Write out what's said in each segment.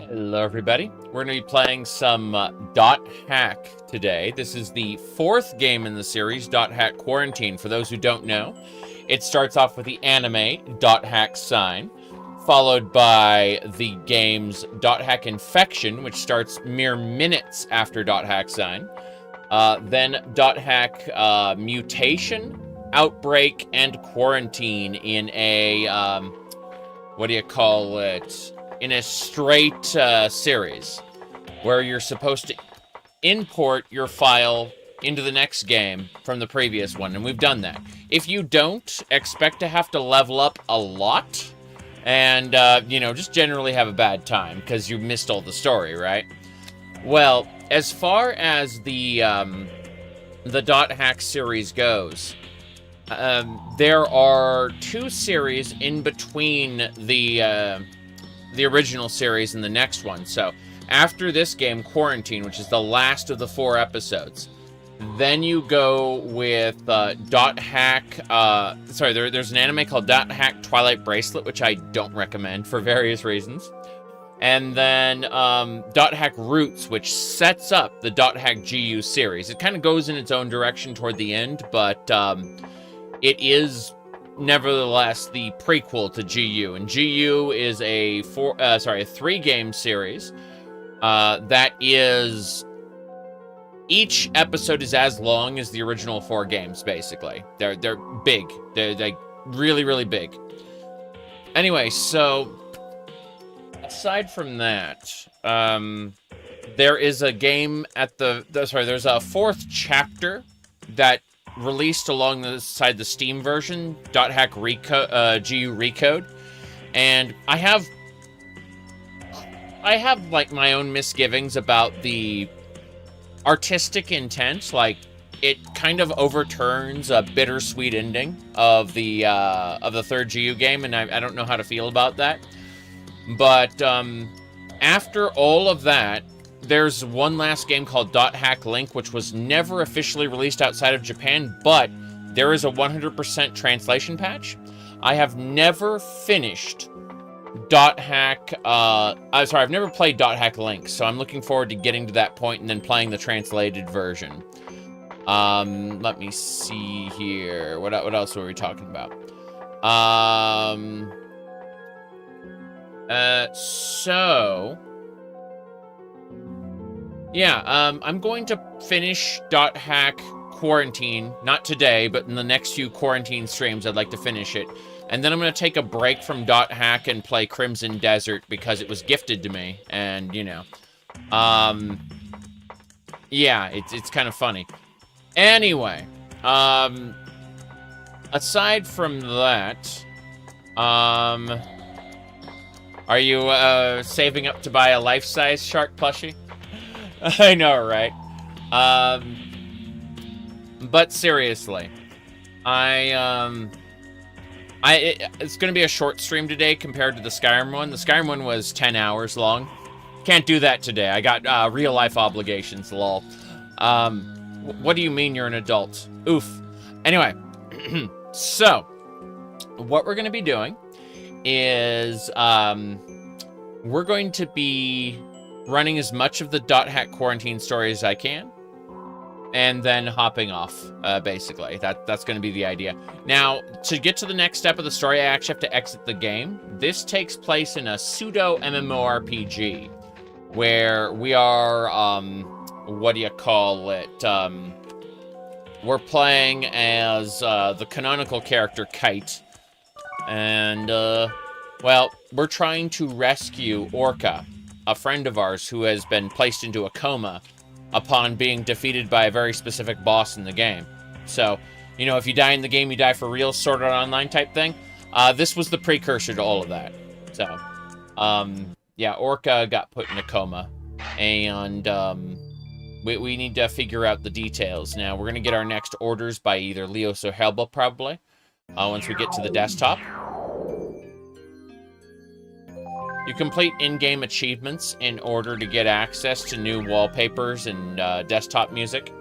Hello everybody, we're going to be playing some Dot Hack today. This is the fourth game in the series, Dot Hack Quarantine. For those who don't know, it starts off with the anime Dot Hack Sign, followed by the game's Dot Hack Infection, which starts mere minutes after Dot Hack Sign. Then Dot Hack Mutation, Outbreak, and Quarantine in a, what do you call it? In a straight series where you're supposed to import your file into the next game from the previous one, and we've done that. If you don't, expect to have to level up a lot and, you know, just generally have a bad time because you missed all the story, right? Well, as far as the Dot Hack series goes, there are two series in between the original series and the next one. So after this game, Quarantine, which is the last of the 4 episodes, then you go with Dot Hack, there's an anime called Dot Hack Twilight Bracelet, which I don't recommend for various reasons. And then Dot Hack Roots, which sets up the Dot Hack GU series. It kind of goes in its own direction toward the end, but it is nevertheless the prequel to GU, and GU is a 3-game series that is, each episode is as long as the original 4 games. Basically, they're big. They're like really big. Anyway, so aside from that, there is a game at there's a 4th chapter that released alongside the Steam version, Dot Hack GU Recode, and I have like my own misgivings about the artistic intent. Like, it kind of overturns a bittersweet ending of the 3rd GU game, and I don't know how to feel about that. But after all of that, there's one last game called Dot Hack Link, which was never officially released outside of Japan, but there is a 100% translation patch. I have never finished Dot Hack, I've never played Dot Hack Link, so I'm looking forward to getting to that point and then playing the translated version. Let me see here. What else were we talking about? I'm going to finish Dot Hack Quarantine, not today, but in the next few Quarantine streams, I'd like to finish it. And then I'm going to take a break from Dot Hack and play Crimson Desert because it was gifted to me, and, you know. Yeah, it's kind of funny. Anyway, aside from that, are you, saving up to buy a life-size shark plushie? I know, right? But seriously, it's gonna be a short stream today compared to the Skyrim one. The Skyrim one was 10 hours long. Can't do that today. I got real-life obligations, lol. What do you mean you're an adult? Oof. Anyway, so what we're gonna be doing is we're going to be running as much of the Dot Hack Quarantine story as I can, and then hopping off, basically. That's going to be the idea. Now, to get to the next step of the story, I actually have to exit the game. This takes place in a pseudo MMORPG, where we are, what do you call it? We're playing as the canonical character, Kite, and, well, we're trying to rescue Orca, a friend of ours who has been placed into a coma upon being defeated by a very specific boss in the game. So, you know, if you die in the game, you die for real, Sword Art Online type thing. This was the precursor to all of that. So, yeah, Orca got put in a coma, and we need to figure out the details. Now, we're going to get our next orders by either Leos or Helba, probably, once we get to the desktop. You complete in-game achievements in order to get access to new wallpapers and desktop music.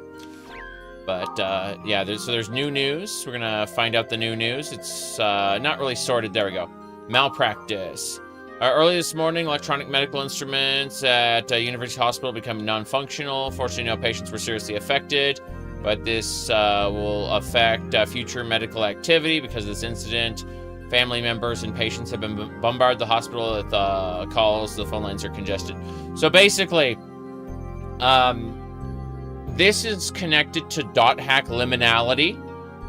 But, yeah, there's new news. We're gonna find out the new news. It's not really sorted. There we go. Malpractice. Early this morning, electronic medical instruments at University Hospital become non-functional. Fortunately, no patients were seriously affected, but this will affect future medical activity because of this incident. Family members and patients have been bombarded the hospital with calls. The phone lines are congested. So basically, this is connected to .hack Liminality,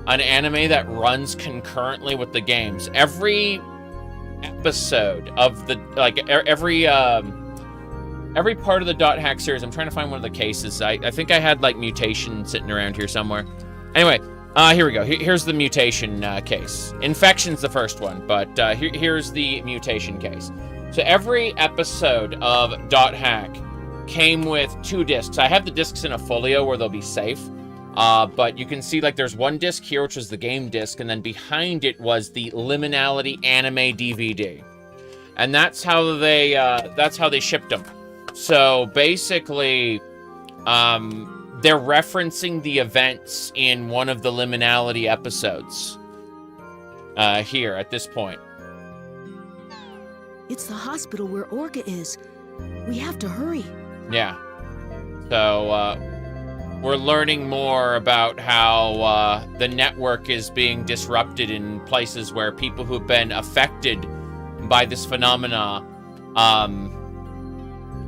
an anime that runs concurrently with the games. Every episode of the every part of the .hack series. I'm trying to find one of the cases. I think I had like mutation sitting around here somewhere. Anyway, here we go. Here's the mutation case. Infection's the first one, but here's the mutation case. So every episode of .hack came with 2 discs. I have the discs in a folio where they'll be safe. But you can see like there's one disc here, which was the game disc, and then behind it was the Liminality anime DVD, and that's how they shipped them. So basically, they're referencing the events in one of the Liminality episodes here at this point. It's the hospital where Orca is. We have to hurry. Yeah. So we're learning more about how the network is being disrupted in places where people who've been affected by this phenomena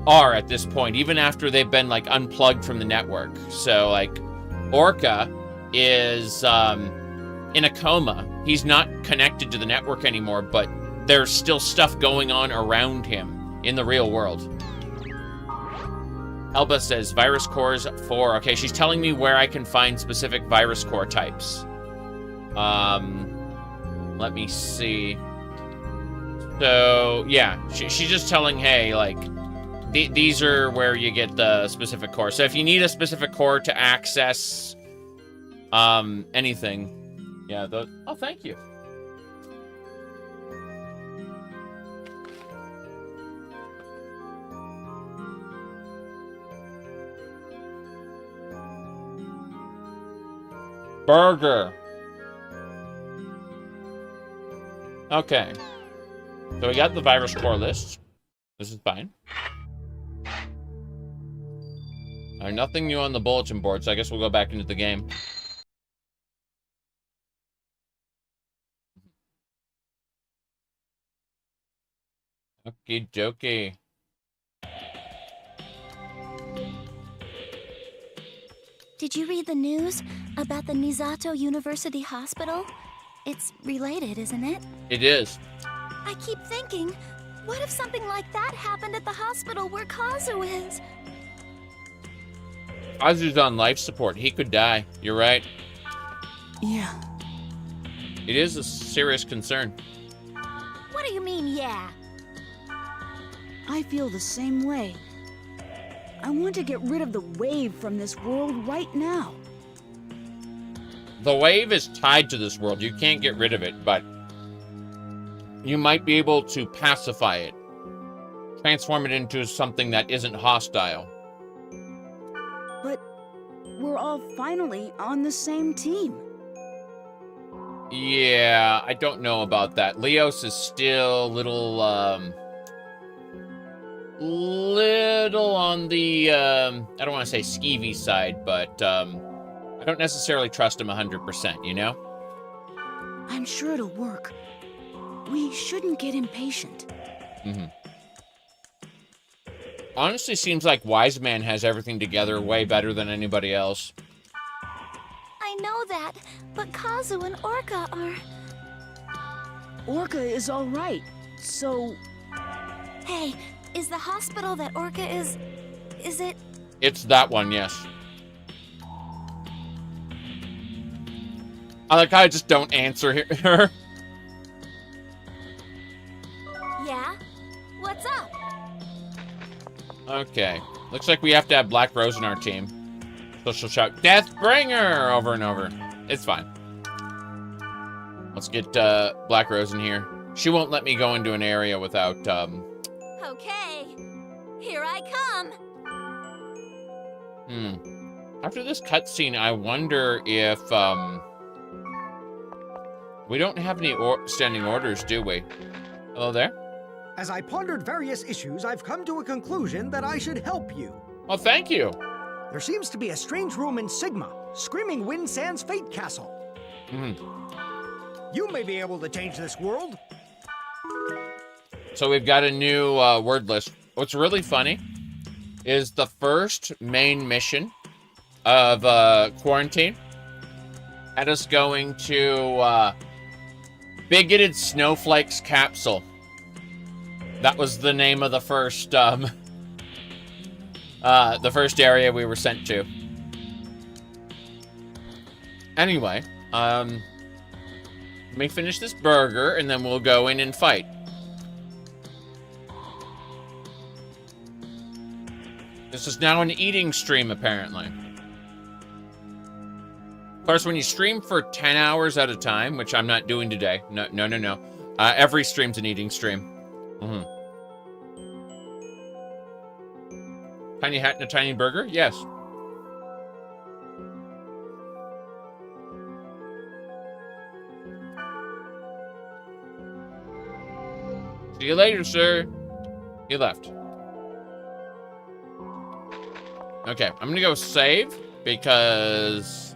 are at this point, even after they've been like unplugged from the network. So like Orca is in a coma. He's not connected to the network anymore, but there's still stuff going on around him in the real world. Elba says virus cores 4. Okay, she's telling me where I can find specific virus core types. Let me see. So, yeah, she's just telling, hey, like, these are where you get the specific core. So if you need a specific core to access anything, yeah, oh, thank you. Burger. Okay. So we got the virus core list. This is fine. Nothing new on the bulletin board, so I guess we'll go back into the game. Okie dokie. Did you read the news about the Nizato University Hospital? It's related, isn't it? It is. I keep thinking, what if something like that happened at the hospital where Kazu is? Kazu's on life support. He could die. You're right. Yeah. It is a serious concern. What do you mean, yeah? I feel the same way. I want to get rid of the wave from this world right now. The wave is tied to this world. You can't get rid of it, but you might be able to pacify it. Transform it into something that isn't hostile. But we're all finally on the same team. Yeah, I don't know about that. Leos is still a little on the, I don't want to say skeevy side, but I don't necessarily trust him 100%, you know? I'm sure it'll work. We shouldn't get impatient. Mm-hmm. Honestly, seems like Wise Man has everything together way better than anybody else. I know that, but Kazu and Orca are... Orca is all right, so... Hey, is the hospital that Orca is it? It's that one, yes. I like how I just don't answer her. Yeah? What's up? Okay. Looks like we have to have Black Rose in our team. So she'll shout, Deathbringer! Over and over. It's fine. Let's get Black Rose in here. She won't let me go into an area without, Okay. Here I come. After this cutscene, I wonder if, we don't have any standing orders, do we? Hello there? As I pondered various issues, I've come to a conclusion that I should help you. Oh, thank you. There seems to be a strange room in Sigma, Screaming Wind Sand's Fate Castle. You may be able to change this world. So we've got a new word list. What's really funny is the first main mission of Quarantine had us going to Bigoted Snowflakes Capsule. That was the name of the first area we were sent to. Anyway, let me finish this burger and then we'll go in and fight. This is now an eating stream, apparently. Of course, when you stream for 10 hours at a time, which I'm not doing today. No. Every stream's an eating stream. Tiny hat and a tiny burger? Yes. See you later, sir. He left. Okay, I'm gonna go save because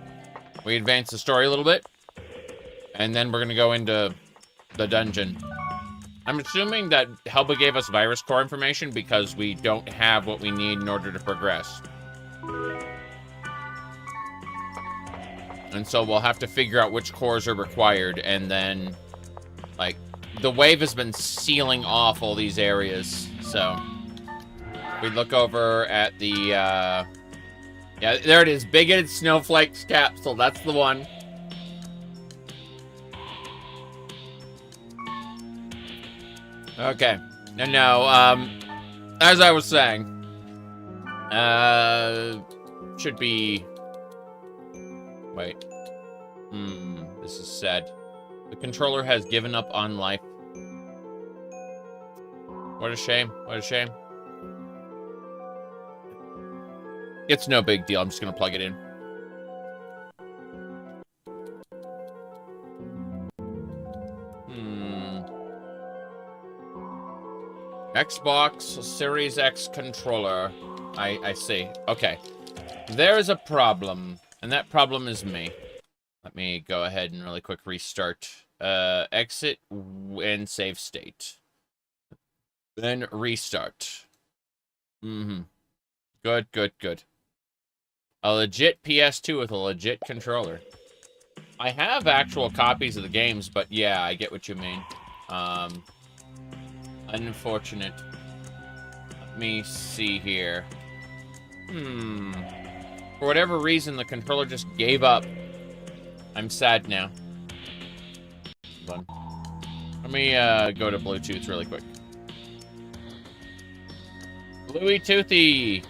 we advanced the story a little bit. And then we're gonna go into the dungeon. I'm assuming that Helba gave us virus core information because we don't have what we need in order to progress. And so we'll have to figure out which cores are required and then, like, the wave has been sealing off all these areas, so we look over at the, yeah, there it is, Bigoted Snowflakes Capsule, that's the one. Okay, and now, as I was saying, should be, wait, this is sad. The controller has given up on life. What a shame. What a shame. It's no big deal. I'm just going to plug it in. Xbox Series X controller. I see. Okay. There is a problem. And that problem is me. Let me go ahead and really quick restart. Exit and save state. Then restart. Good. A legit PS2 with a legit controller. I have actual copies of the games, but yeah, I get what you mean. Unfortunate. Let me see here. For whatever reason, the controller just gave up. I'm sad now. Hold on. Let me go to Bluetooth really quick. Bluey Toothy!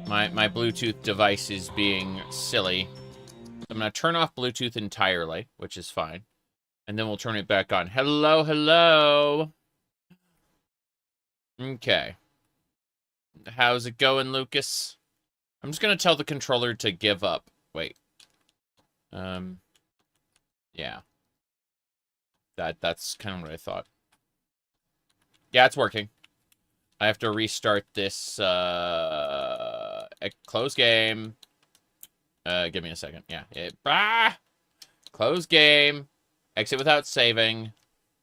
My Bluetooth device is being silly. I'm gonna turn off Bluetooth entirely, which is fine. And then we'll turn it back on. Hello. Okay. How's it going, Lucas? I'm just gonna tell the controller to give up. Wait. Yeah. That's kind of what I thought. Yeah, it's working. I have to restart this, close game. Give me a second. Yeah. Close game. Exit without saving.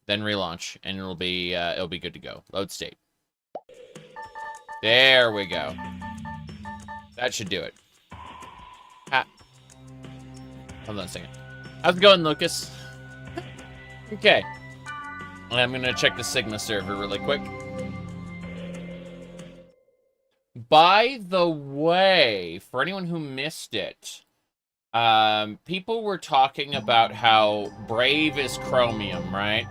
Then relaunch. And it'll be good to go. Load state. There we go. That should do it. Hold on a second. How's it going, Lucas? Okay. I'm gonna check the Sigma server really quick. By the way, for anyone who missed it, people were talking about how Brave is Chromium, right?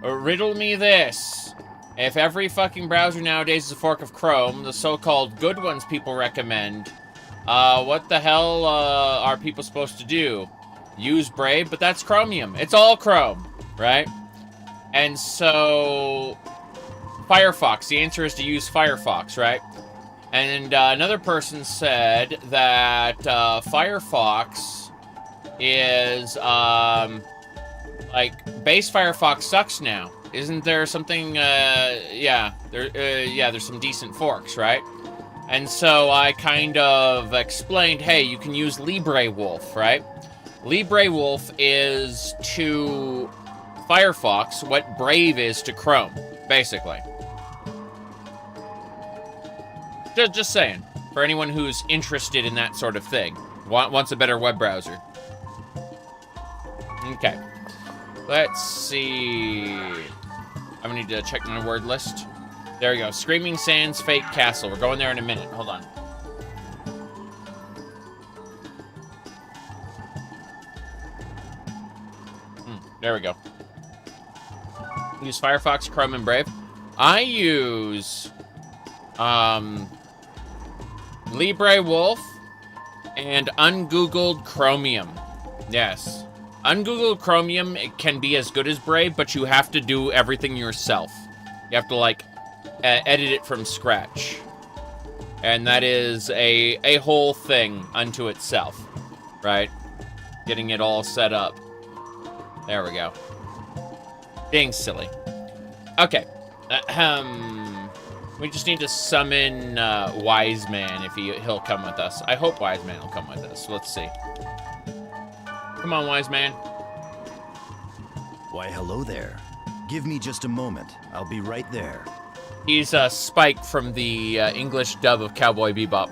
Riddle me this. If every fucking browser nowadays is a fork of Chrome, the so-called good ones people recommend, what the hell are people supposed to do? Use Brave? But that's Chromium. It's all Chrome, right? And so Firefox, the answer is to use Firefox, right? And another person said that Firefox is Like, base Firefox sucks now. Isn't there something, there's some decent forks, right? And so I kind of explained, hey, you can use LibreWolf, right? LibreWolf is to Firefox what Brave is to Chrome, basically. Just saying, for anyone who's interested in that sort of thing, wants a better web browser. Okay, let's see. I'm gonna need to check my word list. There we go. Screaming Sands Fake Castle. We're going there in a minute. Hold on. There we go. Use Firefox, Chrome, and Brave. I use LibreWolf and ungoogled Chromium. Yes. Ungoogled Chromium, it can be as good as Brave, but you have to do everything yourself. You have to, like, edit it from scratch. And that is a whole thing unto itself, right? Getting it all set up. There we go. Being silly. Okay. We just need to summon Wise Man if he'll come with us. I hope Wise Man will come with us. Let's see. Come on, Wise Man. Why, hello there. Give me just a moment. I'll be right there. He's Spike from the English dub of Cowboy Bebop.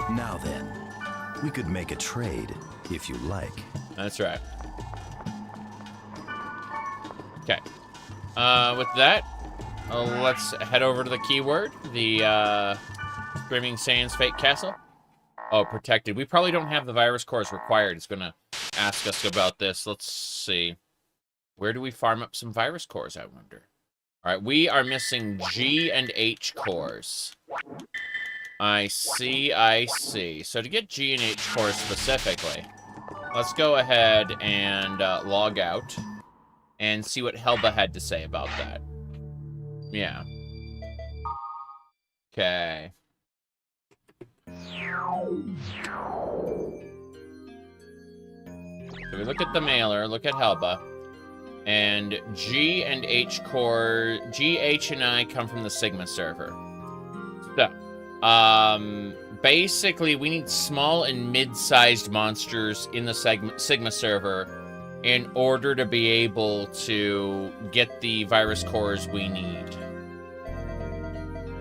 Now then, we could make a trade, if you like. That's right. Okay. With that, let's head over to the keyword, the Screaming Sands Fake Castle. Oh, protected. We probably don't have the virus cores required. It's gonna ask us about this. Let's see. Where do we farm up some virus cores, I wonder? All right, we are missing G and H cores. I see, I see. So to get G and H cores specifically, let's go ahead and log out and see what Helba had to say about that. Yeah. Okay. So we look at the mailer, look at Helba, and G and H core, G, H, and I come from the Sigma server. So, basically, we need small and mid-sized monsters in the Sigma server in order to be able to get the virus cores we need.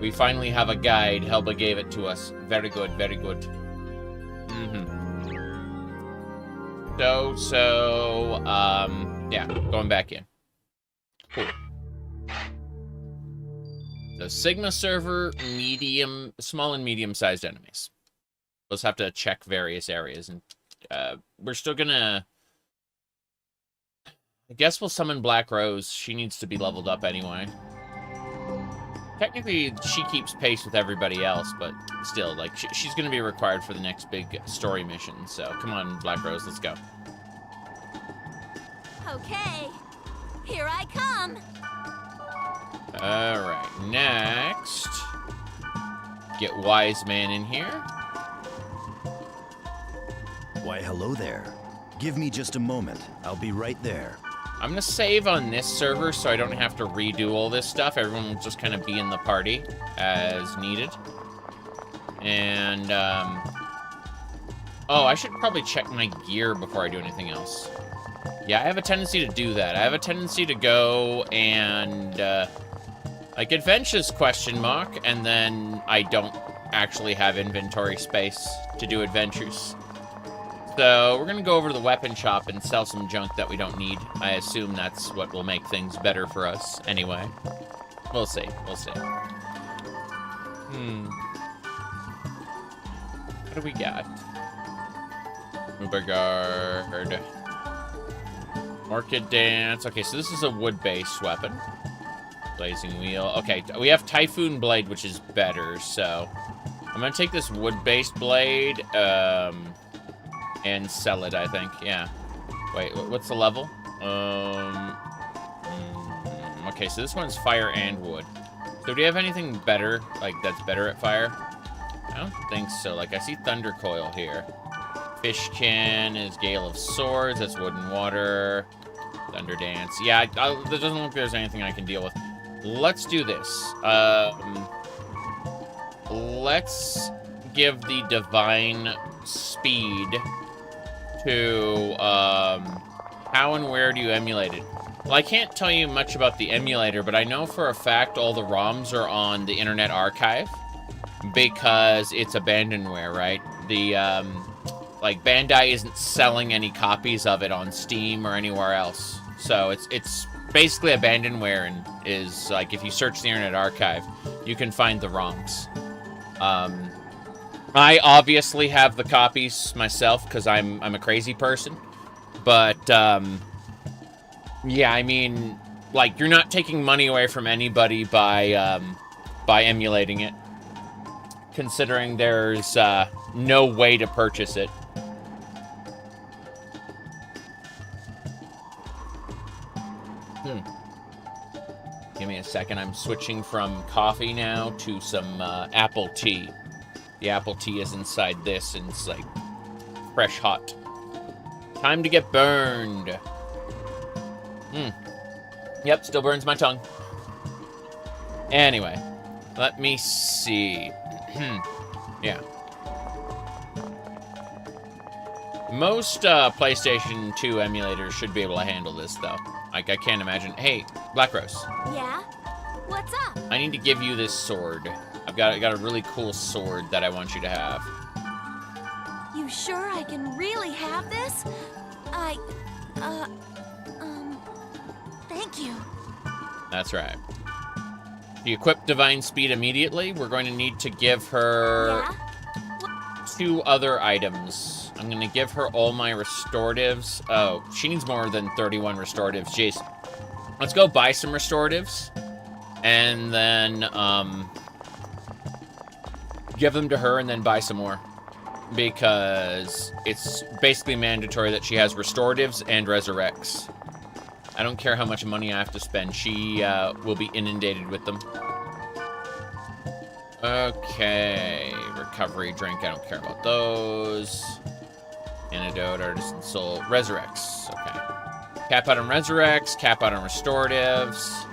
We finally have a guide. Helba gave it to us. Very good, very good. Yeah, going back in. Cool. The Sigma server, small and medium-sized enemies. We'll just have to check various areas, and we're still gonna... I guess we'll summon Black Rose. She needs to be leveled up anyway. Technically, she keeps pace with everybody else, but still, like, she's gonna be required for the next big story mission, so come on, Black Rose, let's go. Okay, here I come. Alright, next, get Wise Man in here. Why, hello there. Give me just a moment. I'll be right there. I'm gonna save on this server so I don't have to redo all this stuff. Everyone will just kind of be in the party as needed. And, oh, I should probably check my gear before I do anything else. Yeah, I have a tendency to do that. I have a tendency to go and, like, adventures, ? And then I don't actually have inventory space to do adventures. So, we're gonna go over to the weapon shop and sell some junk that we don't need. I assume that's what will make things better for us, anyway. We'll see, we'll see. What do we got? Uberguard. Orchid Dance. Okay, so this is a wood-based weapon. Blazing Wheel. Okay, we have Typhoon Blade, which is better, so... I'm gonna take this wood-based blade, and sell it, I think. Yeah. Wait, what's the level? Okay, so this one's fire and wood. So do you have anything better, like, that's better at fire? I don't think so. Like, I see Thunder Coil here. Fishkin is Gale of Swords. That's Wood and Water. Thunder Dance. Yeah, there doesn't look like there's anything I can deal with. Let's do this. Let's give the Divine Speed to, how and where do you emulate it? Well, I can't tell you much about the emulator, but I know for a fact all the ROMs are on the Internet Archive because it's abandonware, right? The, like, Bandai isn't selling any copies of it on Steam or anywhere else. So it's basically abandonware and is, like, if you search the Internet Archive, you can find the ROMs. I obviously have the copies myself because I'm a crazy person. But, yeah, I mean, like, you're not taking money away from anybody by emulating it, considering there's no way to purchase it. Give me a second. I'm switching from coffee now to some apple tea. The apple tea is inside this, and it's, like, fresh hot. Time to get burned. Yep, still burns my tongue. Anyway, let me see. Yeah. Most PlayStation 2 emulators should be able to handle this, though. Like, I can't imagine. Hey, Black Rose. Yeah? What's up? I need to give you this sword. I got a really cool sword that I want you to have. You sure I can really have this? Thank you. That's right. To equip Divine Speed immediately, we're going to need to give her two other items. I'm going to give her all my restoratives. Oh, she needs more than 31 restoratives. Jeez. Let's go buy some restoratives. And then, give them to her and then buy some more. Because it's basically mandatory that she has restoratives and resurrects. I don't care how much money I have to spend. She will be inundated with them. Okay. Recovery drink. I don't care about those. Antidote, Artisan Soul. Resurrects. Okay. Cap out on resurrects. Cap out on restoratives.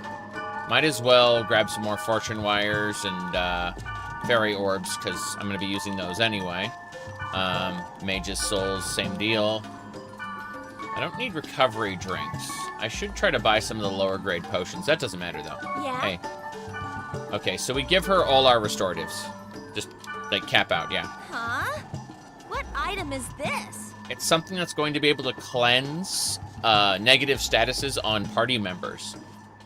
Might as well grab some more fortune wires and fairy orbs, because I'm going to be using those anyway. Mage's Souls, same deal. I don't need recovery drinks. I should try to buy some of the lower grade potions. That doesn't matter, though. Yeah? Hey. Okay, so we give her all our restoratives. Just, like, cap out, yeah. Huh? What item is this? It's something that's going to be able to cleanse negative statuses on party members.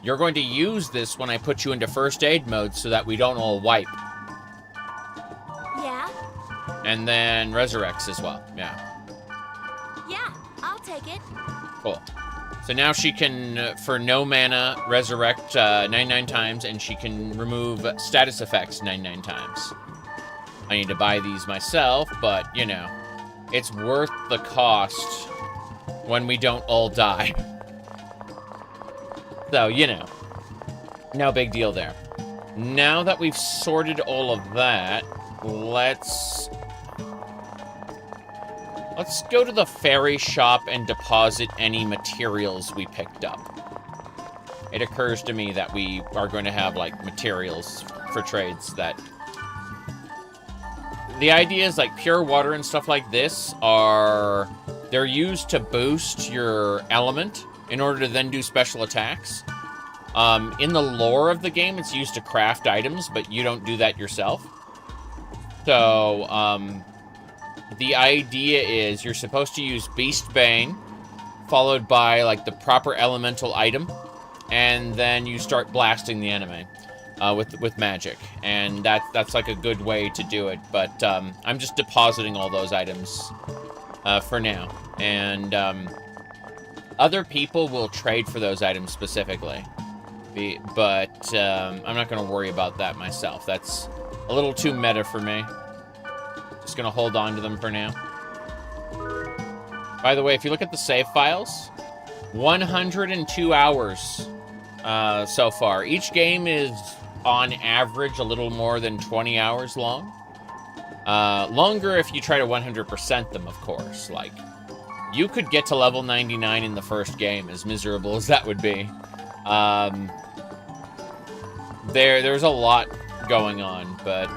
You're going to use this when I put you into first aid mode so that we don't all wipe. Yeah? And then resurrects as well, yeah. Yeah, I'll take it. Cool. So now she can, for no mana, resurrect 99 times, and she can remove status effects 99 times. I need to buy these myself, but, you know, it's worth the cost when we don't all die. So, you know, no big deal there. Now that we've sorted all of that, let's go to the fairy shop and deposit any materials we picked up. It occurs to me that we are going to have, like, materials for trades that... The idea is, like, pure water and stuff like this are... They're used to boost your element in order to then do special attacks. In the lore of the game, it's used to craft items, but you don't do that yourself. So, the idea is you're supposed to use Beast Bane, followed by, like, the proper elemental item, and then you start blasting the enemy with magic. And that's like a good way to do it, but I'm just depositing all those items for now. And other people will trade for those items specifically, but I'm not going to worry about that myself. That's a little too meta for me. Just gonna hold on to them for now. By the way, if you look at the save files, 102 hours so far. Each game is, on average, a little more than 20 hours long. Longer if you try to 100% them, of course. Like, you could get to level 99 in the first game, as miserable as that would be. There's a lot going on, but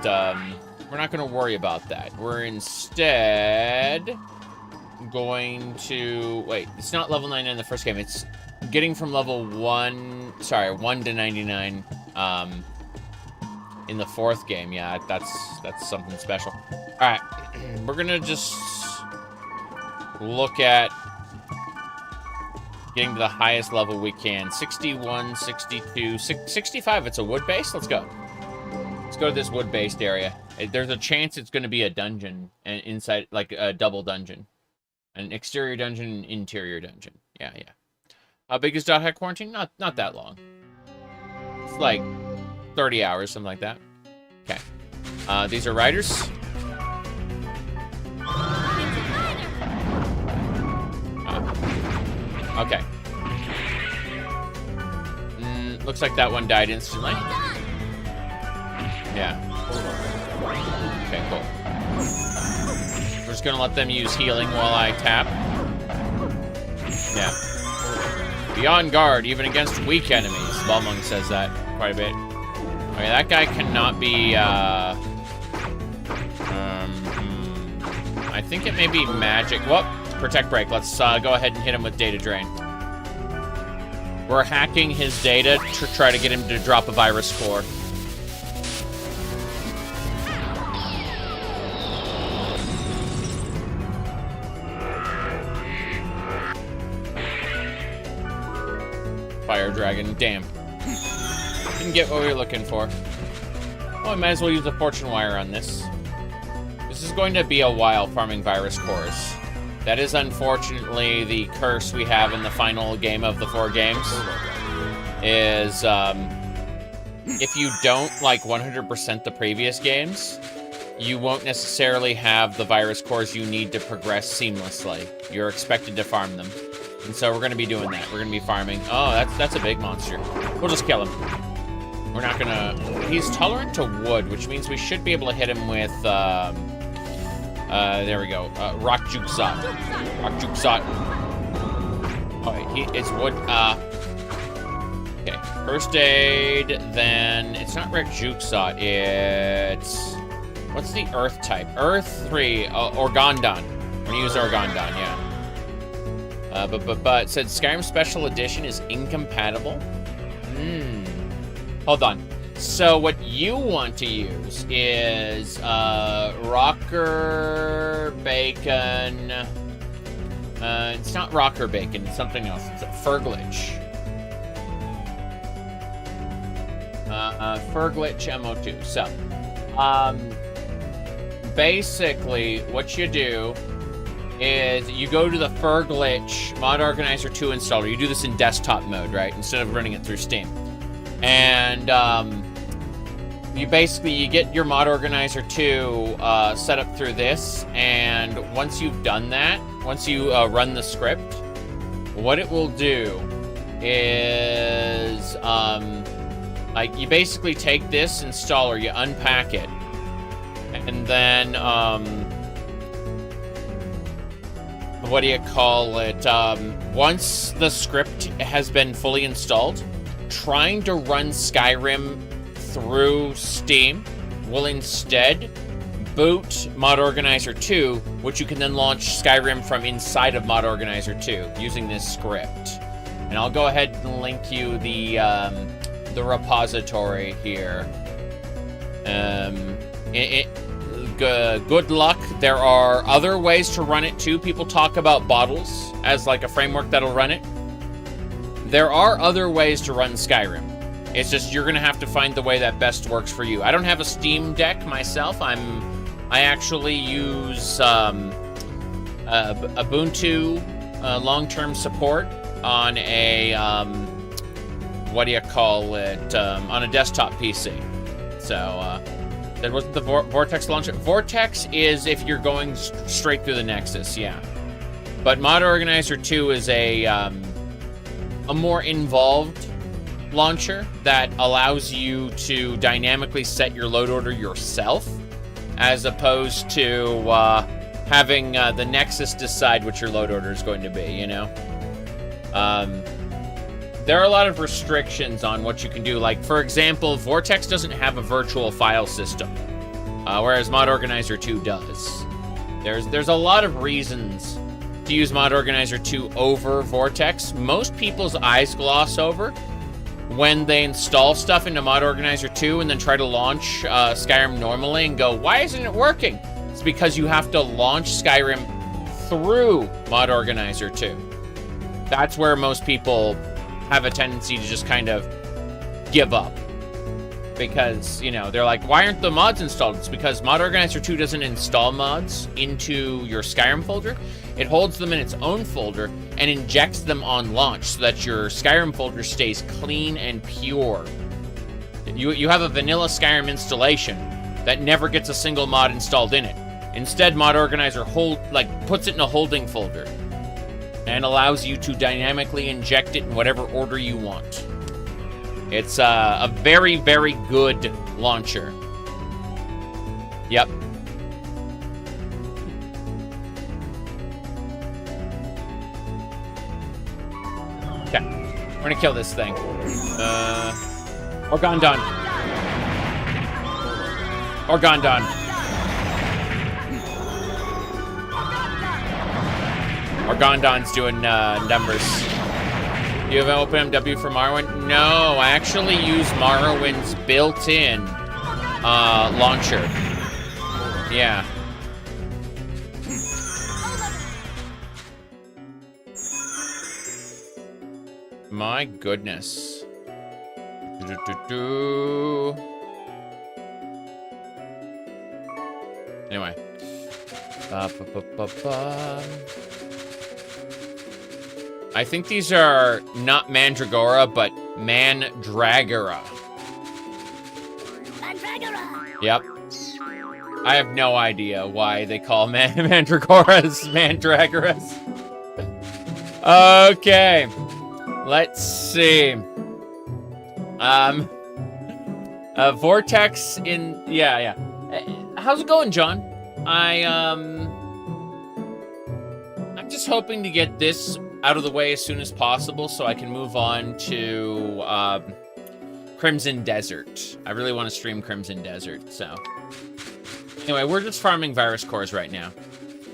we're not going to worry about that. We're instead going to... Wait, it's not level 99 in the first game. It's getting from level 1 to 99 in the fourth game. Yeah, that's something special. All right, we're going to just look at getting to the highest level we can. 61, 62, 65. It's a wood base. Let's go. Let's go to this wood-based area. There's a chance it's going to be a dungeon inside, like a double dungeon. An exterior dungeon and interior dungeon. Yeah. How big is .hack Quarantine? Not that long. It's like 30 hours, something like that. Okay. These are riders. Okay. Looks like that one died instantly. Yeah. Okay, cool. We're just gonna let them use healing while I tap. Yeah. Be on guard, even against weak enemies. Balmung says that quite a bit. Okay, that guy cannot be, I think it may be magic. Whoop! Protect break. Let's go ahead and hit him with data drain. We're hacking his data to try to get him to drop a virus core. Fire dragon. Damn. Didn't get what we were looking for. Well, I might as well use a fortune wire on this. This is going to be a while farming virus cores. That is unfortunately the curse we have in the final game of the 4 games. Is, if you don't, like, 100% the previous games, you won't necessarily have the virus cores you need to progress seamlessly. You're expected to farm them. And so we're going to be doing that. We're going to be farming. Oh, that's a big monster. We'll just kill him. We're not going to... He's tolerant to wood, which means we should be able to hit him with, there we go. Rock Juksat. Rock Juksat. Oh, it's wood. Okay. First aid, then... It's not Rock Juksat. It's... What's the earth type? Earth 3. Organdon. I'm going to use Organdon, yeah. But it said Skyrim Special Edition is incompatible. Hold on. So what you want to use is Rocker Bacon. It's not Rocker Bacon. It's something else. It's a Ferglitch. Ferglitch MO2. So, basically, what you do is you go to the Ferglitch Mod Organizer 2 installer. You do this in desktop mode, right? Instead of running it through Steam. And you get your Mod Organizer 2 set up through this. And once you've done that, once you run the script, what it will do is like you basically take this installer, you unpack it, and then what do you call it? Once the script has been fully installed, trying to run Skyrim through Steam will instead boot Mod Organizer 2, which you can then launch Skyrim from inside of Mod Organizer 2 using this script. And I'll go ahead and link you the repository here. Good luck. There are other ways to run it too. People talk about bottles as like a framework that'll run it. There are other ways to run Skyrim. It's just you're gonna have to find the way that best works for you. I don't have a Steam Deck myself. I actually use Ubuntu long-term support on a what do you call it? On a desktop PC. So that wasn't the Vortex launcher. Vortex is if you're going straight through the Nexus, yeah. But Mod Organizer 2 is a more involved launcher that allows you to dynamically set your load order yourself as opposed to having the Nexus decide what your load order is going to be, you know? There are a lot of restrictions on what you can do. Like, for example, Vortex doesn't have a virtual file system, whereas Mod Organizer 2 does. There's a lot of reasons to use Mod Organizer 2 over Vortex. Most people's eyes gloss over when they install stuff into Mod Organizer 2 and then try to launch Skyrim normally and go, why isn't it working? It's because you have to launch Skyrim through Mod Organizer 2. That's where most people have a tendency to just kind of give up. Because, you know, they're like, why aren't the mods installed? It's because Mod Organizer 2 doesn't install mods into your Skyrim folder. It holds them in its own folder and injects them on launch so that your Skyrim folder stays clean and pure. You have a vanilla Skyrim installation that never gets a single mod installed in it. Instead, Mod Organizer puts it in a holding folder and allows you to dynamically inject it in whatever order you want. It's a very, very good launcher. Yep. Okay, we're gonna kill this thing. Orgondon. Orgondon. Orgondon's doing numbers. Do you have an OpenMW for Morrowind? No, I actually use Morrowind's built-in launcher. Yeah. My goodness. Anyway. I think these are not Mandragora, but Mandragora. Mandragora! Yep. I have no idea why they call Mandragoras Mandragoras. Okay. Let's see. Vortex in... Yeah. How's it going, John? I'm just hoping to get this out of the way as soon as possible so I can move on to Crimson Desert. I really want to stream Crimson Desert, so... Anyway, we're just farming virus cores right now.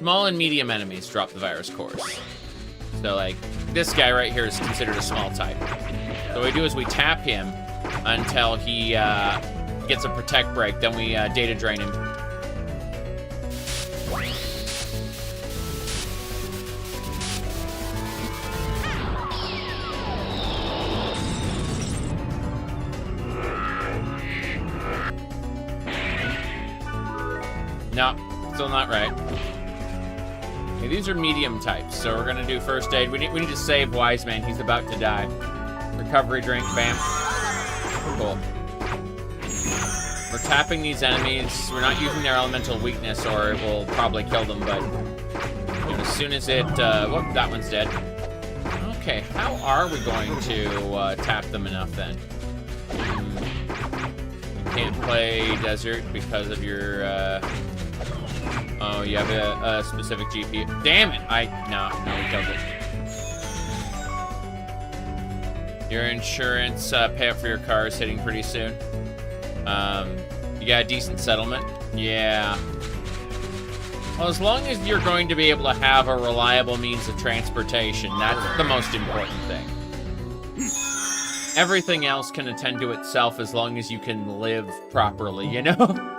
Small and medium enemies drop the virus cores. So, like, this guy right here is considered a small type. So what we do is we tap him until he gets a protect break, then we data drain him. No, still not right. Okay, these are medium types, so we're gonna do first aid. We need to save Wise Man. He's about to die. Recovery drink, bam. Cool. We're tapping these enemies. We're not using their elemental weakness, or it will probably kill them. But you know, as soon as it, whoop, that one's dead. Okay, how are we going to tap them enough then? You can't play desert because of your. Oh, you have a specific GPU. Damn it! No, we killed it. Your insurance payout for your car is hitting pretty soon. You got a decent settlement? Yeah. Well, as long as you're going to be able to have a reliable means of transportation, that's the most important thing. Everything else can attend to itself as long as you can live properly, you know?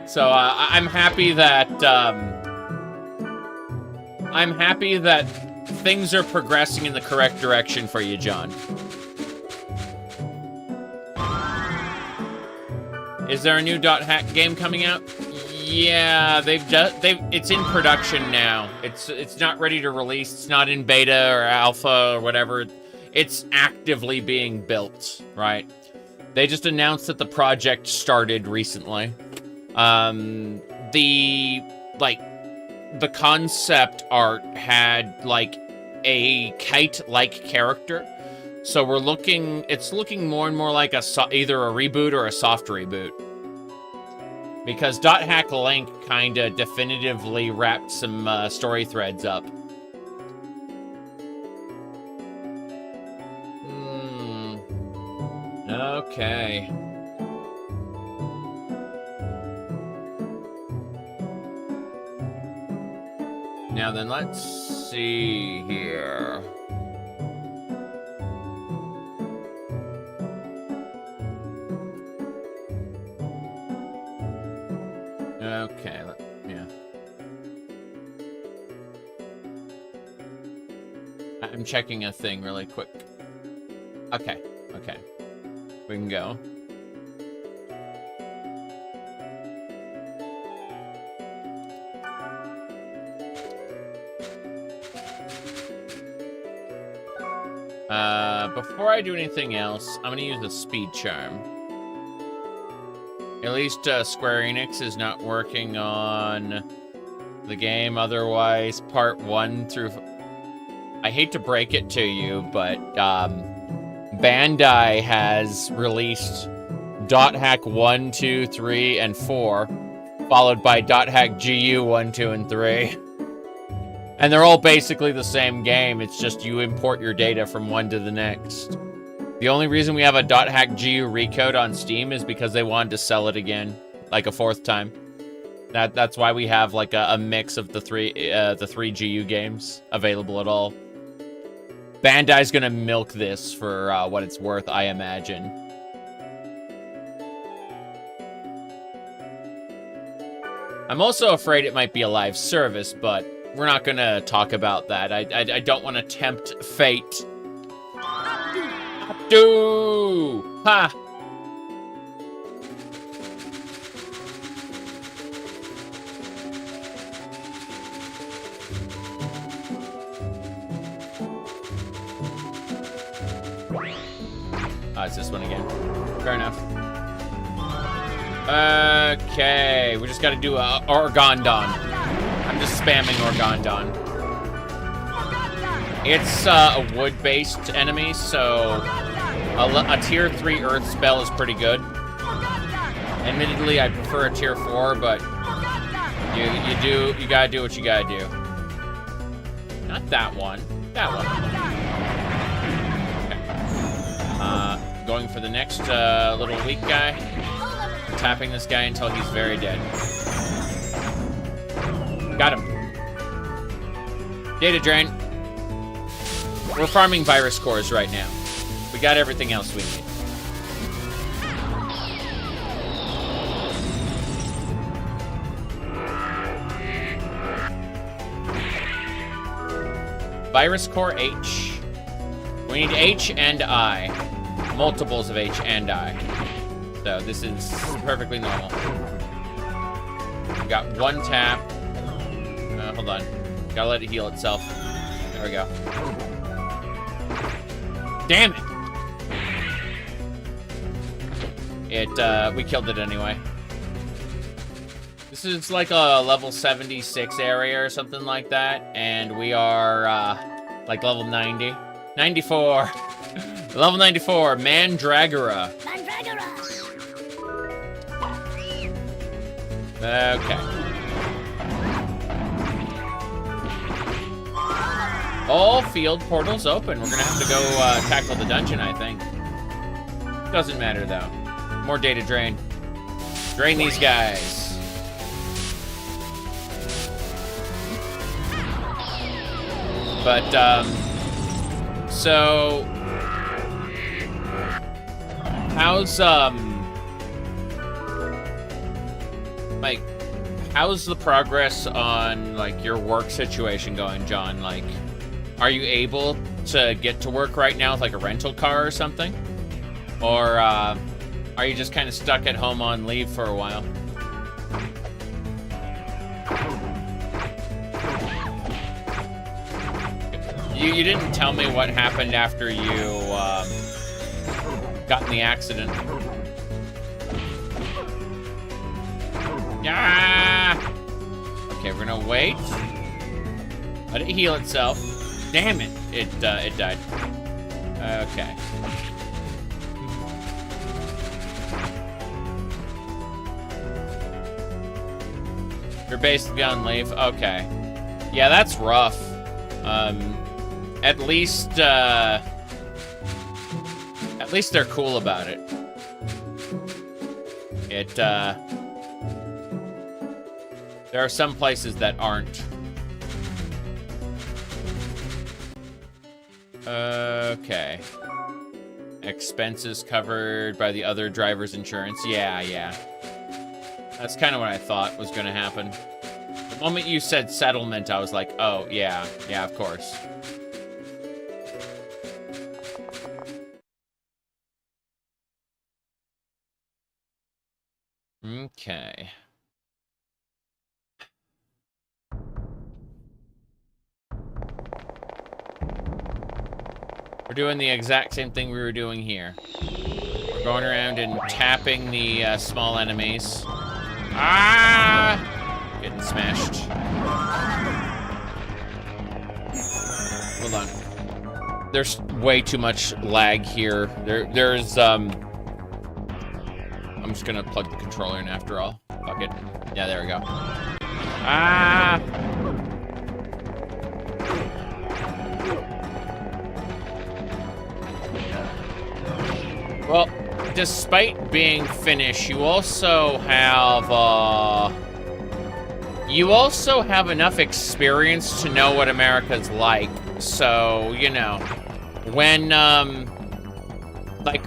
So I'm happy that things are progressing in the correct direction for you, John. Is there a new .hack game coming out? Yeah, it's in production now. It's not ready to release. It's not in beta or alpha or whatever. It's actively being built, right? They just announced that the project started recently. The concept art had, like, a kite-like character. So it's looking more and more like either a reboot or a soft reboot. Because .hack Link kind of definitively wrapped some story threads up. Okay. Now then, let's see here. Okay, yeah. I'm checking a thing really quick. Okay, okay. We can go. Before I do anything else, I'm gonna use the speed charm. At least Square Enix is not working on the game. Otherwise, part 1 through... I hate to break it to you, but Bandai has released .hack 1, 2, 3, and 4, followed by .hack GU 1, 2, and 3. And they're all basically the same game. It's just you import your data from one to the next. The only reason we have a .hack GU recode on Steam is because they wanted to sell it again, like a 4th time. That's why we have like a mix of the three GU games available at all. Bandai's gonna milk this for what it's worth, I imagine. I'm also afraid it might be a live service, but we're not gonna talk about that. I don't want to tempt fate. Abdu! Ha! It's this one again. Fair enough. Okay, we just gotta do a Orgondon. I'm just spamming Orgondon. It's a wood-based enemy, so a tier 3 earth spell is pretty good. Admittedly, I prefer a tier 4, but you gotta do what you gotta do. Not that one. That one. Okay. Going for the next little weak guy. Tapping this guy until he's very dead. Got him. Data drain. We're farming virus cores right now. We got everything else we need. Virus core H. We need H and I. Multiples of H and I. So this is perfectly normal. We got one tap. Hold on. Gotta let it heal itself. There we go. Damn it! We killed it anyway. This is like a level 76 area or something like that, and we are, like level 90. 94! Level 94, Mandragora. Okay. All field portals open. We're gonna have to go tackle the dungeon, I think. Doesn't matter though. More data drain. Drain these guys. But so how's like, how's the progress on, like, your work situation going, John? Like, are you able to get to work right now with, like, a rental car or something? Or, are you just kind of stuck at home on leave for a while? You didn't tell me what happened after you, got in the accident. Yeah. Okay, we're gonna wait. Let it heal itself. Damn it! It died. Okay. You're basically on leave. Okay. Yeah, that's rough. At least they're cool about it. There are some places that aren't. Okay. Expenses covered by the other driver's insurance. Yeah. That's kind of what I thought was going to happen. The moment you said settlement, I was like, oh, yeah, of course. Okay. We're doing the exact same thing we were doing here. We're going around and tapping the small enemies. Ah! Getting smashed. Hold on. There's way too much lag here. There's I'm just gonna plug the controller in after all. Fuck it. Yeah, there we go. Ah! Well, despite being Finnish, you also have enough experience to know what America's like. So, you know, when, like,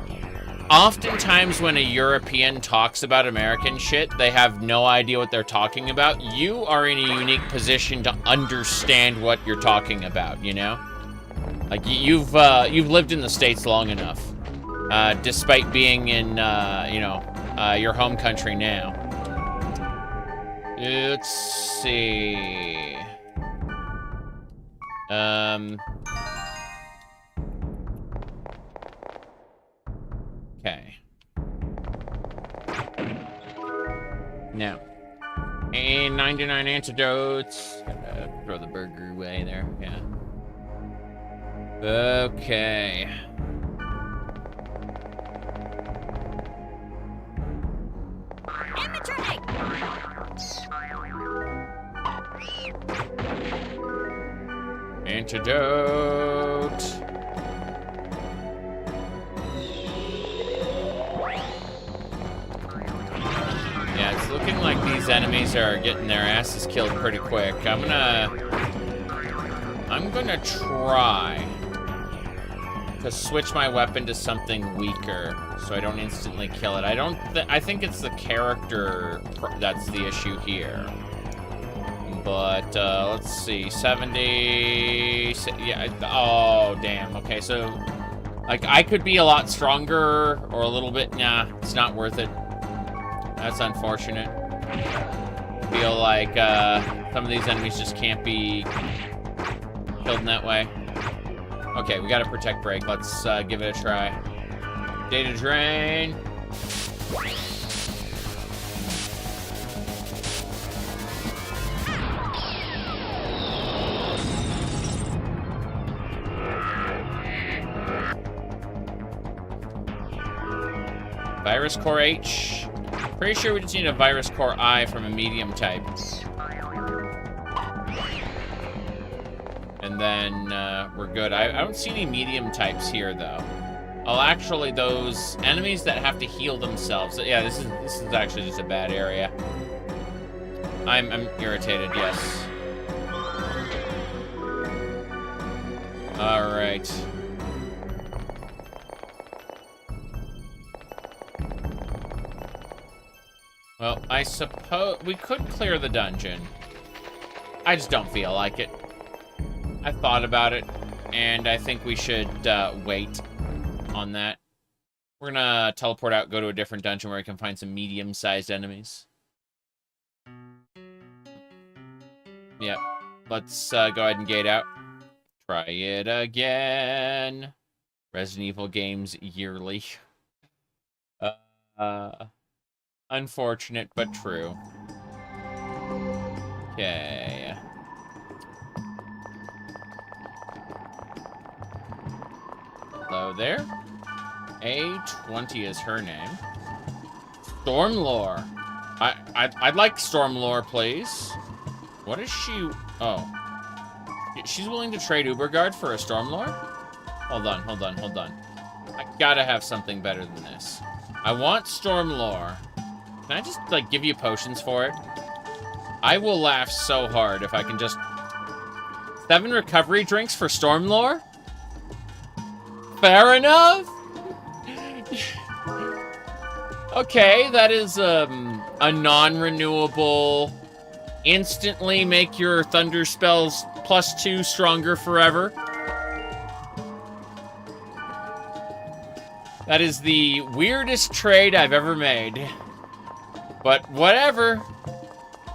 oftentimes when a European talks about American shit, they have no idea what they're talking about. You are in a unique position to understand what you're talking about, you know? Like, you've lived in the States long enough, despite being in, your home country now. Let's see. Okay. Now, 99 antidotes. Gotta throw the burger away there. Yeah. Okay. Antidote. Yeah, it's looking like these enemies are getting their asses killed pretty quick. I'm gonna try to switch my weapon to something weaker so I don't instantly kill it. I think it's the character that's the issue here. But, let's see, 70, yeah, oh, damn, okay, so, like, I could be a lot stronger, or a little bit, nah, it's not worth it. That's unfortunate. I feel like, some of these enemies just can't be killed in that way. Okay, we gotta protect break, let's, give it a try. Data drain. Virus Core H. Pretty sure we just need a Virus Core I from a medium type. And then we're good. I don't see any medium types here, though. Oh, actually, those enemies that have to heal themselves. Yeah, this is actually just a bad area. I'm irritated, yes. All right. Well, I suppose we could clear the dungeon. I just don't feel like it. I thought about it, and I think we should wait on that. We're gonna teleport out, go to a different dungeon where we can find some medium-sized enemies. Yep. Let's go ahead and gate out. Try it again. Resident Evil games yearly. Unfortunate, but true. Okay. Hello there. A20 is her name. Stormlore. I'd like Stormlore, please. What is she? Oh. She's willing to trade Uberguard for a Stormlore? Hold on. I gotta have something better than this. I want Stormlore. Can I just, like, give you potions for it? I will laugh so hard if I can just... 7 recovery drinks for Stormlore? Fair enough! Okay, that is, a non-renewable... Instantly make your thunder spells +2 stronger forever. That is the weirdest trade I've ever made. But whatever.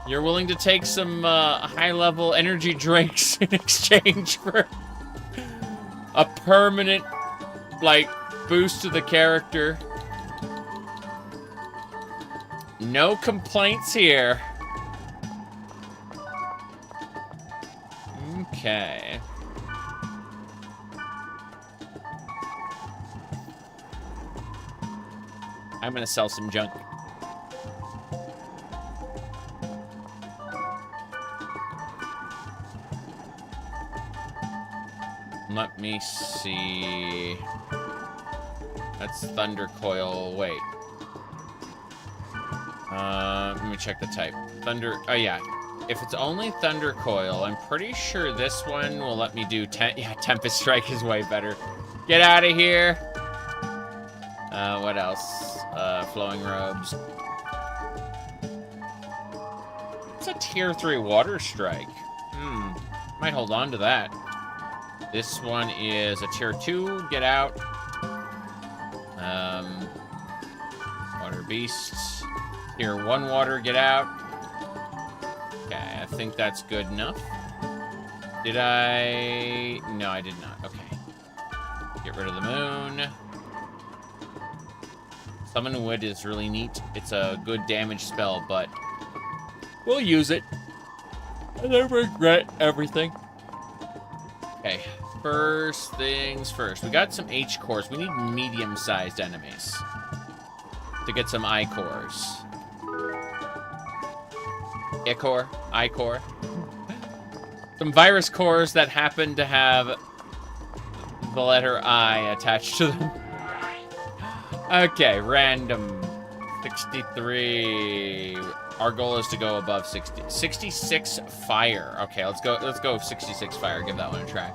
You're willing to take some high-level energy drinks in exchange for a permanent, like, boost to the character. No complaints here. Okay. I'm gonna sell some junk. Let me see. That's Thunder Coil. Wait. Let me check the type. Thunder. Oh, yeah. If it's only Thunder Coil, I'm pretty sure this one will let me do... Yeah, Tempest Strike is way better. Get out of here. What else? Flowing Robes. It's a Tier 3 Water Strike. Might hold on to that. This one is a Tier 2. Get out. Water Beasts. Tier 1 Water. Get out. Okay, I think that's good enough. Did I... No, I did not. Okay. Get rid of the moon. Summon Wood is really neat. It's a good damage spell, but we'll use it. And then regret everything. Okay, first things first. We got some H cores. We need medium-sized enemies to get some I cores. I-core, I-core. Some virus cores that happen to have the letter I attached to them. Okay, random. 63. Our goal is to go above 60. 66 fire. Okay, let's go 66 fire. Give that one a try.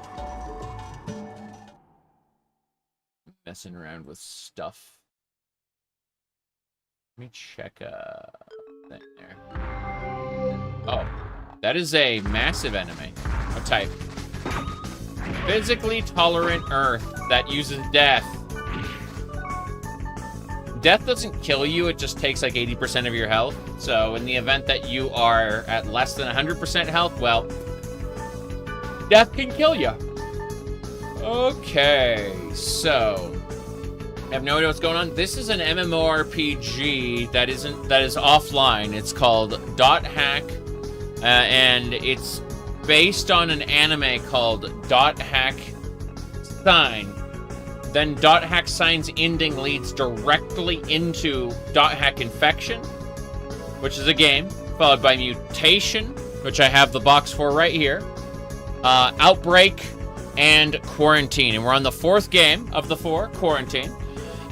Messing around with stuff. Let me check thing there. Oh, that is a massive enemy. What type? Physically tolerant earth that uses death. Death doesn't kill you, it just takes like 80% of your health. So in the event that you are at less than 100% health, well, death can kill you. Okay, so I have no idea what's going on. This is an MMORPG that is offline. It's called .hack, and it's based on an anime called .hack Sign. Then .hack Sign's ending leads directly into .hack Infection, which is a game, followed by Mutation, which I have the box for right here, Outbreak, and Quarantine. And we're on the 4th game of the 4, Quarantine.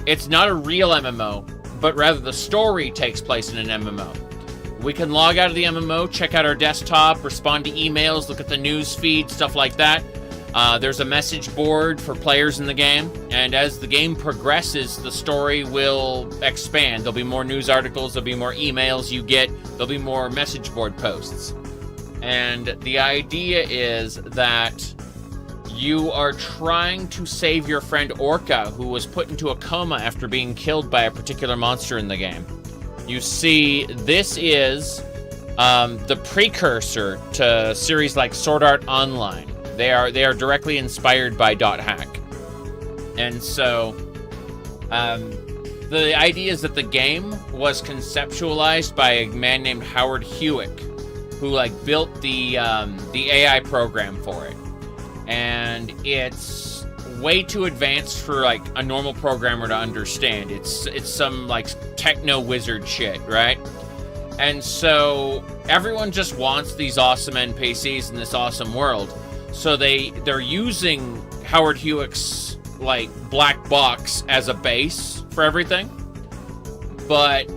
It's not a real MMO, but rather the story takes place in an MMO. We can log out of the MMO, check out our desktop, respond to emails, look at the news feed, stuff like that. There's a message board for players in the game, and as the game progresses, the story will expand. There'll be more news articles, there'll be more emails you get, there'll be more message board posts. And the idea is that you are trying to save your friend Orca, who was put into a coma after being killed by a particular monster in the game. You see, this is the precursor to series like Sword Art Online. They are directly inspired by .hack. And so, the idea is that the game was conceptualized by a man named Howard Hewitt, who built the AI program for it. And it's way too advanced for a normal programmer to understand. It's some techno wizard shit, right? And so everyone just wants these awesome NPCs in this awesome world. So they're using Howard Hewitt's, like, black box as a base for everything. But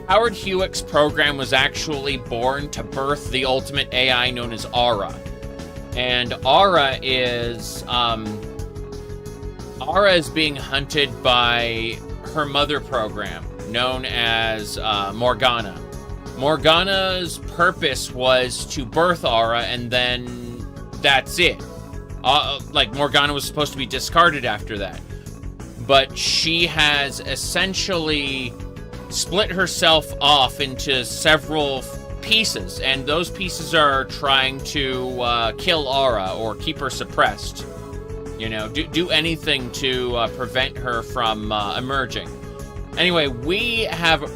Howard Hewitt's program was actually born to birth the ultimate AI known as Aura. And Aura is being hunted by her mother program, known as Morgana. Morgana's purpose was to birth Aura, and then that's it. Like, Morgana was supposed to be discarded after that. But she has essentially split herself off into several pieces, and those pieces are trying to kill Aura or keep her suppressed. You know, do anything to prevent her from emerging. Anyway, we have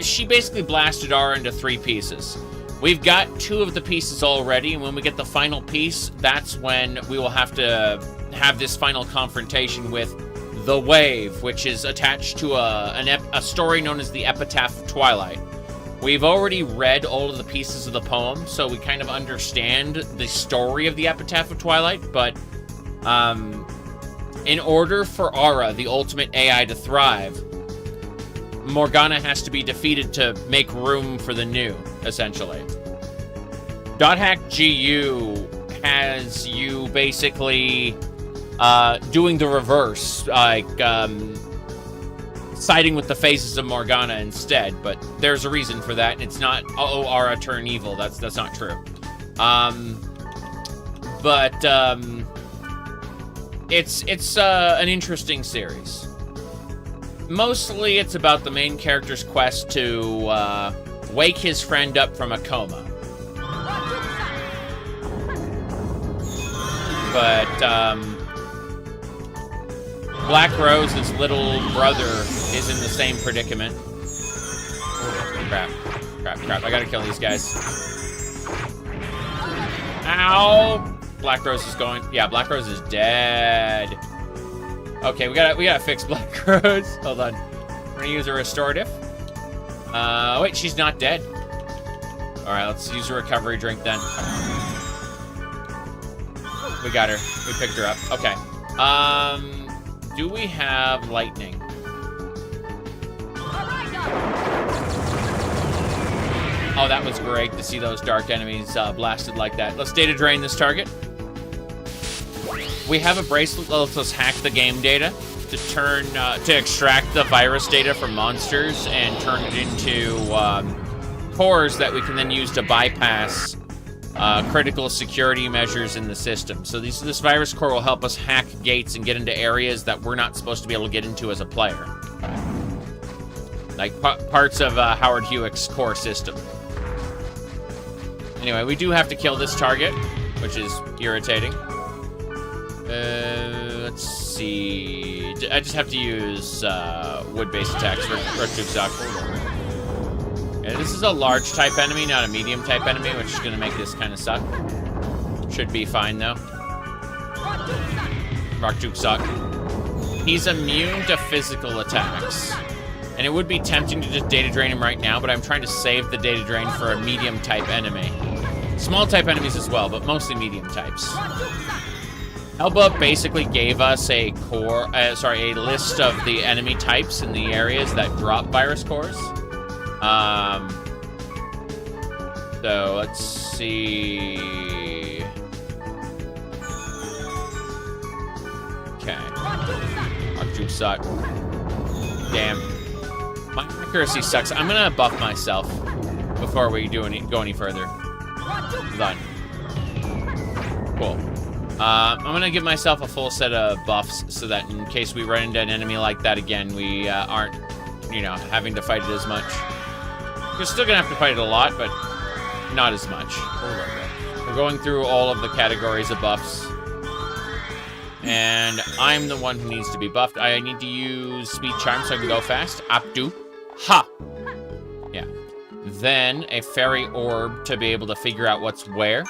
she basically blasted Aura into 3 pieces. We've got 2 of the pieces already, and when we get the final piece, that's when we will have to have this final confrontation with the Wave, which is attached to a story known as the Epitaph of Twilight. We've already read all of the pieces of the poem, so we kind of understand the story of the Epitaph of Twilight, but in order for Aura, the ultimate AI, to thrive, Morgana has to be defeated to make room for the new, essentially. .hack GU has you basically doing the reverse, like siding with the phases of Morgana instead, but there's a reason for that, and it's not, oh, Aura turn evil. That's not true. It's an interesting series. Mostly it's about the main character's quest to wake his friend up from a coma. But Black Rose's little brother is in the same predicament. Crap. I gotta kill these guys. Ow! Black Rose is going... Yeah, Black Rose is dead. Okay, we gotta fix Black Rose. Hold on. We're gonna use a restorative. Wait, she's not dead. Alright, let's use a recovery drink then. We got her. We picked her up. Okay. Do we have lightning? Oh, that was great to see those dark enemies blasted like that. Let's data drain this target. We have a bracelet that lets us hack the game data to extract the virus data from monsters and turn it into cores that we can then use to bypass critical security measures in the system. So this virus core will help us hack gates and get into areas that we're not supposed to be able to get into as a player. Like parts of Howard Hewitt's core system. Anyway, we do have to kill this target, which is irritating. Let's see. I just have to use wood-based attacks for Tuksak. Yeah, this is a large type enemy, not a medium type enemy, which is going to make this kind of suck. Should be fine, though. Tuksak. He's immune to physical attacks. And it would be tempting to just data drain him right now, but I'm trying to save the data drain for a medium type enemy. Small type enemies as well, but mostly medium types. Elba basically gave us a list of the enemy types in the areas that drop virus cores. So let's see. Okay. Archdruke suck. Damn. My accuracy sucks. I'm gonna buff myself before we go any further. Done. Cool. I'm gonna give myself a full set of buffs so that in case we run into an enemy like that again, we aren't, having to fight it as much. We're still gonna have to fight it a lot, but not as much. We're going through all of the categories of buffs. And I'm the one who needs to be buffed. I need to use Speed Charm so I can go fast. Aptu. Ha! Yeah. Then a fairy orb to be able to figure out what's where.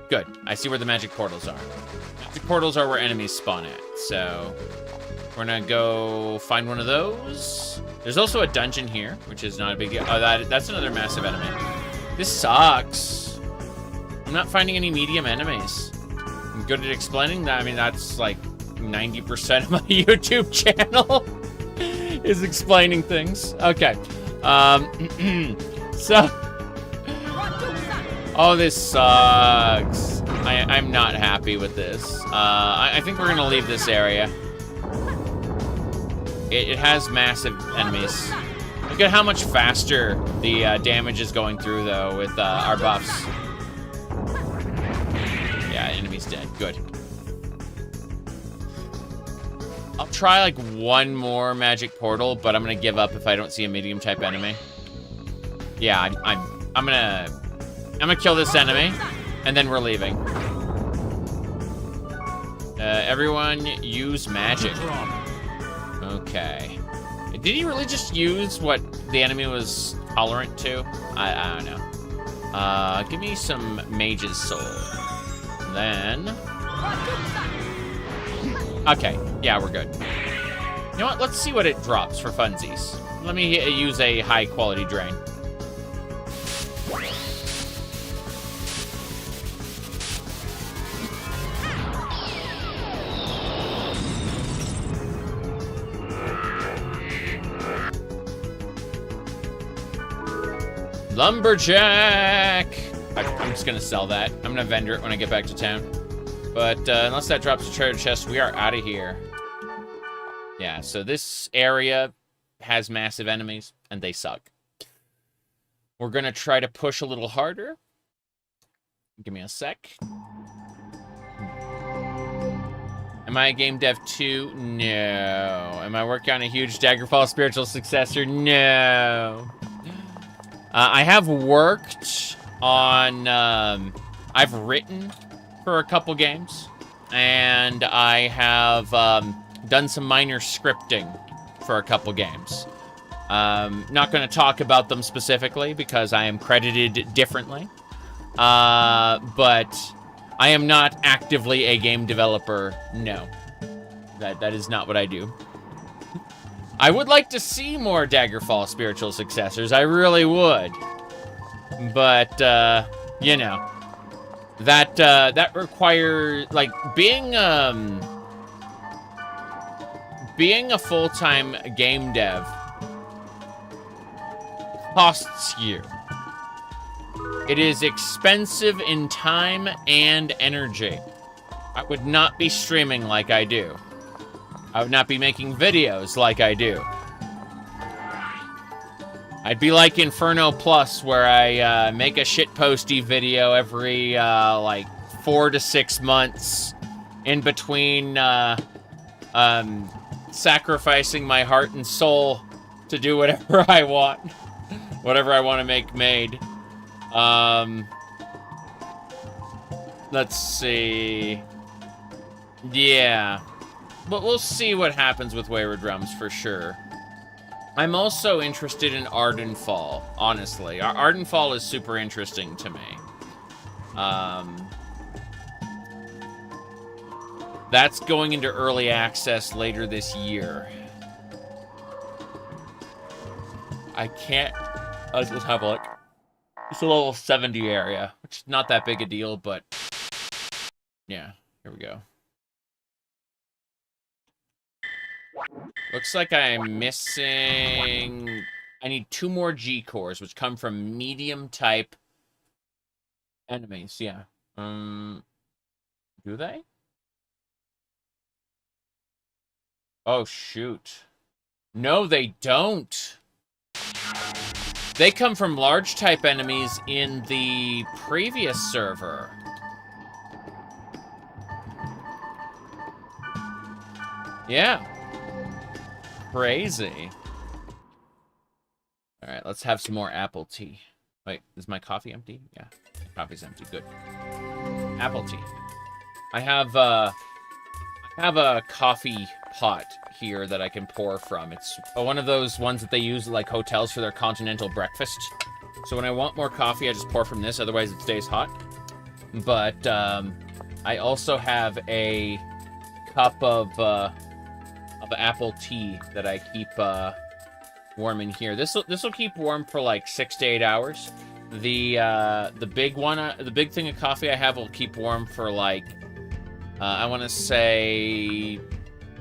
Good. I see where the magic portals are. Magic portals are where enemies spawn at, so we're gonna go find one of those. There's also a dungeon here, which is not a big deal. Oh, that's another massive enemy. This sucks. I'm not finding any medium enemies. I'm good at explaining that. I mean, that's like 90% of my YouTube channel is explaining things. Okay. So... Oh, this sucks. I'm not happy with this. I think we're gonna leave this area. It has massive enemies. Look at how much faster the damage is going through, though, with our buffs. Yeah, enemy's dead. Good. I'll try, like, one more magic portal, but I'm gonna give up if I don't see a medium-type enemy. Yeah, I'm gonna kill this enemy, and then we're leaving. Everyone use magic. Okay. Did he really just use what the enemy was tolerant to? I don't know. Give me some Mage's Soul. Then... Okay, yeah, we're good. You know what? Let's see what it drops for funsies. Let me use a high-quality drain. Lumberjack! I'm just gonna sell that. I'm gonna vendor it when I get back to town. But unless that drops a treasure chest, we are out of here. Yeah, so this area has massive enemies, and they suck. We're gonna try to push a little harder. Give me a sec. Am I a game dev too? No. Am I working on a huge Daggerfall spiritual successor? No. I have worked on, I've written for a couple games, and I have done some minor scripting for a couple games. Not going to talk about them specifically because I am credited differently, but I am not actively a game developer, no. That is not what I do. I would like to see more Daggerfall spiritual successors. I really would. But, you know, that requires, like, being a full-time game dev costs you. It is expensive in time and energy. I would not be streaming like I do. I would not be making videos like I do. I'd be like Inferno Plus, where I make a shitposty video every, like, 4 to 6 months in between sacrificing my heart and soul to do whatever I want. Whatever I want to make made. Let's see. Yeah. But we'll see what happens with Wayward Realms for sure. I'm also interested in Ardenfall, honestly. Ardenfall is super interesting to me. That's going into early access later this year. I can't... let's have a look. It's a level 70 area, which is not that big a deal, but... yeah, here we go. Looks like I'm missing... I need 2 more G cores, which come from medium-type enemies, yeah. Do they? Oh, shoot. No, they don't. They come from large-type enemies in the previous server. Yeah. Crazy. All right, let's have some more apple tea. Wait, is my coffee empty? Yeah, my coffee's empty. Good. Apple tea. I have a coffee pot here that I can pour from. It's one of those ones that they use at, like, hotels for their continental breakfast. So when I want more coffee, I just pour from this. Otherwise, it stays hot. But I also have a cup of apple tea that I keep warm in here. This will keep warm for like 6 to 8 hours. The big one, the big thing of coffee I have will keep warm for like I want to say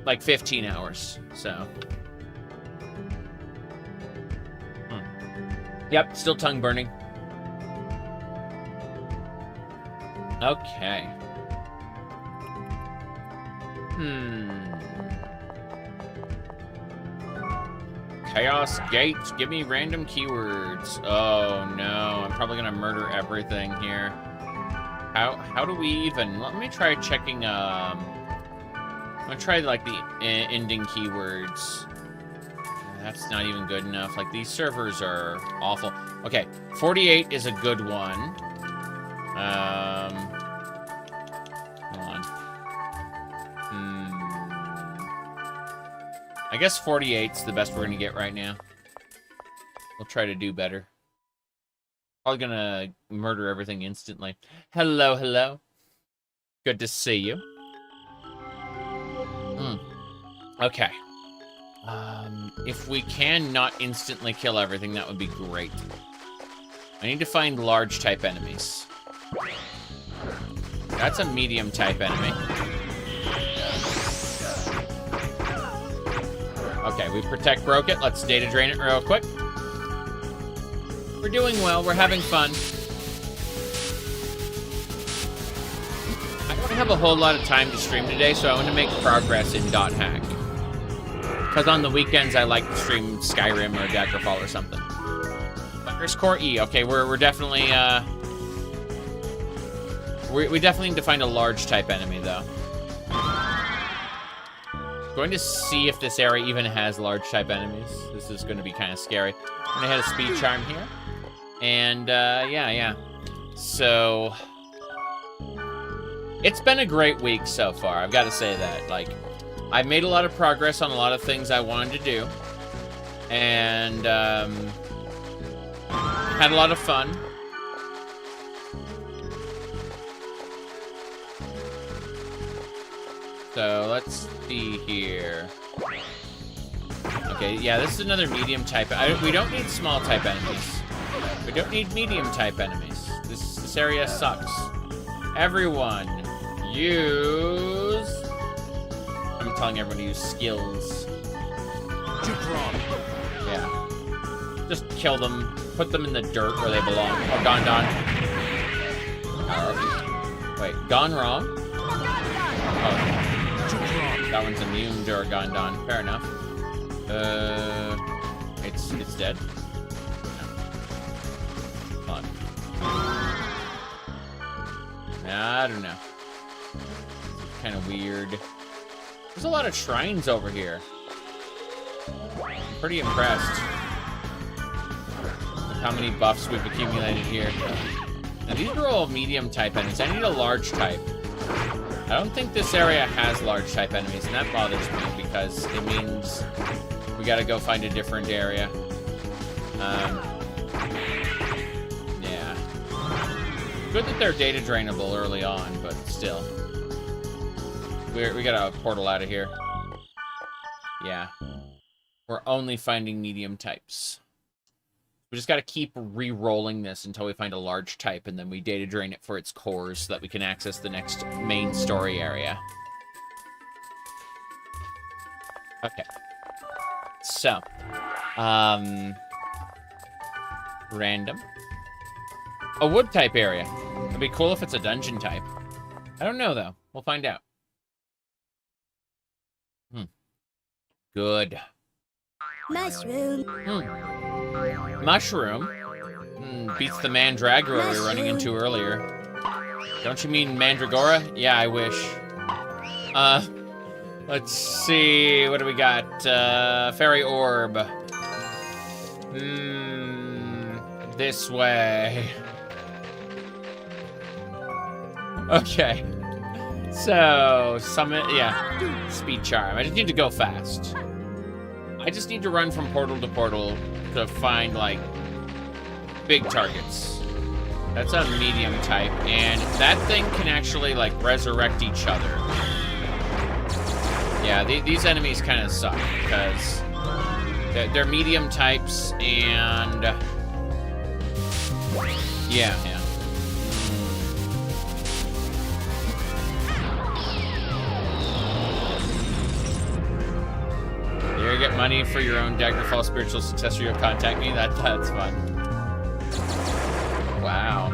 like 15 hours. So. Yep, still tongue burning. Okay. Chaos Gates, give me random keywords. Oh no, I'm probably gonna murder everything here. How do we even? Let me try checking. I'm gonna try like the ending keywords. That's not even good enough. Like, these servers are awful. Okay, 48 is a good one. Hold on. I guess 48's the best we're gonna get right now. We'll try to do better. Probably gonna murder everything instantly. Hello, hello. Good to see you. Okay. If we can not instantly kill everything, that would be great. I need to find large type enemies. That's a medium type enemy. Okay, we protect broke it. Let's data drain it real quick. We're doing well. We're having fun. I don't have a whole lot of time to stream today, so I want to make progress in .hack. Because on the weekends, I like to stream Skyrim or Daggerfall or something. There's Core E. Okay, we're definitely, we definitely need to find a large type enemy, though. Going to see if this area even has large type enemies. This is going to be kind of scary. I'm going to hit a speed charm here. And, yeah. So, it's been a great week so far. I've got to say that. Like, I've made a lot of progress on a lot of things I wanted to do. And, had a lot of fun. So, let's see here. Okay, yeah, this is another medium type. We don't need small type enemies. We don't need medium type enemies. This area sucks. Everyone, use... I'm telling everyone to use skills. Yeah. Just kill them. Put them in the dirt where they belong. Oh, Gondon. Wait, gone wrong? Oh. That one's immune to our Gondon. Fair enough. It's dead. No. Come on. I don't know. It's kind of weird. There's a lot of shrines over here. I'm pretty impressed with how many buffs we've accumulated here. Now, these are all medium type enemies. I need a large type. I don't think this area has large type enemies, and that bothers me because it means we gotta go find a different area. Yeah. Good that they're data drainable early on, but still. We got a portal out of here. Yeah. We're only finding medium types. We just got to keep re-rolling this until we find a large type, and then we data drain it for its cores so that we can access the next main story area. Okay. So. Random. A wood type area. It'd be cool if it's a dungeon type. I don't know, though. We'll find out. Good. Mushroom. Mushroom? Beats the Mandragora we were running into earlier. Don't you mean Mandragora? Yeah, I wish. Let's see. What do we got? Fairy Orb. This way. Okay. So, summon, yeah, speed charm. I just need to go fast. I just need to run from portal to portal to find, like, big targets. That's a medium type, and that thing can actually, like, resurrect each other. Yeah, these enemies kind of suck, because they're medium types, and... Yeah. You get money for your own Daggerfall spiritual successor, you'll contact me? That's fun. Wow.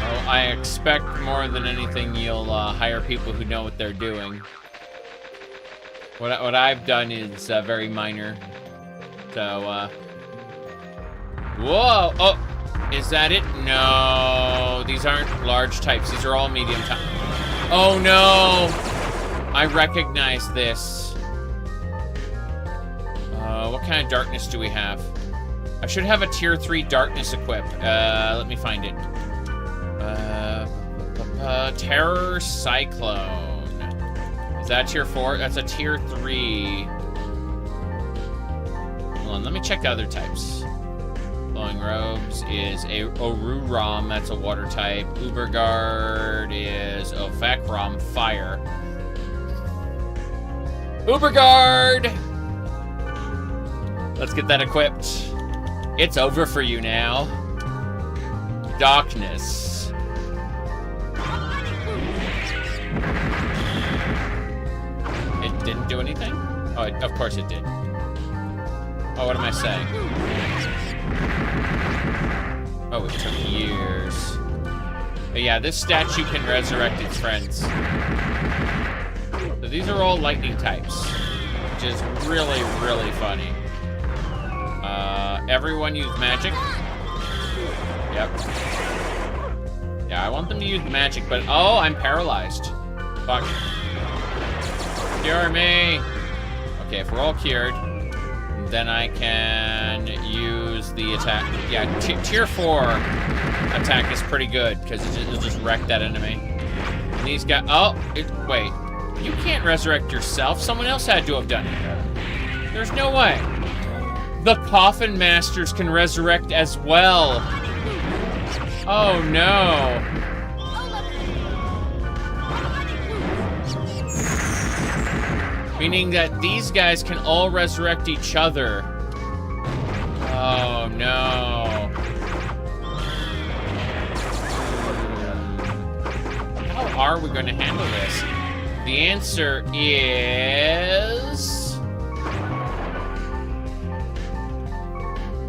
Well, I expect more than anything you'll hire people who know what they're doing. What I've done is very minor. So, whoa! Oh! Is that it? No! These aren't large types. These are all medium types. Oh, no! I recognize this. What kind of darkness do we have? I should have a tier 3 darkness equip. Let me find it. Terror Cyclone. Is that tier 4? That's a tier 3. Hold on, let me check the other types. Glowing Robes is a Oruram, that's a water type. Uberguard is Ovakram, fire. Uberguard! Let's get that equipped. It's over for you now. Darkness. It didn't do anything? Oh, of course it did. Oh, what am I saying? Oh, it took years. But yeah, this statue can resurrect its friends. So these are all lightning types, which is really, really funny. Everyone use magic. Yep. Yeah, I want them to use magic, but oh, I'm paralyzed. Fuck. Cure me. Okay, if we're all cured, then I can use the attack. Yeah, tier 4 attack is pretty good because it'll just wreck that enemy. And these guys. Oh, wait. You can't resurrect yourself. Someone else had to have done it. There's no way. The Coffin Masters can resurrect as well. Oh, no. Meaning that these guys can all resurrect each other. Oh, no. How are we going to handle this? The answer is...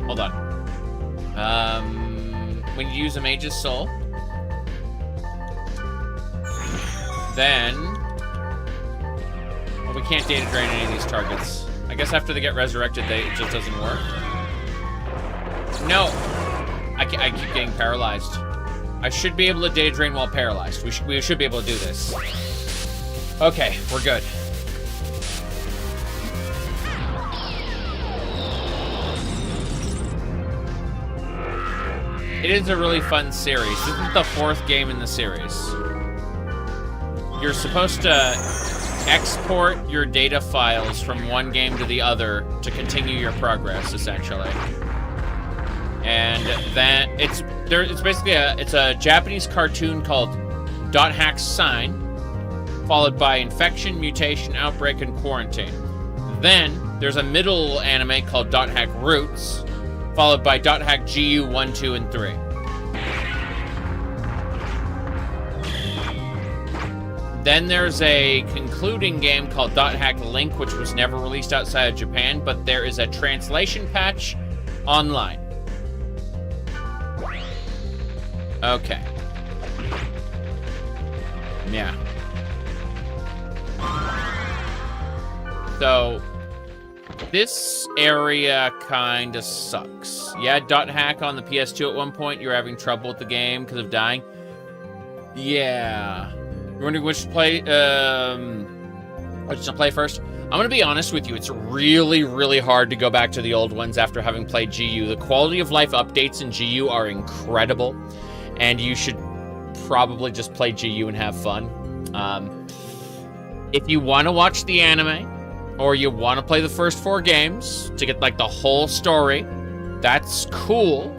Hold on. When you use a Mage's Soul, then... Well, we can't data drain any of these targets. I guess after they get resurrected, it just doesn't work. No! I keep getting paralyzed. I should be able to data drain while paralyzed. We should be able to do this. Okay, we're good. It is a really fun series. This is the 4th game in the series. You're supposed to export your data files from one game to the other to continue your progress, essentially. And then it's basically a Japanese cartoon called .hack Sign, followed by Infection, Mutation, Outbreak, and Quarantine. Then there's a middle anime called .hack Roots, followed by .hack GU 1, 2, and 3. Then there's a concluding game called .hack Link, which was never released outside of Japan, but there is a translation patch online. Okay. Yeah. So, this area kinda sucks. Yeah, .hack on the PS2 at one point, you were having trouble with the game because of dying. Yeah. You're wondering which to play, which to play first? I'm gonna be honest with you, it's really, really hard to go back to the old ones after having played GU. The quality of life updates in GU are incredible, and you should probably just play GU and have fun. If you want to watch the anime, or you want to play the first 4 games to get, like, the whole story, That's cool.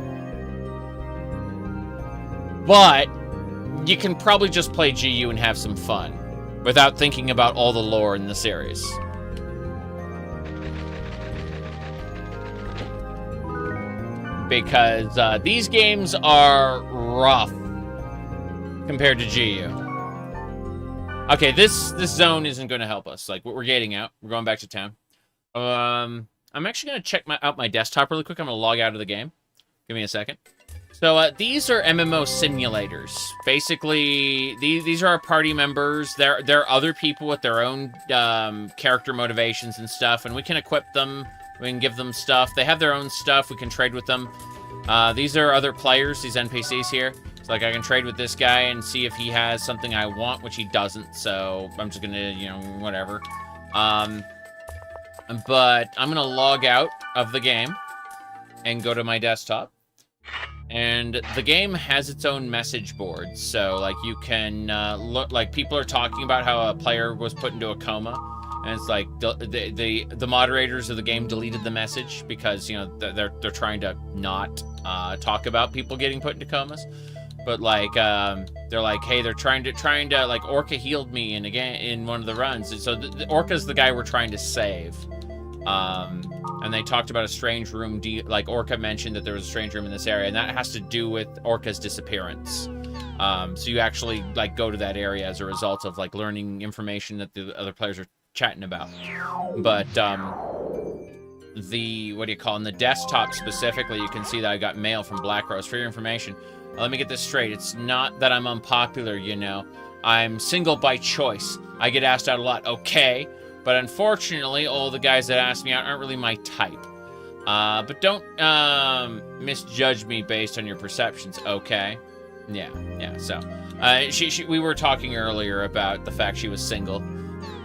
But you can probably just play GU and have some fun without thinking about all the lore in the series. Because these games are rough compared to GU. Okay, this zone isn't going to help us. Like, we're getting out. We're going back to town. I'm actually going to check out my desktop really quick. I'm going to log out of the game. Give me a second. So, these are MMO simulators. Basically, these are our party members. They're other people with their own character motivations and stuff, and we can equip them. We can give them stuff. They have their own stuff. We can trade with them. These are other players, these NPCs here. So, like, I can trade with this guy and see if he has something I want, which he doesn't. So, I'm just going to, you know, whatever. But I'm going to log out of the game and go to my desktop. And the game has its own message board. So, like, you can look, like, people are talking about how a player was put into a coma. And it's like the moderators of the game deleted the message because, you know, they're trying to not talk about people getting put into comas. But like they're like, hey, they're trying to like, Orca healed me in one of the runs. And so the Orca's the guy we're trying to save. And they talked about a strange room. Like, Orca mentioned that there was a strange room in this area, and that has to do with Orca's disappearance. So you actually like go to that area as a result of like learning information that the other players are chatting about. But the in the desktop specifically, you can see that I got mail from Black Rose. For your information, let me get this straight. It's not that I'm unpopular, you know. I'm single by choice. I get asked out a lot. Okay, but unfortunately, all the guys that ask me out aren't really my type. But don't misjudge me based on your perceptions. Okay. Yeah. So, we were talking earlier about the fact she was single.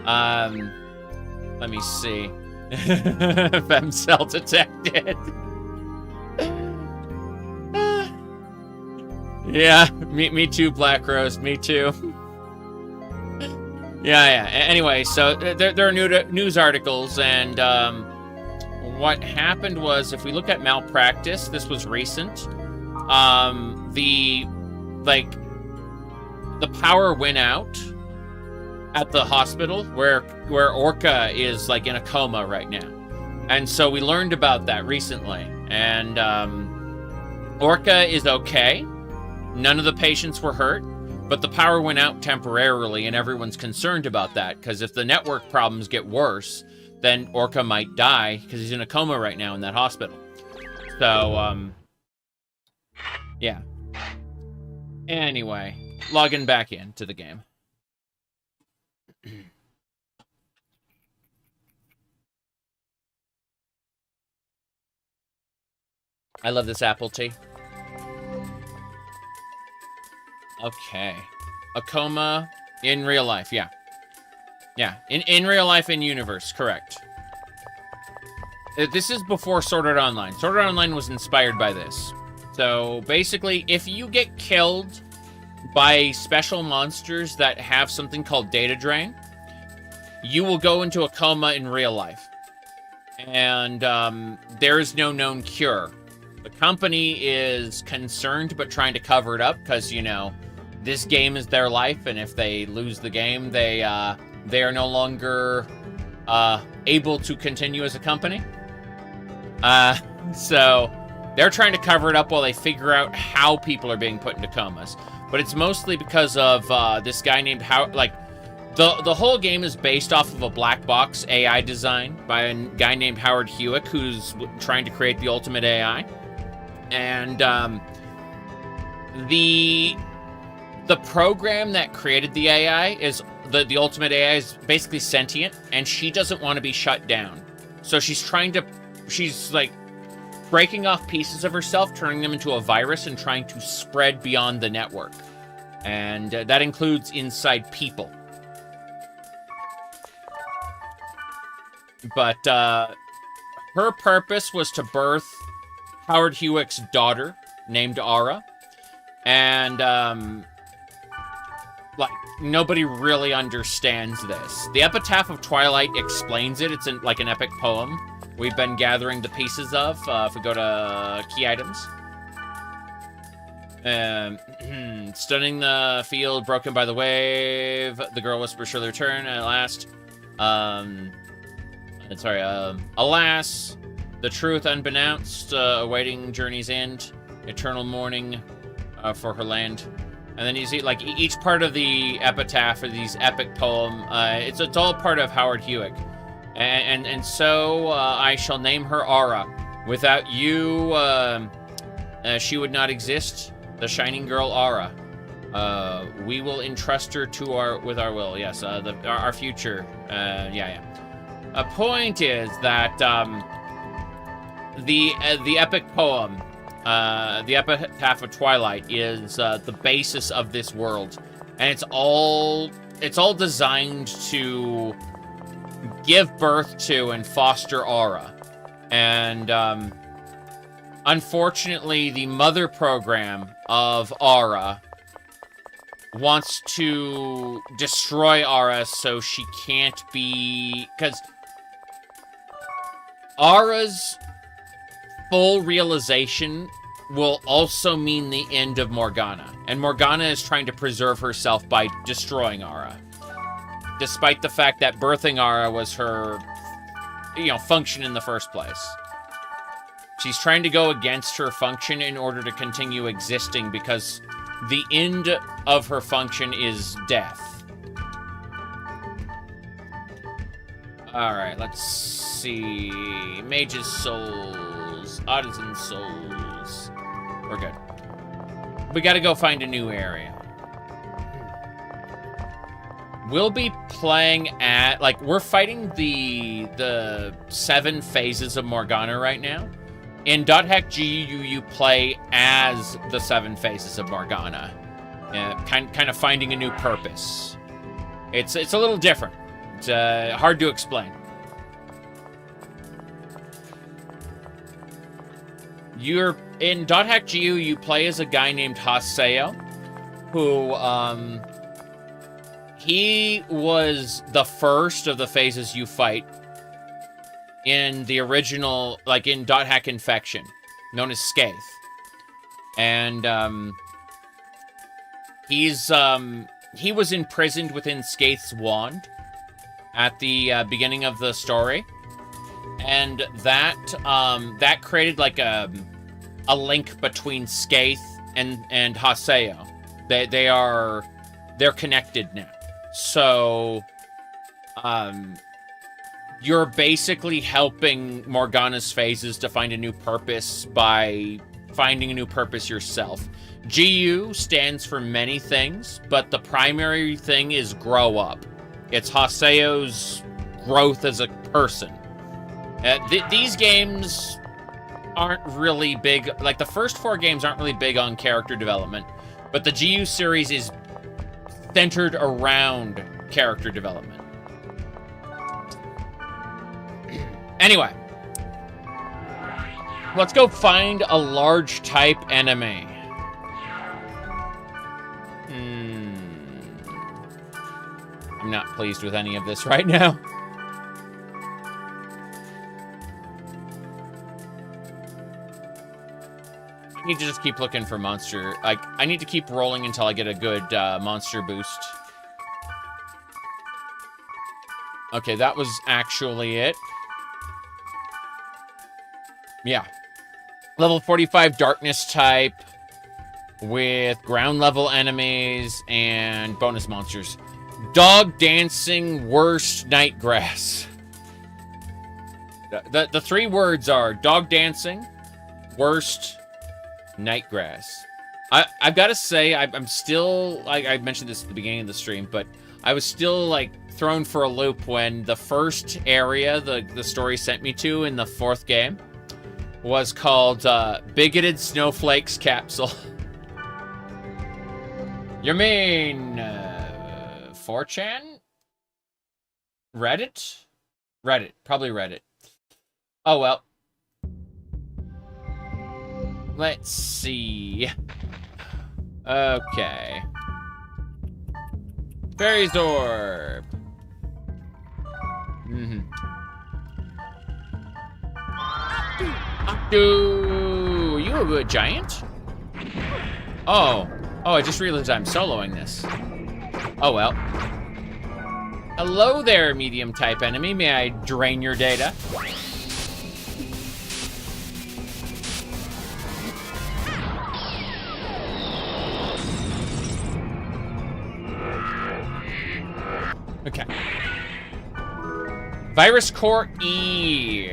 Let me see. Femcell detected. Yeah, me too, Black Rose. Me too. Yeah. Anyway, so there are news articles, and what happened was, if we look at malpractice, this was recent. The power went out at the hospital where Orca is like in a coma right now. And so we learned about that recently. And Orca is okay. None of the patients were hurt, but the power went out temporarily, and everyone's concerned about that, because if the network problems get worse, then Orca might die, because he's in a coma right now in that hospital. So, yeah. Anyway, logging back into the game. I love this apple tea. Okay. A coma in real life, yeah. Yeah, in real life, in universe, correct. This is before Sword Art Online. Sword Art Online was inspired by this. So, basically, if you get killed by special monsters that have something called data drain, you will go into a coma in real life. And there is no known cure. The company is concerned but trying to cover it up because, you know, this game is their life, and if they lose the game, they are no longer able to continue as a company. So they're trying to cover it up while they figure out how people are being put into comas. But it's mostly because of this guy named Howard. Like, the whole game is based off of a black box AI design by a guy named Howard Hewitt, who's trying to create the ultimate AI. And the program that created the AI is the ultimate AI is basically sentient, and she doesn't want to be shut down. So she's like breaking off pieces of herself, turning them into a virus, and trying to spread beyond the network. And that includes inside people. But her purpose was to birth Howard Hewitt's daughter, named Ara. And, like, nobody really understands this. The Epitaph of Twilight explains it. It's like an epic poem. we've been gathering the pieces of. If we go to key items. Stunning the field, broken by the wave. The girl whispers, surely return at last. Alas, the truth unbeknownst, awaiting journey's end, eternal mourning for her land. And then you see, like, each part of the epitaph or these epic poem, it's all part of Howard Hewitt. And so I shall name her Aura. Without you, she would not exist. The shining girl Aura. We will entrust her to with our will. Yes, our future. Yeah. A point is that the epic poem, the epitaph of Twilight, is the basis of this world, and it's all designed to give birth to and foster Aura, and unfortunately, the mother program of Aura wants to destroy Aura so she can't be... Because Aura's full realization will also mean the end of Morgana. And Morgana is trying to preserve herself by destroying Aura. Despite the fact that birthing Aura was her, function in the first place. She's trying to go against her function in order to continue existing because the end of her function is death. Alright, let's see. Mage's souls. Artisan souls. We're good. We gotta go find a new area. We'll be playing at... Like, we're fighting the 7 phases of Morgana right now. In .hack you play as the 7 phases of Morgana, kind of finding a new purpose. It's a little different. It's hard to explain. In .hack you play as a guy named Haseo, who he was the first of the phases you fight. In the original, like in .hack Infection, known as Skaith. And, he was imprisoned within Skaith's wand at the beginning of the story. And that created like a link between Skaith and Haseo. They're connected now. So, you're basically helping Morgana's phases to find a new purpose by finding a new purpose yourself. GU stands for many things, but the primary thing is grow up. It's Haseo's growth as a person. These games aren't really big, like the first 4 games aren't really big on character development, but the GU series is centered around character development. Anyway, let's go find a large type enemy. I'm not pleased with any of this right now. I need to just keep looking for monster. Like, I need to keep rolling until I get a good monster boost. Okay, that was actually it. Yeah. Level 45 darkness type with ground level enemies and bonus monsters. Dog dancing worst nightgrass. The 3 words are dog dancing, worst, nightgrass. I've got to say, I'm still, like I mentioned this at the beginning of the stream, but I was still like thrown for a loop when the first area the story sent me to in the 4th game was called Bigoted Snowflakes Capsule. You mean 4chan? Reddit? Reddit. Probably Reddit. Oh, well. Let's see. Okay. Fairy's Orb. Are you a giant? Oh, I just realized I'm soloing this. Oh well. Hello there, medium type enemy. May I drain your data? Okay. Virus Core E.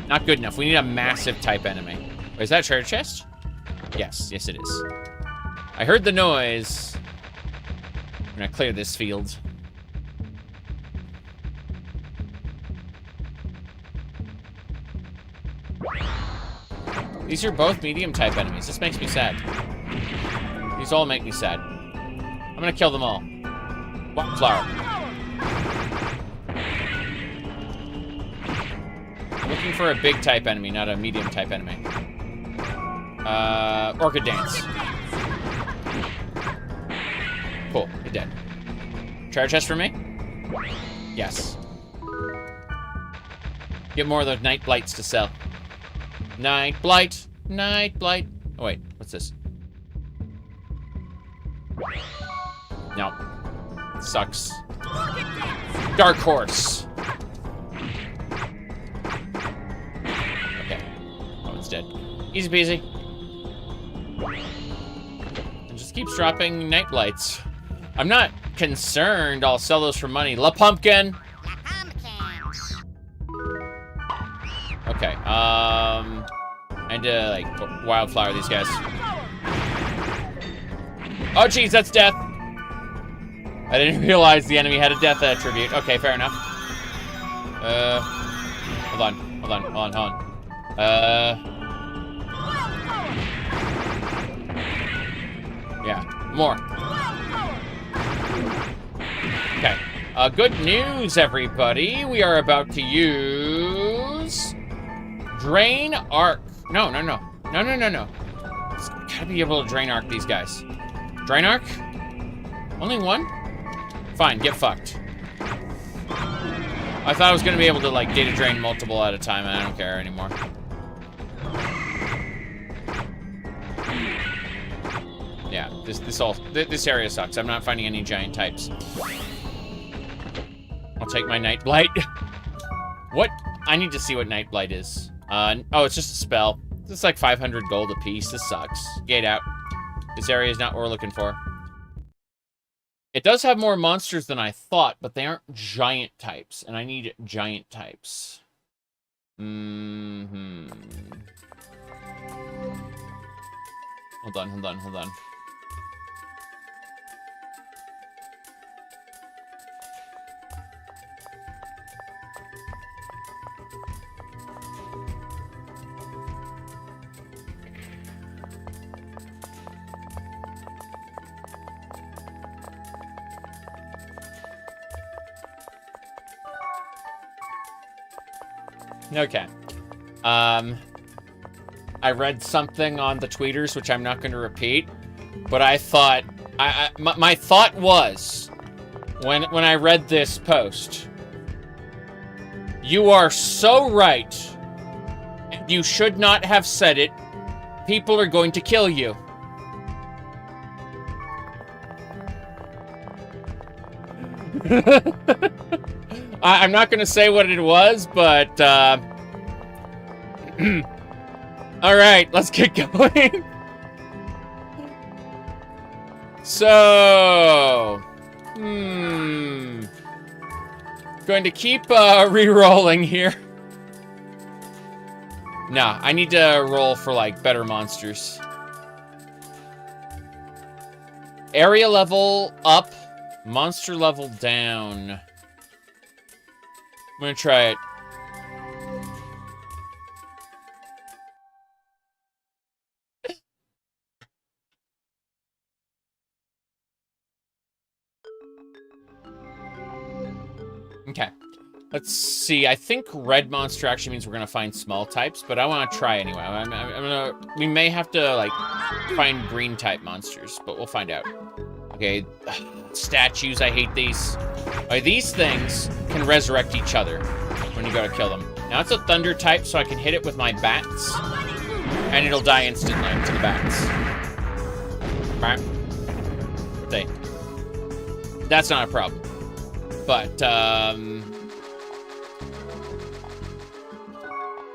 Not good enough. We need a massive type enemy. Wait, is that a treasure chest? Yes, it is. I heard the noise. I'm gonna clear this field. These are both medium type enemies. This makes me sad. These all make me sad. I'm gonna kill them all. Flower. I'm looking for a big type enemy, not a medium type enemy. Orchid Dance. Cool, you're dead. Treasure chest for me? Yes. Get more of those Night Blights to sell. Night Blight. Night Blight. Oh, wait. What's this? No. Sucks. Dark Horse. Okay. Oh, it's dead. Easy peasy. And just keeps dropping Night Blights. I'm not concerned. I'll sell those for money. La Pumpkin. Okay, and like, wildflower these guys. Oh, jeez, that's death. I didn't realize the enemy had a death attribute. Okay, fair enough. Hold on. Yeah, more. Okay, good news, everybody. We are about to use... Drain Arc. No. It's gotta be able to Drain Arc these guys. Drain Arc? Only one? Fine, get fucked. I thought I was gonna be able to, like, data drain multiple at a time, and I don't care anymore. Yeah, this area sucks. I'm not finding any giant types. I'll take my Night Blight. What? I need to see what Night Blight is. Oh, it's just a spell. It's like 500 gold a piece. This sucks. Gate out. This area is not what we're looking for. It does have more monsters than I thought, but they aren't giant types, and I need giant types. Hold on. Okay. I read something on the tweeters, which I'm not going to repeat, but I thought, my thought was, when I read this post, you are so right. You should not have said it. People are going to kill you. I'm not going to say what it was, but, all right, let's get going. So, going to keep, re-rolling here. Nah, I need to roll for, like, better monsters. Area level up, monster level down. I'm gonna try it. Okay. Let's see. I think red monster actually means we're gonna find small types, but I want to try anyway. We may have to like find green type monsters, but we'll find out. Okay, statues, I hate these. Okay, these things can resurrect each other when you go to kill them. Now it's a thunder type, so I can hit it with my bats, and it'll die instantly to the bats. Alright. See. That's not a problem. But,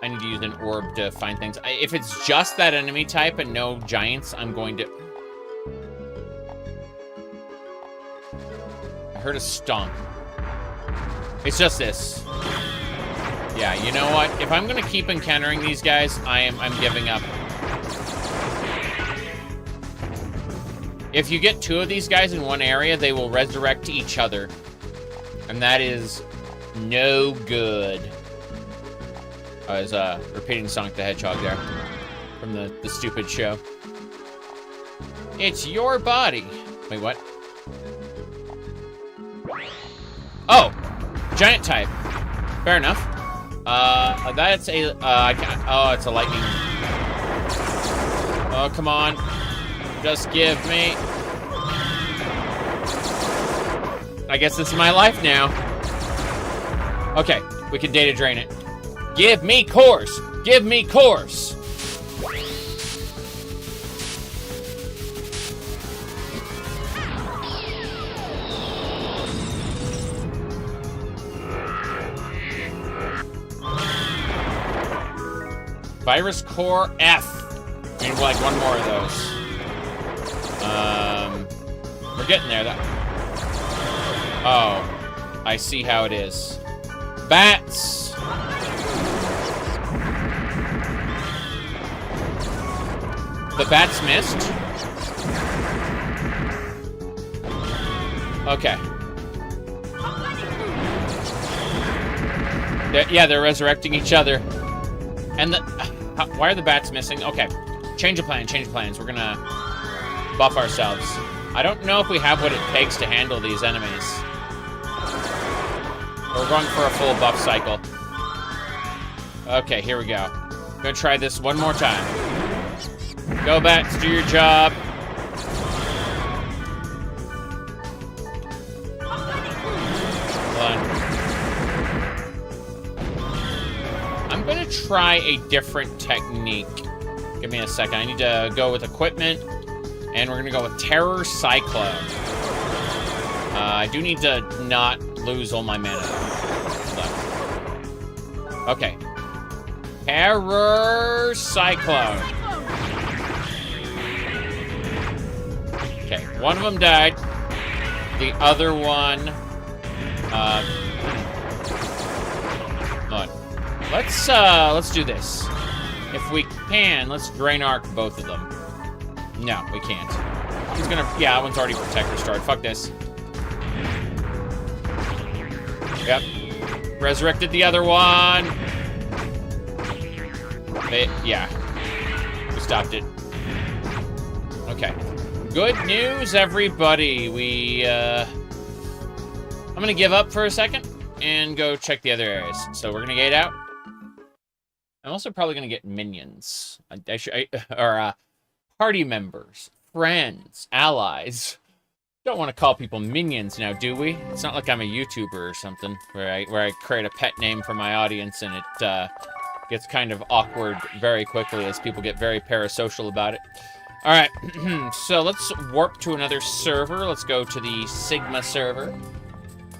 I need to use an orb to find things. If it's just that enemy type and no giants, I'm going to... I heard a stomp. It's just this. Yeah, you know what? If I'm gonna keep encountering these guys, I'm giving up. If you get 2 of these guys in one area, they will resurrect each other. And that is no good. I was repeating Sonic the Hedgehog there from the stupid show. It's your body. Wait, what? Oh, giant type. Fair enough. That's a, oh, it's a lightning. Oh, come on. Just give me. I guess this is my life now. Okay, we can data drain it. Give me course! Give me course! Virus Core F. We need like one more of those. We're getting there. Oh, I see how it is. Bats. The bats missed. Okay. Yeah, they're resurrecting each other. And why are the bats missing? Okay. Change of plans. We're gonna buff ourselves. I don't know if we have what it takes to handle these enemies. We're going for a full buff cycle. Okay, here we go. I'm gonna try this one more time. Go bats, do your job. Hold on. I'm gonna try a different technique. Give me a second. I need to go with equipment, and we're gonna go with Terror Cyclone. I do need to not lose all my mana. Okay. Terror Cyclone. Okay, one of them died. The other one, hold on. Let's do this. If we can, let's Drain Arc both of them. No, we can't. He's gonna, yeah, that one's already Protect Restored. Fuck this. Yep. Resurrected the other one. Yeah. We stopped it. Okay. Good news, everybody. I'm gonna give up for a second and go check the other areas. So we're gonna gate out. I'm also probably gonna get minions. Party members, friends, allies. Don't want to call people minions now, do we? It's not like I'm a YouTuber or something where I create a pet name for my audience and it gets kind of awkward very quickly as people get very parasocial about it. All right, so let's warp to another server. Let's go to the Sigma server.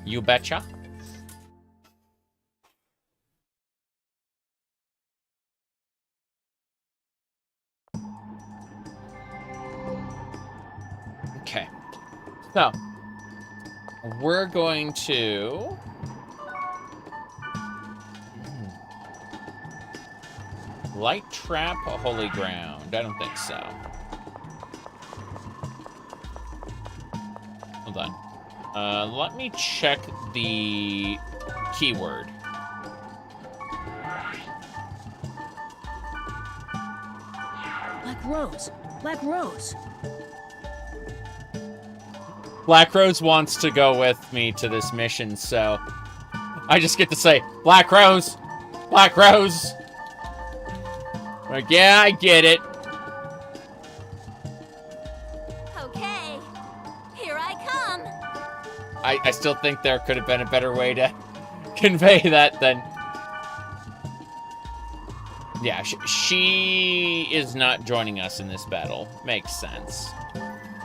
You betcha. Okay. So, we're going to... Light Trap, Holy Ground. I don't think so. Hold on. Let me check the keyword. Black Rose. Black Rose. Black Rose wants to go with me to this mission, so I just get to say, Black Rose! Black Rose! Like, yeah, I get it. Okay, here I still think there could have been a better way to convey that than... Yeah, she is not joining us in this battle. Makes sense.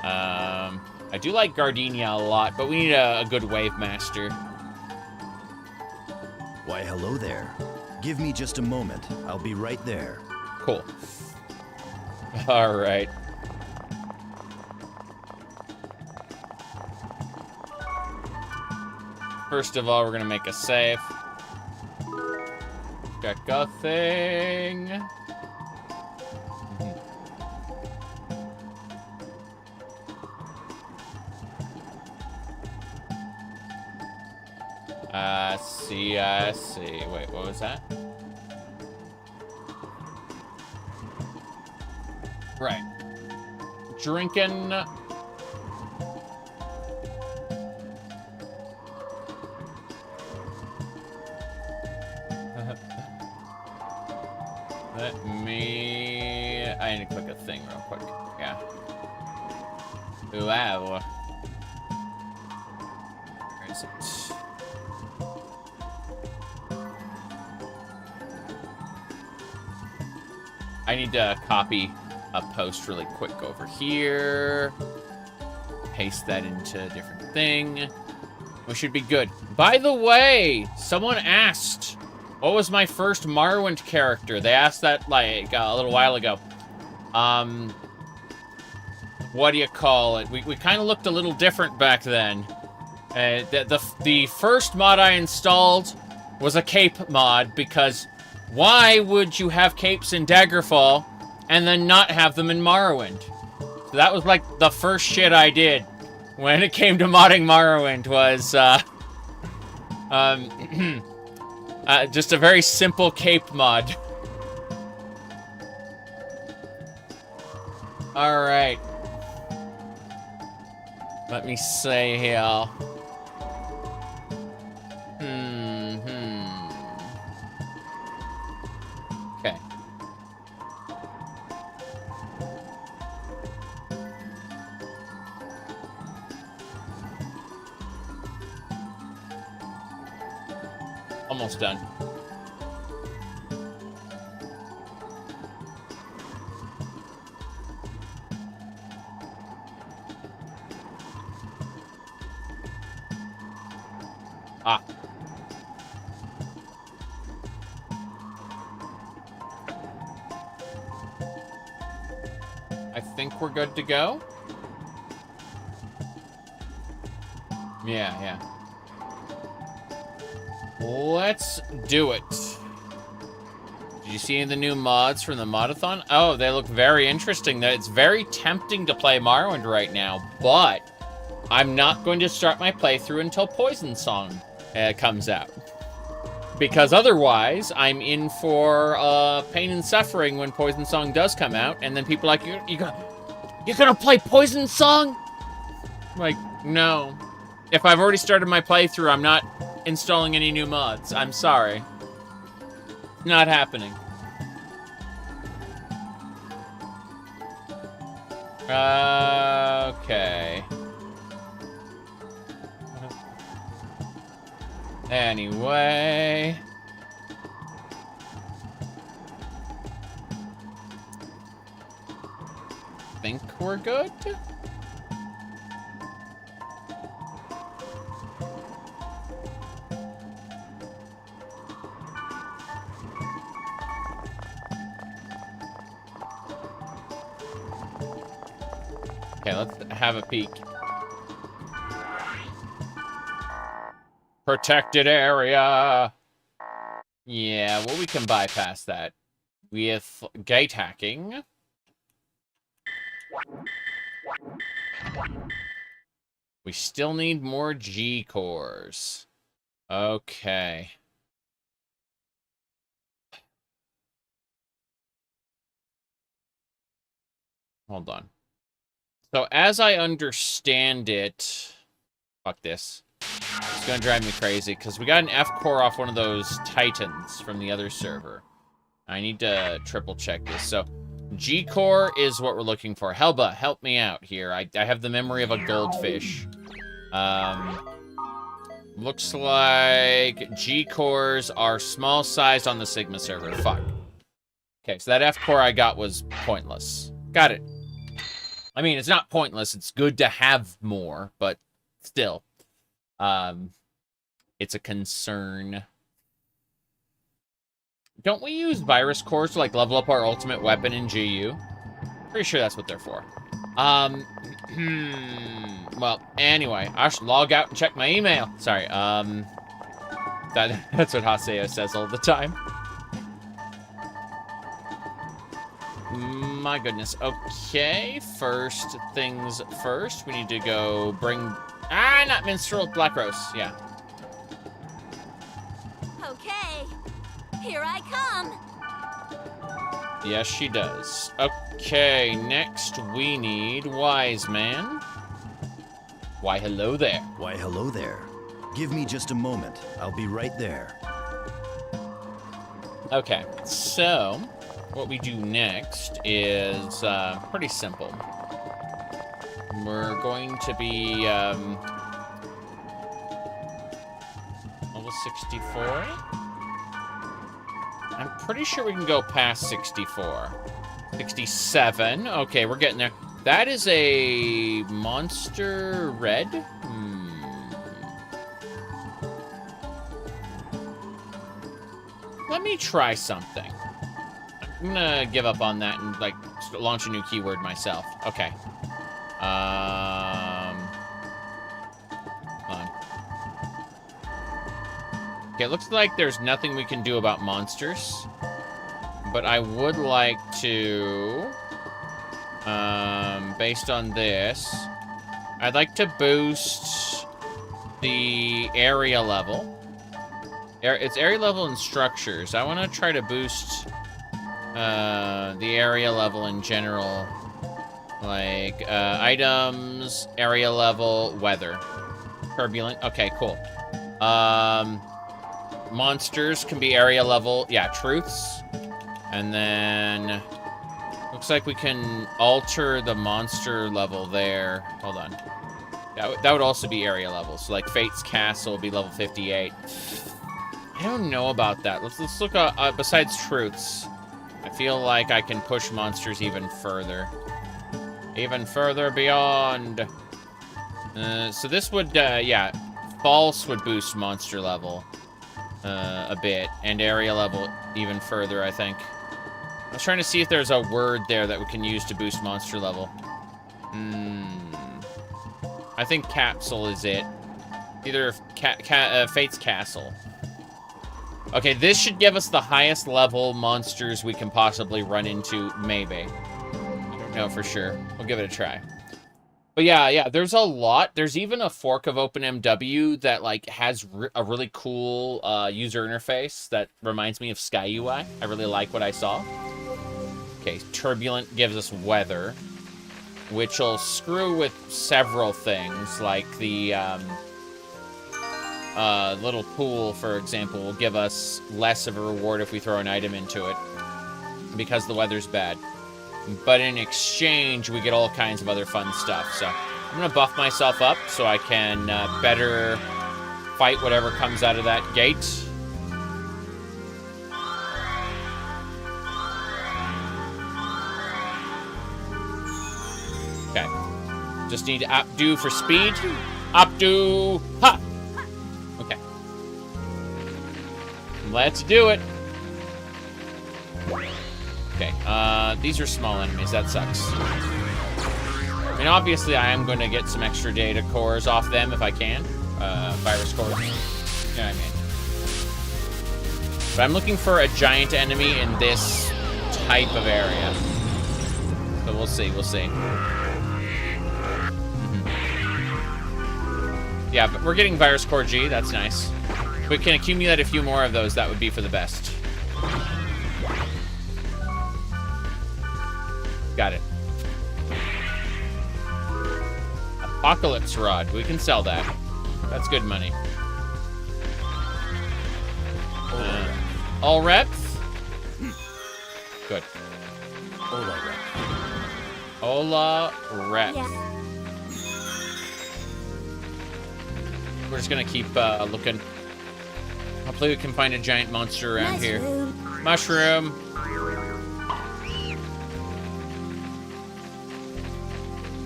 I do like Gardenia a lot, but we need a good Wave Master. Why, hello there. Give me just a moment. I'll be right there. Cool. All right. First of all, we're gonna make a save. Check a thing. I see. Wait, what was that? Right. Drinking. Let me... I need to click a thing real quick. Yeah. Wow. Where is it? I need to copy a post really quick over here. Paste that into a different thing. We should be good. By the way, someone asked, what was my first Morrowind character? They asked that, like, a little while ago. What do you call it? We kind of looked a little different back then. The first mod I installed was a cape mod, because why would you have capes in Daggerfall and then not have them in Morrowind? So that was like the first shit I did when it came to modding Morrowind was just a very simple cape mod. Alright. Let me say here. Okay. Almost done. Ah. I think we're good to go. Yeah. Let's do it. Did you see any of the new mods from the modathon? Oh, they look very interesting. It's very tempting to play Morrowind right now, but I'm not going to start my playthrough until Poison Song comes out. Because otherwise, I'm in for pain and suffering when Poison Song does come out, and then people are like, you're gonna play Poison Song? I'm like, no. If I've already started my playthrough, I'm not installing any new mods. I'm sorry. Not happening. Okay. Anyway. Think we're good? Okay, let's have a peek. Protected area. Yeah, well, we can bypass that with gate hacking. We still need more G cores. Okay. Hold on. So as I understand it, fuck this. It's gonna drive me crazy because we got an F core off one of those Titans from the other server. I need to triple check this. So G core is what we're looking for. Helba, help me out here. I have the memory of a goldfish. Looks like G cores are small sized on the Sigma server. Fuck. Okay, so that F core I got was pointless. Got it. I mean, it's not pointless. It's good to have more, but still. It's a concern. Don't we use virus cores to, like, level up our ultimate weapon in GU? Pretty sure that's what they're for. Well, anyway, I should log out and check my email. Sorry, that's what Haseo says all the time. My goodness. Okay, first things first. We need to go bring... not Minstrel, Black Rose. Yeah. Okay, here I come. Yes, she does. Okay, next we need Wise Man. Why, hello there. Why, hello there. Give me just a moment. I'll be right there. Okay, so what we do next is pretty simple. We're going to be level 64. I'm pretty sure we can go past 64. 67. Okay, we're getting there. That is a monster red. Let me try something. I'm gonna give up on that and, like, launch a new keyword myself. Okay. Hold on. Okay, it looks like there's nothing we can do about monsters. But I would like to, based on this, I'd like to boost the area level. It's area level and structures. I want to try to boost the area level in general. Like, items, area level, weather. Turbulent. Okay, cool. Monsters can be area level. Yeah, truths. And then, looks like we can alter the monster level there. Hold on. That would also be area level. So, like, Fate's Castle will be level 58. I don't know about that. Let's look at, besides truths. I feel like I can push monsters even further. Even further beyond. So this would, yeah, false would boost monster level a bit. And area level even further, I think. I was trying to see if there's a word there that we can use to boost monster level. I think capsule is it. Either Fate's Castle. Okay, this should give us the highest level monsters we can possibly run into, maybe. I don't know for sure. We'll give it a try. But yeah, there's a lot. There's even a fork of OpenMW that, like, has a really cool user interface that reminds me of Sky UI. I really like what I saw. Okay, Turbulent gives us weather, which will screw with several things, like the little pool, for example, will give us less of a reward if we throw an item into it, because the weather's bad. But in exchange, we get all kinds of other fun stuff. So I'm going to buff myself up so I can better fight whatever comes out of that gate. Okay. Just need Updo for speed. Updo! Ha! Okay. Let's do it. Okay, these are small enemies. That sucks. I mean, obviously, I am going to get some extra data cores off them if I can. Virus cores. You know what I mean? But I'm looking for a giant enemy in this type of area. So we'll see, we'll see. Yeah, but we're getting Virus Core G. That's nice. If we can accumulate a few more of those, that would be for the best. Got it. Apocalypse Rod. We can sell that. That's good money. All reps? Good. Ola rep. Ola reps. Yeah. We're just gonna keep looking. Hopefully we can find a giant monster around here. Mushroom.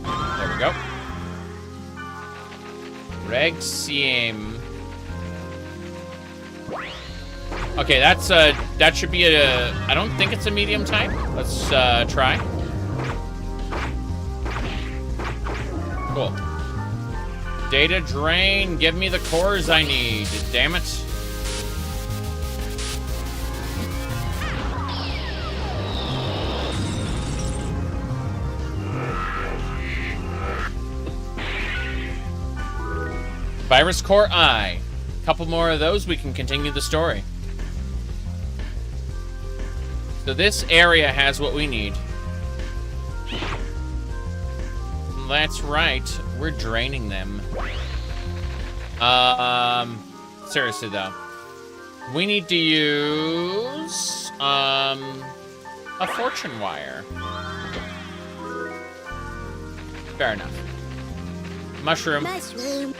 There we go. Regsium. Okay, that's that should be a. I don't think it's a medium type. Let's try. Cool. Data drain. Give me the cores I need. Damn it. Virus Core I. A couple more of those, we can continue the story. So this area has what we need. That's right. We're draining them. Seriously though. We need to use a fortune wire. Fair enough. Mushroom. Mushroom.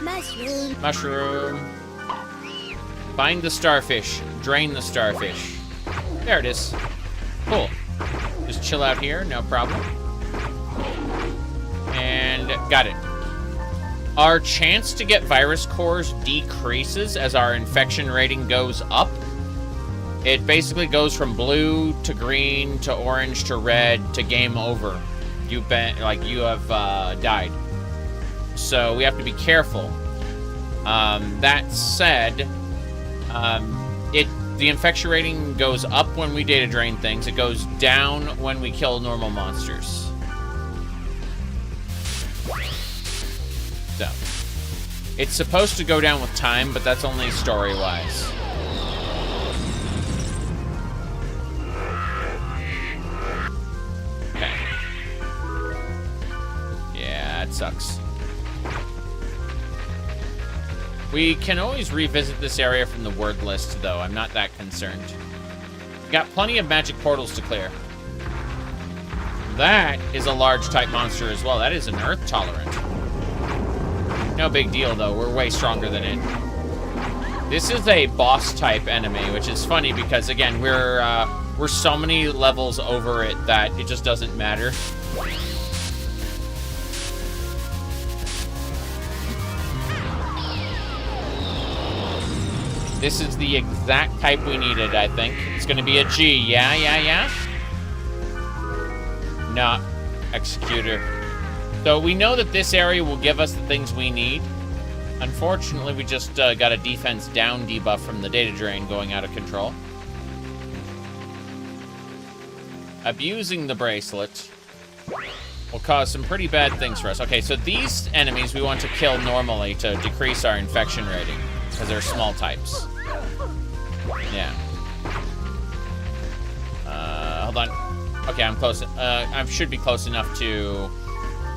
Mushroom. Mushroom. Find the starfish. Drain the starfish. There it is. Cool. Just chill out here, no problem. And got it. Our chance to get virus cores decreases as our infection rating goes up. It basically goes from blue to green to orange to red to game over. You have died. So we have to be careful. That said, the infection rating goes up when we data drain things. It goes down when we kill normal monsters. So, it's supposed to go down with time, but that's only story-wise. Okay. Yeah, it sucks. We can always revisit this area from the word list, though. I'm not that concerned. We got plenty of magic portals to clear. That is a large type monster as well. That is an earth tolerant. No big deal, though. We're way stronger than it. This is a boss type enemy, which is funny because, again, we're so many levels over it that it just doesn't matter. This is the exact type we needed, I think. It's gonna be a G. Yeah. Not Executor. So we know that this area will give us the things we need. Unfortunately, we just got a defense down debuff from the data drain going out of control. Abusing the bracelet will cause some pretty bad things for us. Okay, so these enemies we want to kill normally to decrease our infection rating. Because they're small types. Yeah. Hold on. Okay, I'm close. I should be close enough to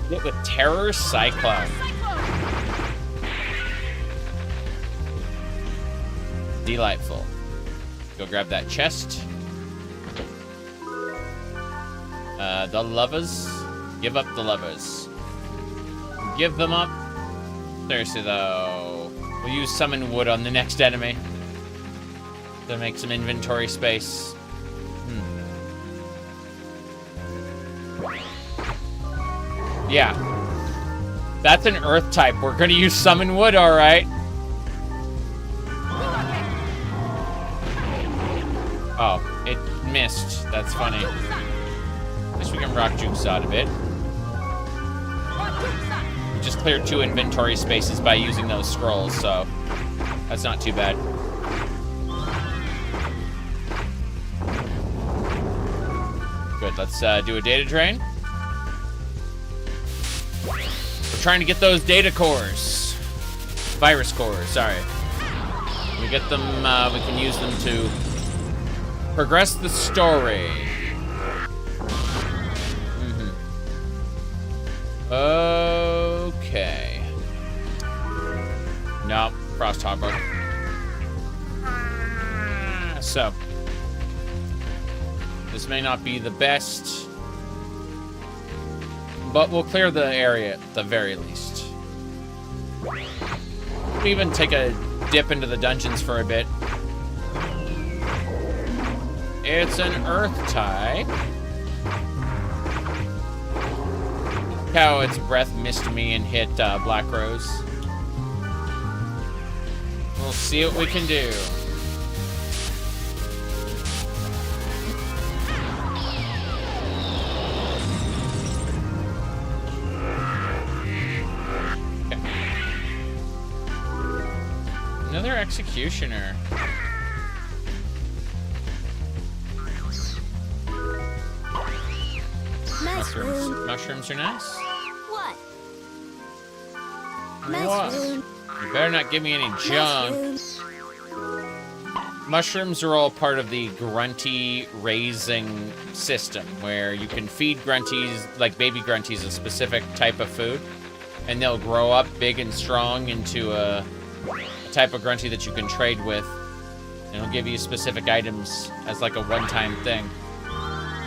hit with Terror Cyclone. Delightful. Go grab that chest. The lovers. Give up the lovers. Give them up. Seriously, though. We'll use Summon Wood on the next enemy to make some inventory space. Yeah. That's an Earth type. We're gonna use Summon Wood, alright. Oh, it missed. That's funny. At least we can rock Jukes out of it. Just cleared 2 inventory spaces by using those scrolls, so that's not too bad. Good, let's do a data drain. We're trying to get those data cores. Virus cores, sorry. We get them, we can use them to progress the story. Okay. Nope, Frost Harbor. So, this may not be the best, but we'll clear the area at the very least. We'll even take a dip into the dungeons for a bit. It's an earth type. How its breath missed me and hit Black Rose. We'll see what we can do. Okay. Another executioner. Nice room. Mushrooms are nice. What? What? Nice room. You better not give me any junk. Nice room. Mushrooms are all part of the grunty raising system, where you can feed grunties, like baby grunties, a specific type of food, and they'll grow up big and strong into a type of grunty that you can trade with, and it'll give you specific items as like a one-time thing.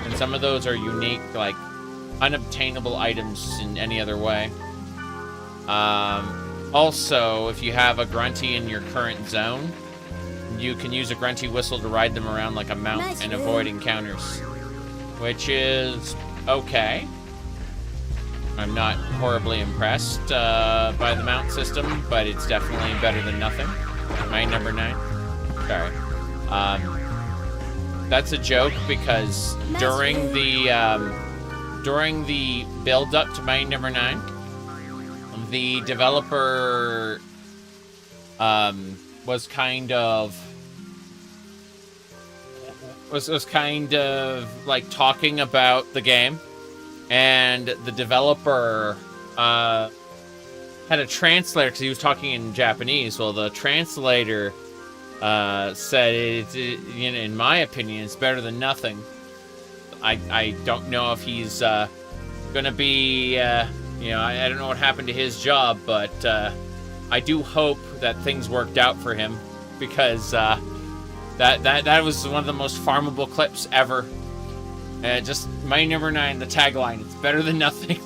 And some of those are unique, like unobtainable items in any other way. Also, if you have a grunty in your current zone, you can use a grunty whistle to ride them around like a mount Nice and room. avoid encounters, which is okay. I'm not horribly impressed by the mount system, but it's definitely better than nothing. My number 9. Sorry. That's a joke because Nice during room. the build up to my number 9, the developer was kind of like talking about the game, and the developer had a translator because he was talking in Japanese. Well, the translator said, in my opinion, it's better than nothing. I don't know if he's gonna be, I don't know what happened to his job, but I do hope that things worked out for him, because that was one of the most farmable clips ever. Just my number 9, the tagline, it's better than nothing.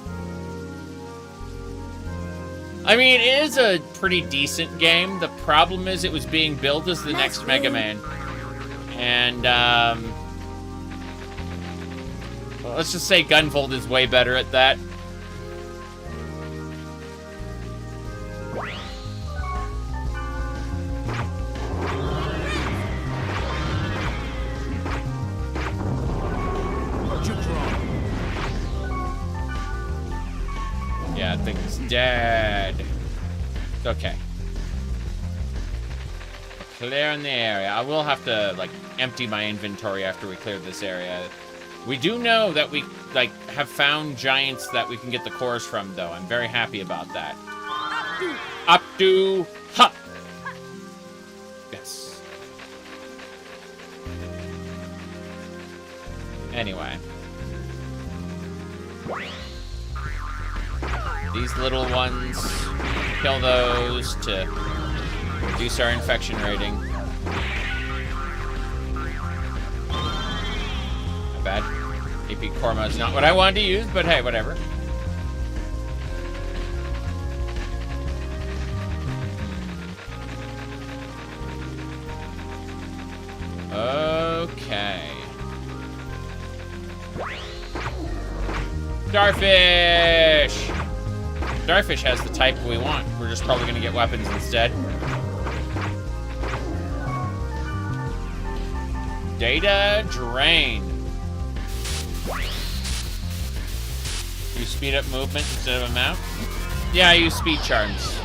I mean, it is a pretty decent game. The problem is it was being billed as the next Mega Man. And, well, let's just say Gunvolt is way better at that. Yeah, I think it's dead. It's okay. Clearing the area. I will have to, like, empty my inventory after we clear this area. We do know that we, like, have found giants that we can get the cores from, though. I'm very happy about that. Updo! Ha! Yes. Anyway. These little ones, kill those to reduce our infection rating. My bad. AP Korma is not what I wanted to use, but hey, whatever. Okay. Starfish! Starfish has the type we want. We're just probably gonna get weapons instead. Data drain. You speed up movement instead of a mount? Yeah, I use speed charms.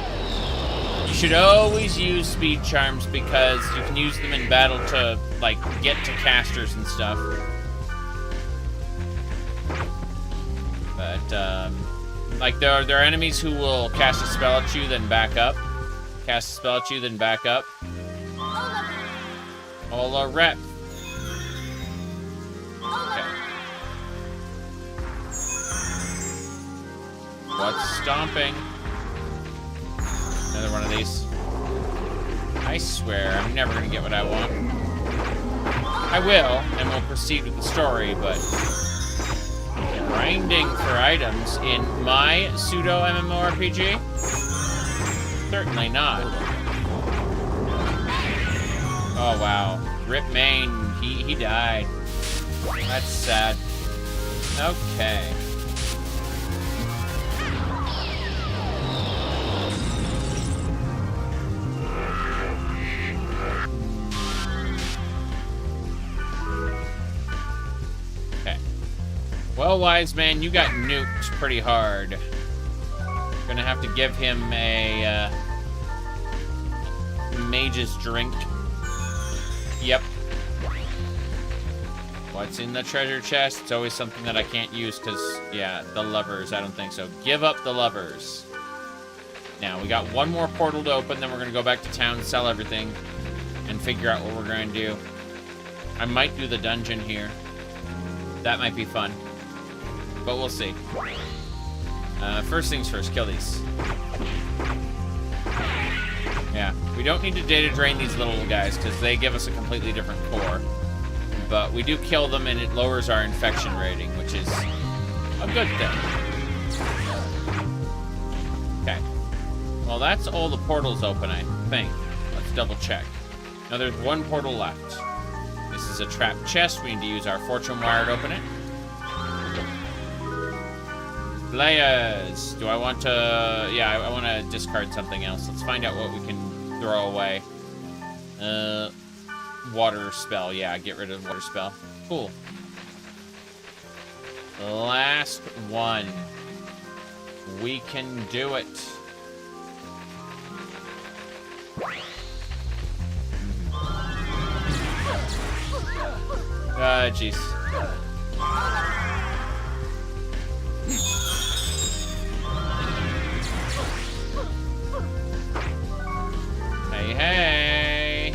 You should always use speed charms because you can use them in battle to, like, get to casters and stuff. But, like, there are enemies who will cast a spell at you, then back up. Cast a spell at you, then back up. Hola rep. Okay. What's stomping? Another one of these. I swear, I'm never gonna get what I want. I will, and we'll proceed with the story, but grinding for items in my pseudo MMORPG Certainly not. Oh, wow. Rip Main, he died. That's sad. Okay. Okay. Well, wise man, you got nuked pretty hard. Gonna have to give him a mage's drink. Yep. What's in the treasure chest? It's always something that I can't use because, yeah, the lovers. I don't think so. Give up the lovers. Now, we got one more portal to open, then we're going to go back to town, sell everything, and figure out what we're going to do. I might do the dungeon here. That might be fun. But we'll see. First things first, kill these. Yeah, we don't need to data drain these little guys because they give us a completely different core. But we do kill them and it lowers our infection rating, which is a good thing. Okay. Well, that's all the portals open, I think. Let's double check. Now there's one portal left. This is a trapped chest. We need to use our fortune wire to open it. Players! Do I want to... Yeah, I want to discard something else. Let's find out what we can throw away. Water spell. Yeah, get rid of water spell. Cool. Last one. We can do it. Jeez. Hey, hey.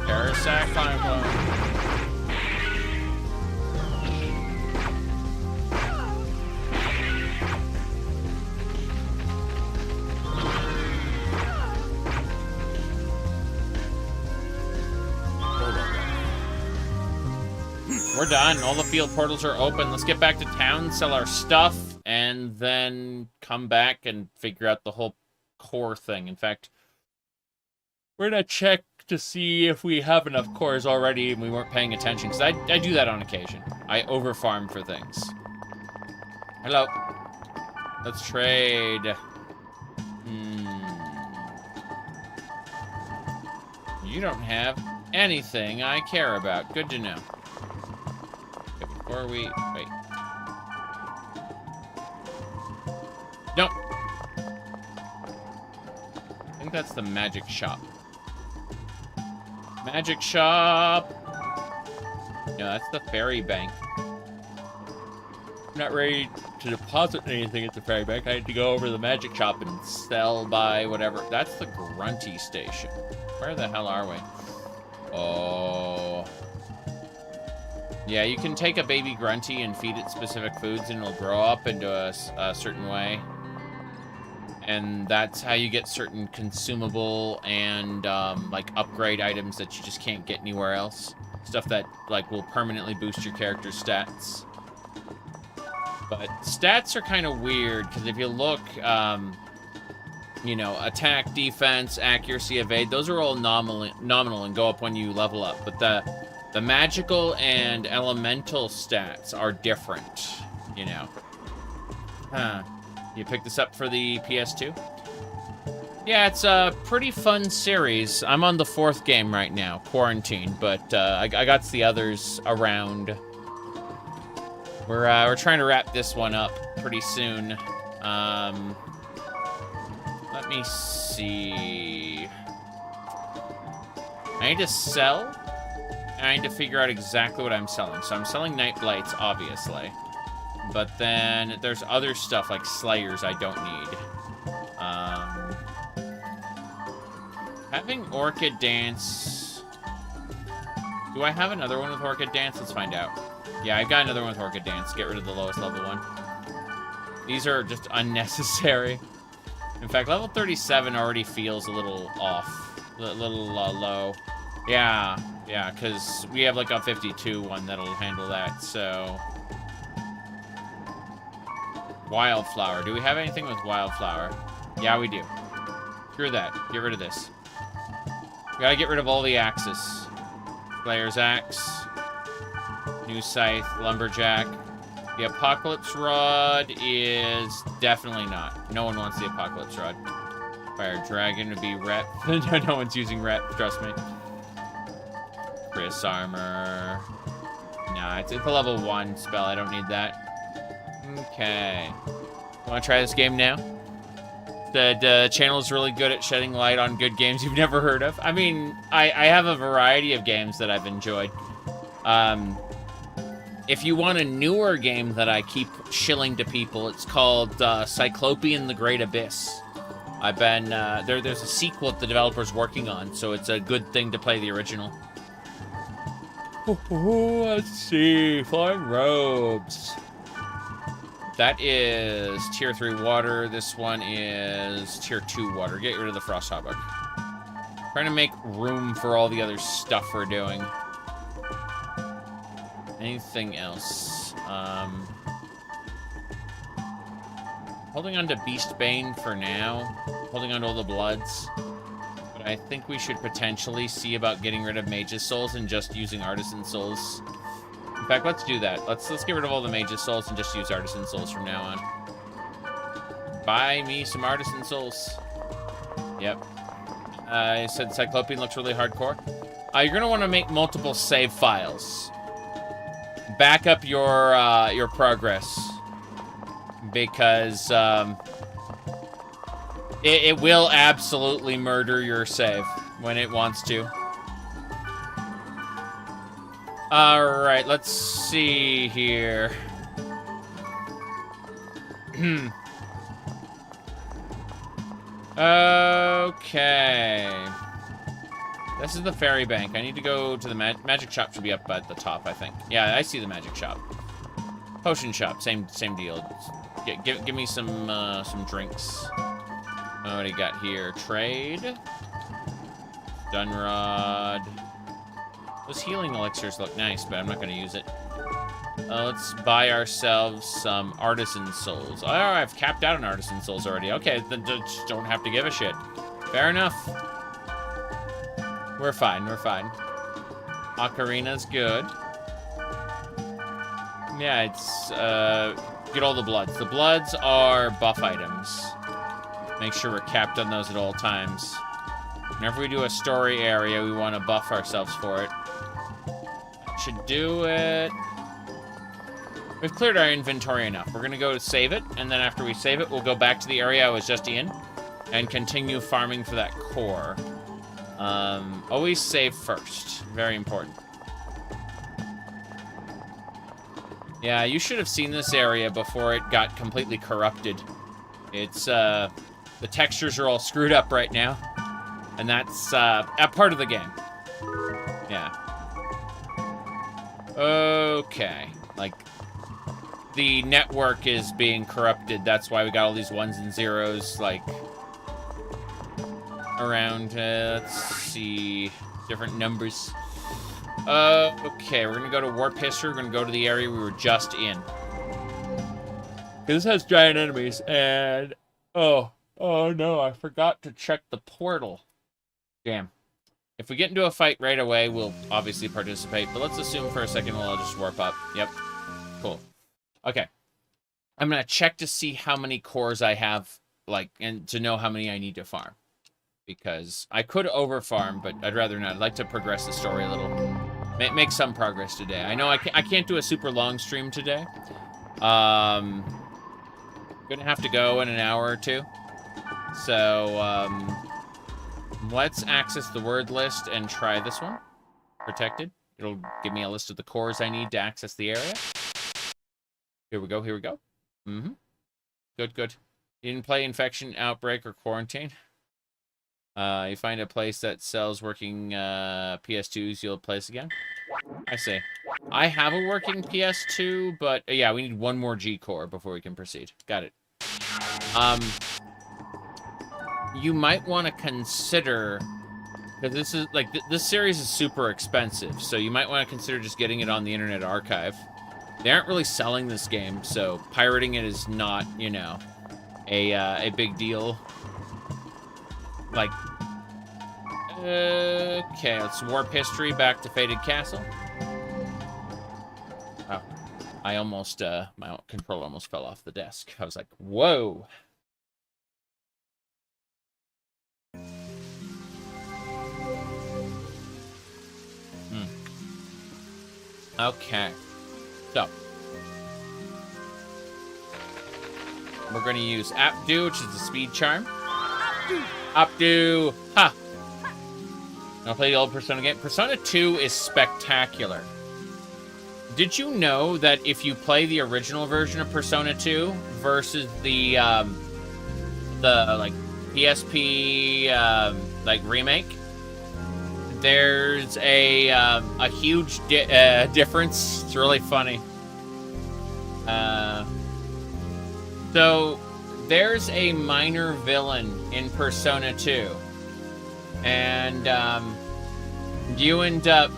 Parasite Climb Clone. We're done. All the field portals are open. Let's get back to town, sell our stuff, and then come back and figure out the whole core thing. In fact, we're gonna check to see if we have enough cores already and we weren't paying attention, because I do that on occasion. I overfarm for things. Hello. Let's trade. You don't have anything I care about. Good to know. Okay, before we... Wait. Nope. I think that's the magic shop. Magic shop. No, that's the ferry bank. I'm not ready to deposit anything at the ferry bank. I had to go over to the magic shop and sell by whatever. That's the grunty station. Where the hell are we? Oh. Yeah, you can take a baby grunty and feed it specific foods and it'll grow up into a certain way. And that's how you get certain consumable and, like, upgrade items that you just can't get anywhere else. Stuff that, like, will permanently boost your character's stats. But stats are kind of weird, because if you look, you know, attack, defense, accuracy, evade, those are all nominal and go up when you level up. But the magical and elemental stats are different, you know. Huh. You picked this up for the PS2? Yeah, it's a pretty fun series. I'm on the 4th game right now, Quarantine, but I got the others around. We're trying to wrap this one up pretty soon. Let me see. I need to sell, and I need to figure out exactly what I'm selling. So I'm selling Night Blights, obviously. But then there's other stuff like Slayers I don't need. Having Orchid Dance... Do I have another one with Orchid Dance? Let's find out. Yeah, I've got another one with Orchid Dance. Get rid of the lowest level one. These are just unnecessary. In fact, level 37 already feels a little off. A little low. Yeah, because we have like a 52 one that'll handle that, so... Wildflower. Do we have anything with Wildflower? Yeah, we do. Screw that. Get rid of this. We gotta get rid of all the axes. Player's axe. New scythe. Lumberjack. The Apocalypse Rod is definitely not. No one wants the Apocalypse Rod. Fire Dragon would be rep. No one's using rep, trust me. Chris Armor. Nah, it's a level 1 spell. I don't need that. Okay. Want to try this game now? The channel is really good at shedding light on good games you've never heard of. I mean, I have a variety of games that I've enjoyed. If you want a newer game that I keep shilling to people, it's called Cyclopean the Great Abyss. I've been, there's a sequel that the developer's working on, so it's a good thing to play the original. Let's see, Flying Robes. That is Tier 3 water. This one is Tier 2 water. Get rid of the Frost Hawk. Trying to make room for all the other stuff we're doing. Anything else? Holding on to Beastbane for now. Holding on to all the Bloods. But I think we should potentially see about getting rid of Mage's Souls and just using Artisan Souls. In fact, let's do that. Let's get rid of all the Mage's Souls and just use Artisan Souls from now on. Buy me some Artisan Souls. Yep. I said Cyclopean looks really hardcore. You're gonna want to make multiple save files. Back up your progress. Because, it will absolutely murder your save when it wants to. Alright, let's see here. Okay. This is the ferry bank. I need to go to the magic shop. Should be up at the top, I think. Yeah, I see the magic shop. Potion shop, same deal. Give me some drinks. What do you got here? Trade. Dunrod. Those healing elixirs look nice, but I'm not going to use it. Let's buy ourselves some Artisan Souls. Oh, I've capped out on Artisan Souls already. Okay, then just don't have to give a shit. Fair enough. We're fine, we're fine. Ocarina's good. Yeah, it's, get all the Bloods. The Bloods are buff items. Make sure we're capped on those at all times. Whenever we do a story area, we want to buff ourselves for it. Should do it. We've cleared our inventory enough. We're gonna go save it, and then after we save it, we'll go back to the area I was just in and continue farming for that core. Always save first. Very important. Yeah, you should have seen this area before it got completely corrupted. It's, the textures are all screwed up right now. And that's, a part of the game. Yeah. Okay. Like, the network is being corrupted. That's why we got all these 1s and 0s, like, around, let's see, different numbers. Okay, we're gonna go to Warp History. We're gonna go to the area we were just in. This has giant enemies, and, oh no, I forgot to check the portal. Damn. If we get into a fight right away, we'll obviously participate, but let's assume for a second I'll just warp up. Yep. Cool. Okay. I'm gonna check to see how many cores I have, like, and to know how many I need to farm. Because I could over-farm, but I'd rather not. I'd like to progress the story a little. Make some progress today. I know I can't do a super long stream today. Gonna have to go in an hour or two. So, let's access the word list and try this one. Protected. It'll give me a list of the cores I need to access the area. Here we go, here we go. Mm-hmm. Good, good. You didn't play Infection, Outbreak, or Quarantine? You find a place that sells working PS2s, you'll place again? I see. I have a working PS2, but yeah, we need one more G-core before we can proceed. Got it. You might want to consider, because this is, like, this series is super expensive, so you might want to consider just getting it on the Internet Archive. They aren't really selling this game, so pirating it is not, you know, a big deal. like... Okay, let's warp history back to Fated Castle. Oh, I almost, my controller almost fell off the desk. I was like, whoa. Okay, so we're going to use Updo, which is the speed charm. Updo! Ha! I'll play the old Persona game. Persona 2 is spectacular. Did you know that if you play the original version of Persona 2 versus the like PSP like remake, there's a huge difference. It's really funny. So there's a minor villain in Persona 2, and you end up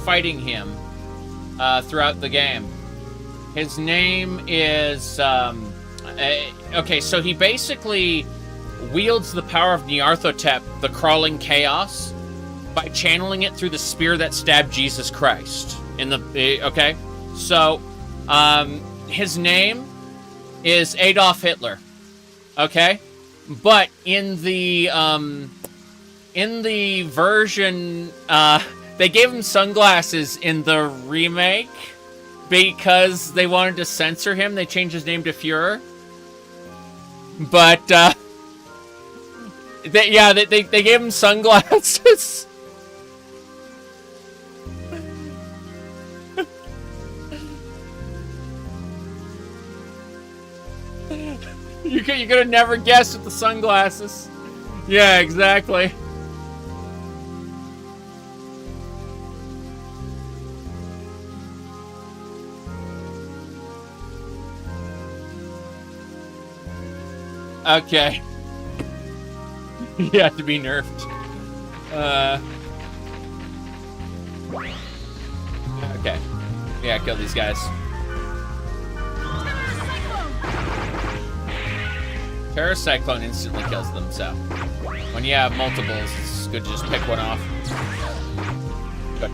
fighting him throughout the game. His name is okay. So he basically wields the power of Nyarlathotep, the crawling chaos, by channeling it through the spear that stabbed Jesus Christ. In the okay, so his name is Adolf Hitler. Okay, but in the version they gave him sunglasses in the remake because they wanted to censor him. They changed his name to Fuhrer, but they gave him sunglasses. You could have never guessed with the sunglasses. Yeah, exactly. Okay. You have to be nerfed. Okay. Yeah, kill these guys. Terror Cyclone instantly kills them, so when you have multiples, it's good to just pick one off. Good.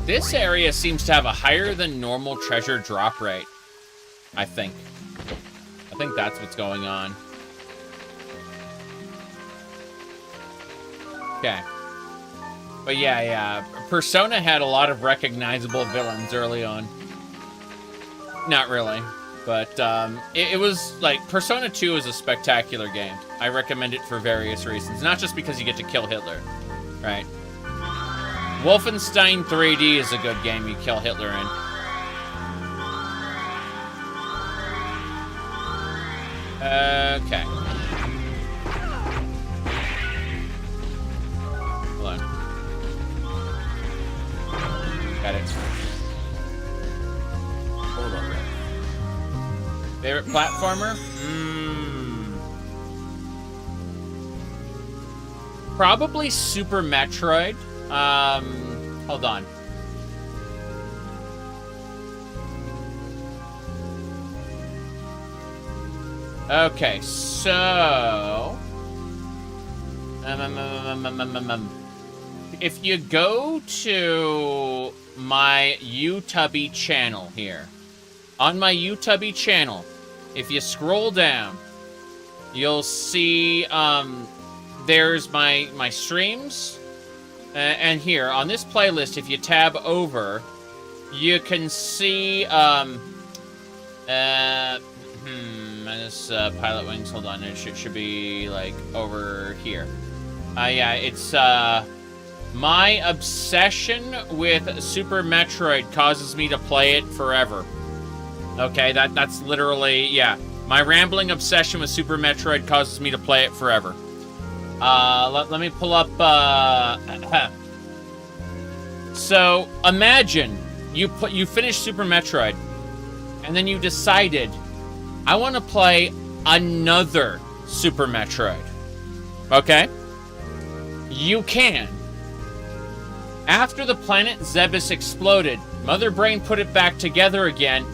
This area seems to have a higher than normal treasure drop rate, I think. I think that's what's going on. Okay. But yeah, Persona had a lot of recognizable villains early on. Not really. But it was like, Persona 2 is a spectacular game. I recommend it for various reasons. Not just because you get to kill Hitler, right? Wolfenstein 3D is a good game you kill Hitler in. Okay. Hold on. Got it. Hold on. Favorite platformer? Probably Super Metroid. Hold on. Okay, so... if you go to my YouTube channel here, on my YouTube channel, if you scroll down, you'll see there's my streams, and here on this playlist, if you tab over, you can see minus Pilot Wings. Hold on, it should be like over here. Yeah, it's my obsession with Super Metroid causes me to play it forever. Okay, that's literally, yeah. My rambling obsession with Super Metroid causes me to play it forever. Let me pull up, so, imagine you finished Super Metroid, and then you decided, I want to play another Super Metroid. Okay? You can. After the planet Zebes exploded, Mother Brain put it back together again,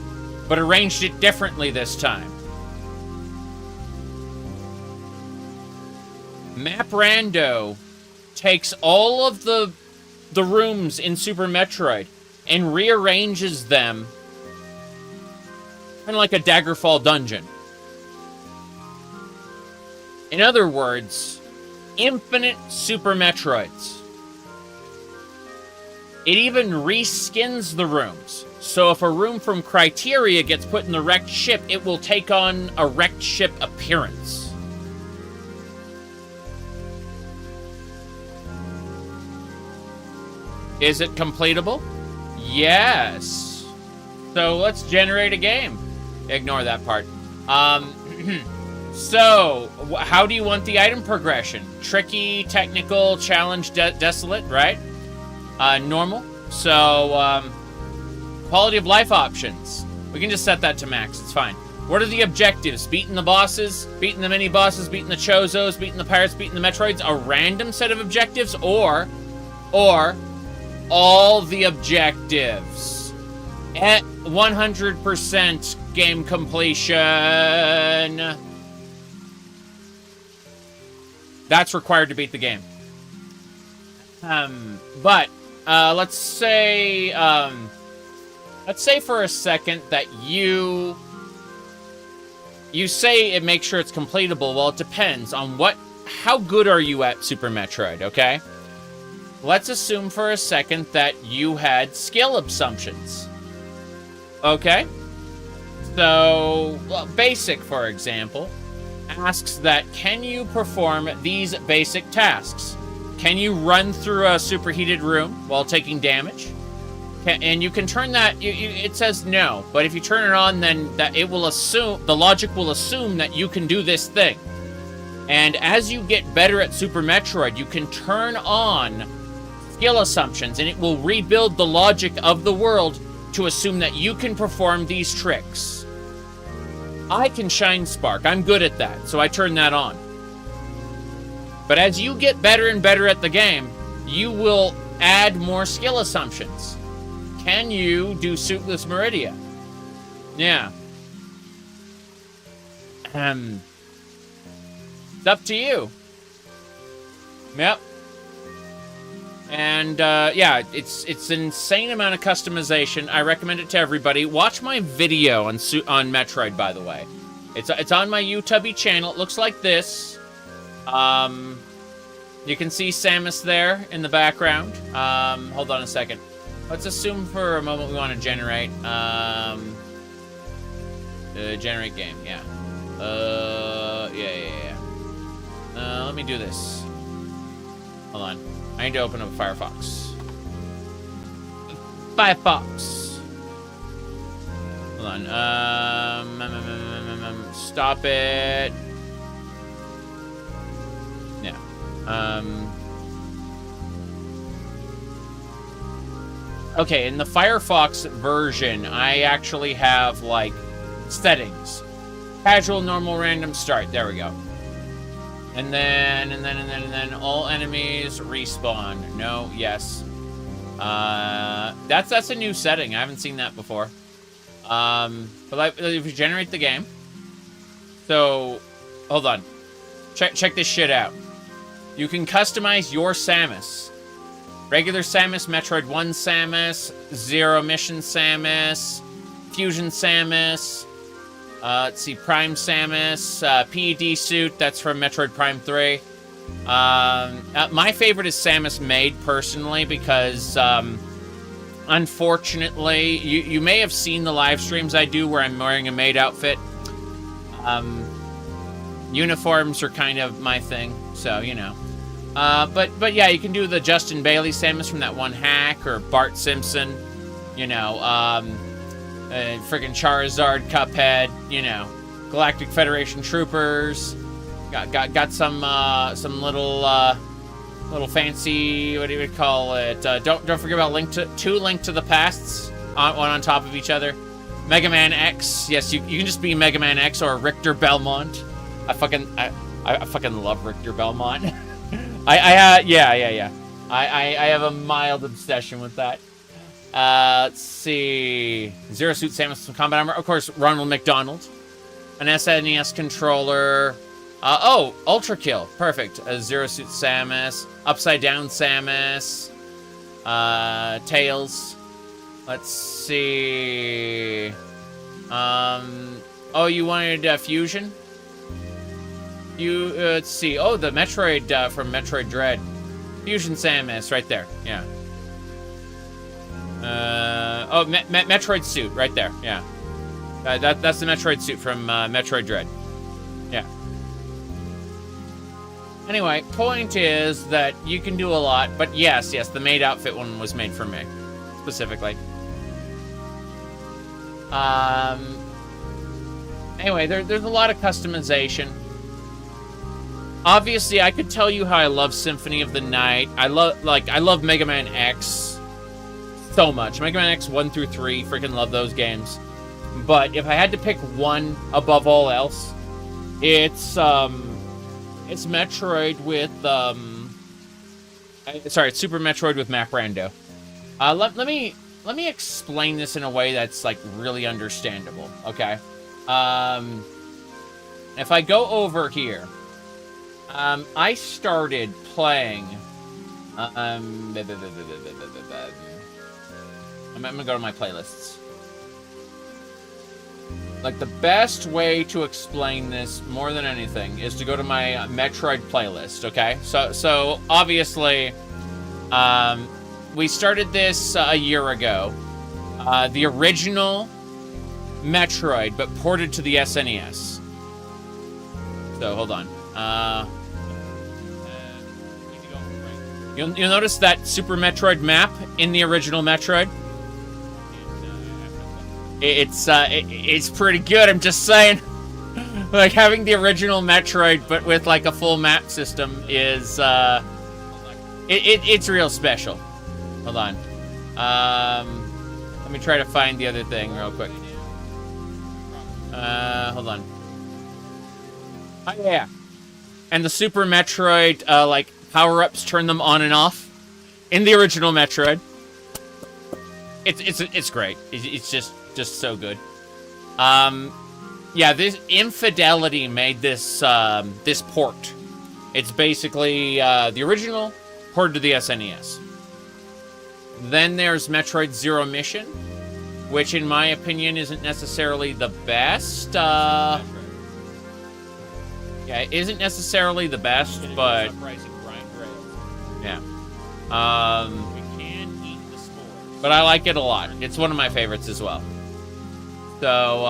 but arranged it differently this time. Map Rando takes all of the rooms in Super Metroid and rearranges them kind of like a Daggerfall dungeon. In other words, infinite Super Metroids. It even reskins the rooms. So if a room from Criteria gets put in the wrecked ship, it will take on a wrecked ship appearance. Is it completable? Yes. So let's generate a game. Ignore that part. So, how do you want the item progression? Tricky, technical, challenge, desolate, right? Normal. So, quality of life options. We can just set that to max. It's fine. What are the objectives? Beating the bosses, beating the mini-bosses, beating the Chozos, beating the pirates, beating the Metroids? A random set of objectives? Or all the objectives at 100% game completion. That's required to beat the game. But let's say for a second that you say it makes sure it's completable. Well, it depends on how good are you at Super Metroid, okay? Let's assume for a second that you had skill assumptions. Okay? So, basic, for example, asks that, can you perform these basic tasks? Can you run through a superheated room while taking damage? And you can turn that, it says no, but if you turn it on, then the logic will assume that you can do this thing. And as you get better at Super Metroid, you can turn on skill assumptions, and it will rebuild the logic of the world to assume that you can perform these tricks. I can Shine Spark. I'm good at that, so I turn that on. But as you get better and better at the game, you will add more skill assumptions. Can you do Suitless Meridia? Yeah. It's up to you. Yep. And, yeah, it's an insane amount of customization. I recommend it to everybody. Watch my video on Metroid, by the way. It's on my YouTube channel. It looks like this. You can see Samus there in the background. Hold on a second. Let's assume for a moment we want to generate, generate game, yeah. Yeah. Let me do this. Hold on. I need to open up Firefox. Firefox. Hold on. Stop it. Yeah. Okay, in the Firefox version, I actually have, like, settings. Casual, normal, random, start. There we go. And then all enemies respawn. No, yes. That's a new setting. I haven't seen that before. But if you generate the game. So, hold on. Check this shit out. You can customize your Samus. Regular Samus, Metroid 1 Samus, Zero Mission Samus, Fusion Samus, let's see, Prime Samus, PED suit, that's from Metroid Prime 3. My favorite is Samus Maid, personally, because, unfortunately, you may have seen the live streams I do where I'm wearing a maid outfit. Uniforms are kind of my thing, so, you know. But yeah, you can do the Justin Bailey Samus from that one hack, or Bart Simpson, you know, friggin' Charizard, Cuphead, you know, Galactic Federation Troopers, got some little fancy, what do you call it, don't forget about Link to the Pasts, one on top of each other. Mega Man X, yes, you can just be Mega Man X or Richter Belmont. I fucking love Richter Belmont. Yeah. I have a mild obsession with that. Let's see. Zero Suit Samus with combat armor. Of course, Ronald McDonald. An SNES controller. Oh, Ultra Kill. Perfect. Zero Suit Samus. Upside Down Samus. Tails. Let's see. Oh, you wanted Fusion? Let's see. Oh, the Metroid from Metroid Dread. Fusion Samus, right there. Yeah. Oh, Metroid suit, right there. Yeah. That's the Metroid suit from Metroid Dread. Yeah. Anyway, point is that you can do a lot, but yes, the maid outfit one was made for me, specifically. Anyway, there's a lot of customization. Obviously, I could tell you how I love Symphony of the Night. I love Mega Man X so much. Mega Man X 1 through 3, freaking love those games. But if I had to pick one above all else, it's Metroid with it's Super Metroid with Map Rando. Let me explain this in a way that's like really understandable. Okay. If I go over here, I started playing. I'm gonna go to my playlists. Like, the best way to explain this more than anything is to go to my Metroid playlist, okay? So obviously, we started this a year ago. The original Metroid, but ported to the SNES. So, hold on. You'll notice that Super Metroid map in the original Metroid. It's pretty good, I'm just saying. Like, having the original Metroid, but with, like, a full map system is, it's real special. Hold on. Let me try to find the other thing real quick. Hold on. Oh, yeah. And the Super Metroid, like, power-ups, turn them on and off in the original Metroid. It's great. It's just so good. Yeah, this Infidelity made this this port. It's basically the original ported to the SNES. Then there's Metroid Zero Mission, which in my opinion isn't necessarily the best. Yeah, it isn't necessarily the best, but yeah. But I like it a lot. It's one of my favorites as well. So,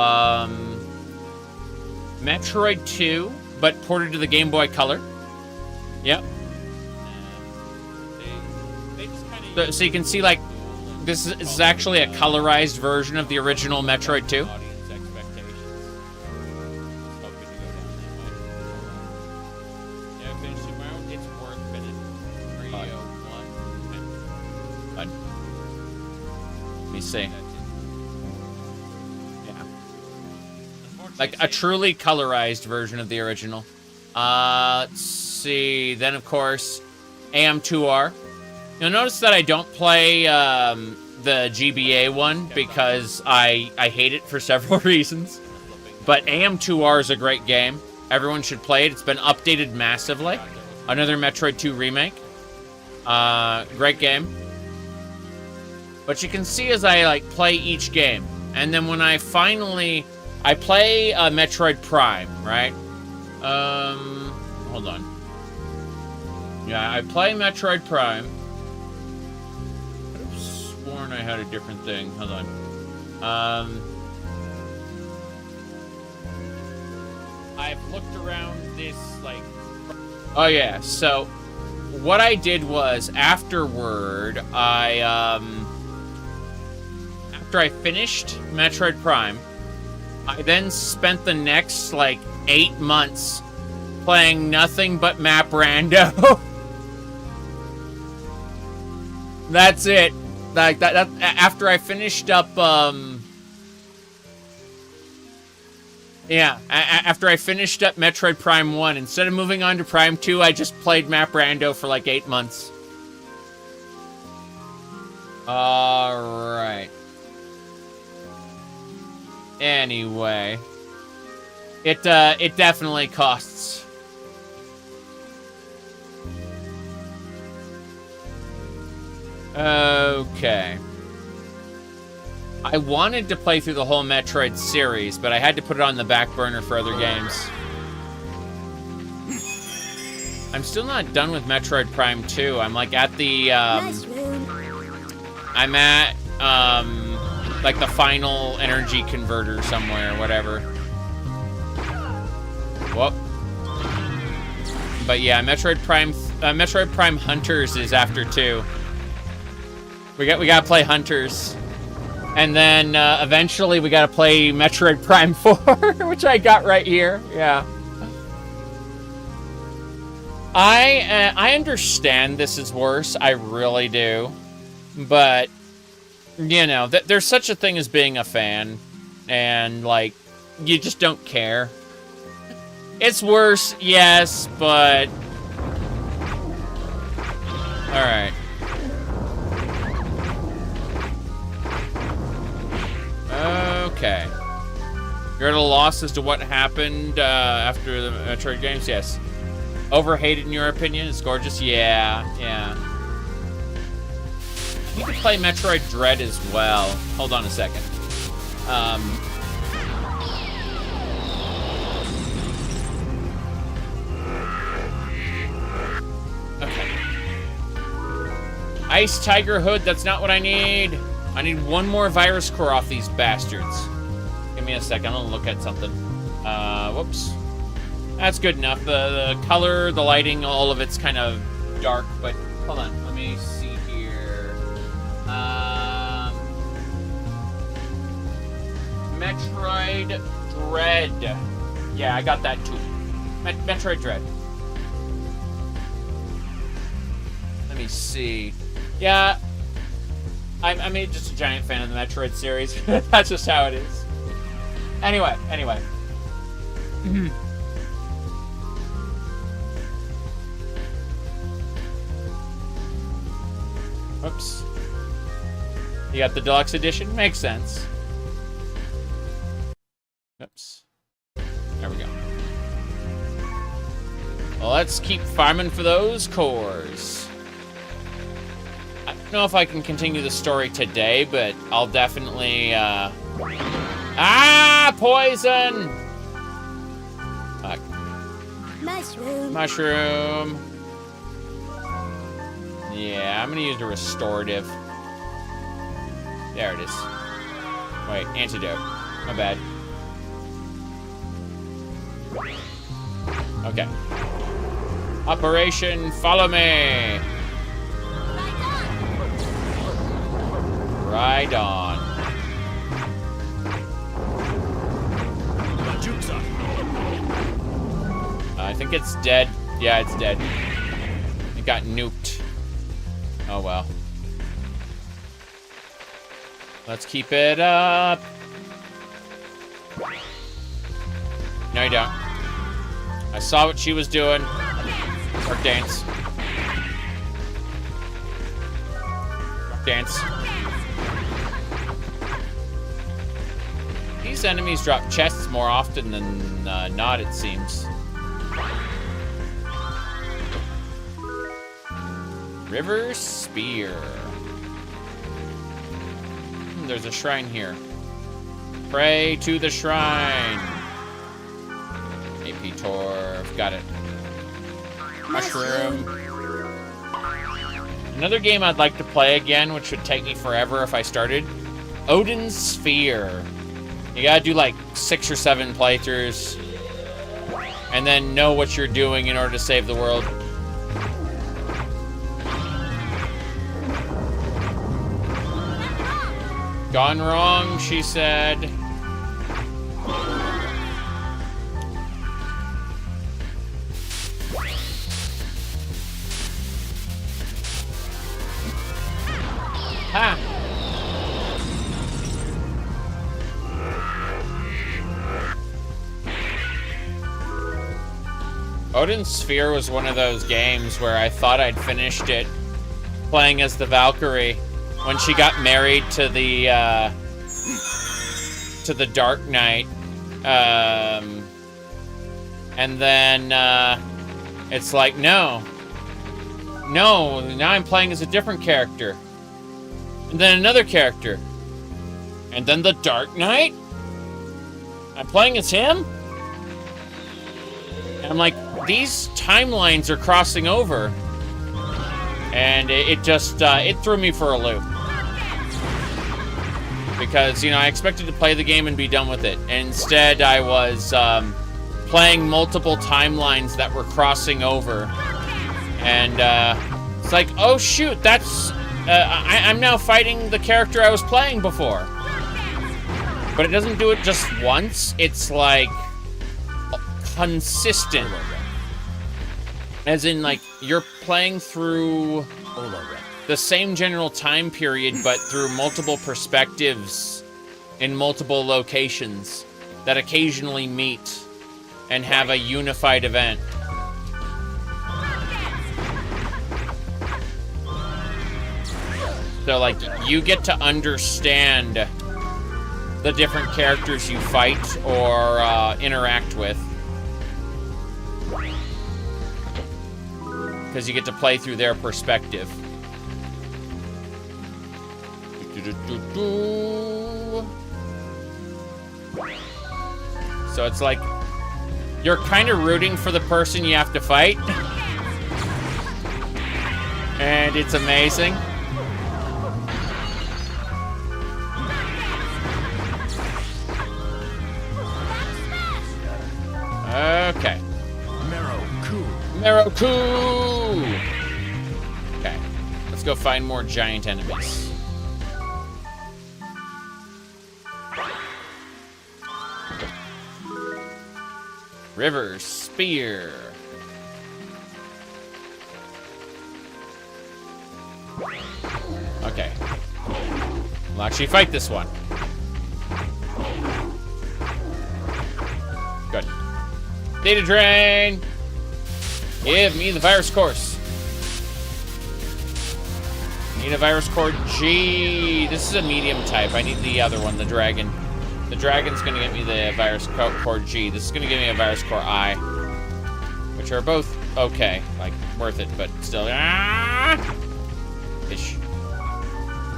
Metroid 2, but ported to the Game Boy Color. Yep. So you can see, like, this is actually a colorized version of the original Metroid 2. Let me see. Like, a truly colorized version of the original. Let's see. Then, of course, AM2R. You'll notice that I don't play the GBA one because I hate it for several reasons. But AM2R is a great game. Everyone should play it. It's been updated massively. Another Metroid 2 remake. Great game. But you can see as I, like, play each game. And then when I finally... I play Metroid Prime, right? Hold on. Yeah, I play Metroid Prime. I could have sworn I had a different thing. Hold on. I've looked around this, like... Oh, yeah. So, what I did was, afterward, after I finished Metroid Prime... I then spent the next, like, 8 months playing nothing but Map Rando. That's it. Like, that after I finished up, yeah, after I finished up Metroid Prime 1, instead of moving on to Prime 2, I just played Map Rando for, like, 8 months. Alright. Anyway, it definitely costs Okay. I wanted to play through the whole Metroid series, but I had to put it on the back burner for other games. I'm still not done with Metroid Prime 2. I'm like at the, Nice room. I'm at, like the final energy converter somewhere, whatever. Whoop. But yeah, Metroid Prime Hunters is after 2. We gotta play Hunters. And then, eventually we gotta play Metroid Prime 4, which I got right here, yeah. I understand this is worse, I really do. But, you know, there's such a thing as being a fan. And, like, you just don't care. It's worse, yes, but... Alright. Okay. You're at a loss as to what happened after the Metroid games? Yes. Overhated in your opinion? It's gorgeous? Yeah, yeah. You can play Metroid Dread as well. Hold on a second. Okay. Ice Tiger Hood, that's not what I need. I need one more virus core off these bastards. Give me a second, I'm gonna look at something. Whoops. That's good enough. The color, the lighting, all of it's kind of dark, but hold on, let me see here. Metroid Dread. Yeah, I got that too. Metroid Dread. Let me see. Yeah, I'm just a giant fan of the Metroid series. That's just how it is. Anyway. Oops. You got the deluxe edition? Makes sense. Oops. There we go. Well, let's keep farming for those cores. I don't know if I can continue the story today, but I'll definitely, Ah! Poison! Fuck. Mushroom. Mushroom. Yeah, I'm gonna use the restorative. There it is. Wait, antidote. My bad. Okay. Operation Follow Me! Right on. I think it's dead. Yeah, it's dead. It got nuked. Oh well. Let's keep it up. No, you don't. I saw what she was doing. Or dance. Dance. These enemies drop chests more often than not, it seems. River Spear. There's a shrine here. Pray to the shrine. AP Torf. Got it. Mushroom. Another game I'd like to play again, which would take me forever if I started. Odin's Sphere. You gotta do like 6 or 7 playthroughs. And then know what you're doing in order to save the world. Gone wrong, she said. Ha! Odin's Sphere was one of those games where I thought I'd finished it playing as the Valkyrie when she got married to the Dark Knight. And then it's like, no, now I'm playing as a different character. And then another character. And then the Dark Knight? I'm playing as him? And I'm like, these timelines are crossing over. And it just, it threw me for a loop. Because, you know, I expected to play the game and be done with it. Instead, I was playing multiple timelines that were crossing over. And it's like, oh shoot, that's... I'm now fighting the character I was playing before. But it doesn't do it just once. It's like consistent. As in, like, you're playing through the same general time period, but through multiple perspectives in multiple locations that occasionally meet and have a unified event. So, like, you get to understand the different characters you fight or interact with. Because you get to play through their perspective. So it's like, you're kind of rooting for the person you have to fight. And it's amazing. Okay. Meroku! Okay. Let's go find more giant enemies. River Spear. Okay. We'll actually fight this one. Good. Data drain! Give me the virus course. Need a virus core G. This is a medium type. I need the other one, the dragon. The dragon's gonna get me the virus core G. This is gonna give me a virus core I. Which are both okay. Like, worth it, but still. Ah! Ish.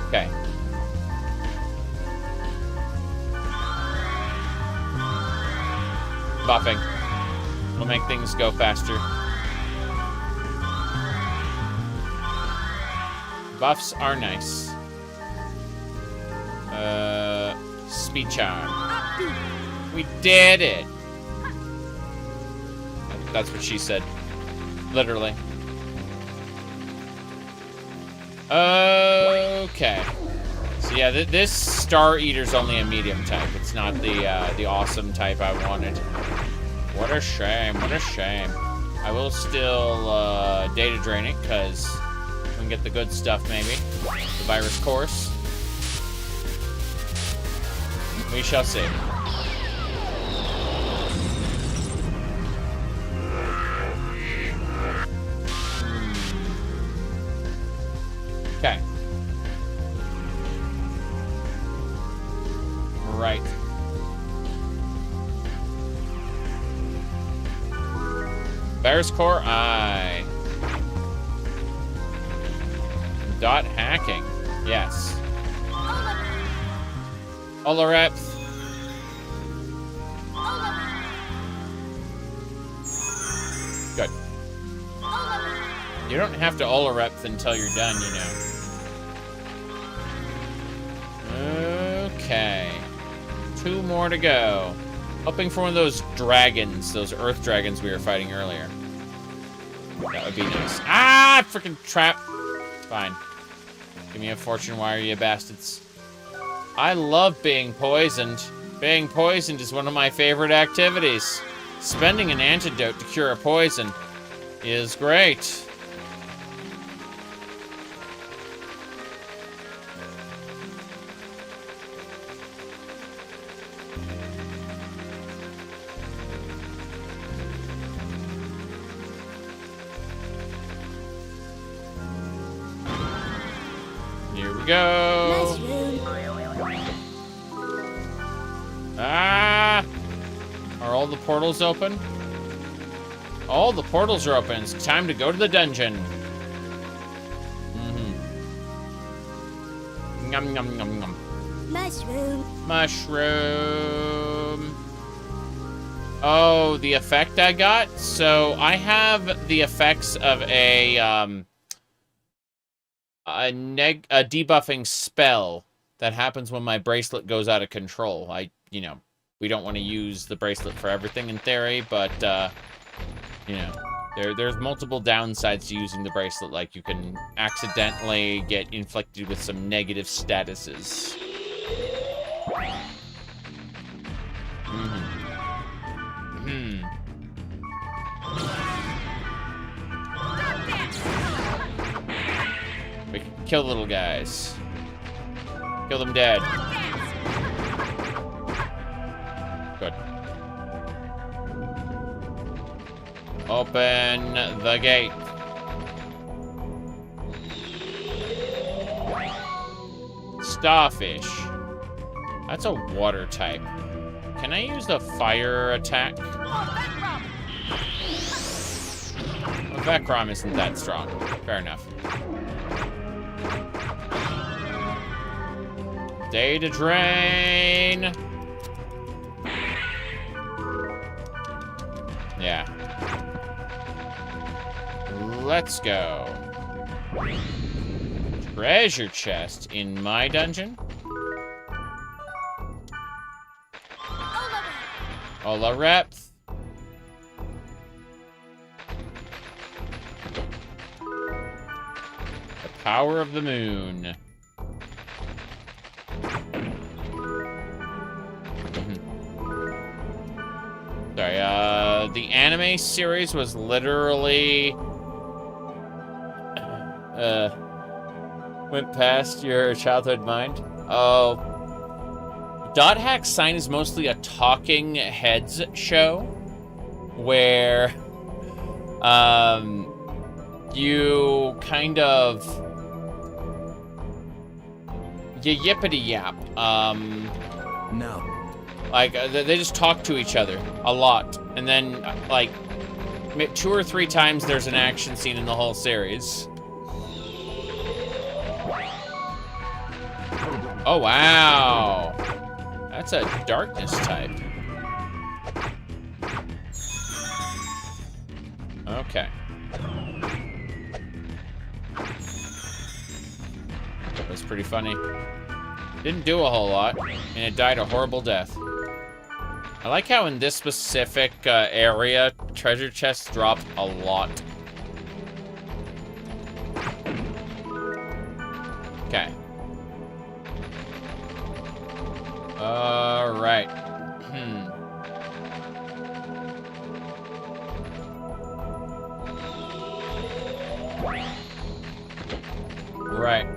Okay. Buffing. Will make things go faster. Buffs are nice. Speed charm. We did it. That's what she said. Literally. Okay. So yeah, this Star Eater's only a medium type. It's not the awesome type I wanted. What a shame. What a shame. I will still data drain it because we can get the good stuff maybe. The virus course. We shall see. Okay. Right. Virus core I. Dot hacking. Yes. Olareps. Good. You don't have to Olareps until you're done, you know. Okay. 2 more to go. Hoping for one of those dragons, those earth dragons we were fighting earlier. That would be nice. Ah, freaking trap. Fine. Give me a fortune wire, you bastards. I love being poisoned. Being poisoned is one of my favorite activities. Spending an antidote to cure a poison is great. Here we go. Ah! Are all the portals open? All the portals are open. It's time to go to the dungeon. Yum, yum, yum, yum. Mushroom. Mushroom. Oh, the effect I got? So I have the effects of a debuffing spell that happens when my bracelet goes out of control. You know, we don't want to use the bracelet for everything in theory, but, you know, there's multiple downsides to using the bracelet. Like, you can accidentally get inflicted with some negative statuses. We can kill little guys. Kill them dead. Good. Open the gate. Starfish. That's a water type. Can I use the fire attack? Vecrom isn't that strong. Fair enough. Data drain. Yeah. Let's go. Treasure chest in my dungeon. Ola Reps. The power of the moon. Sorry, the anime series was literally went past your childhood mind. Oh, Dot Hack Sign is mostly a talking heads show where you kind of you yippity yap. Now. Like, they just talk to each other a lot. And then, like, 2 or 3 times there's an action scene in the whole series. Oh, wow. That's a darkness type. Okay. That was pretty funny. Didn't do a whole lot, and it died a horrible death. I like how in this specific area, treasure chests drop a lot. Okay. Alright. Right.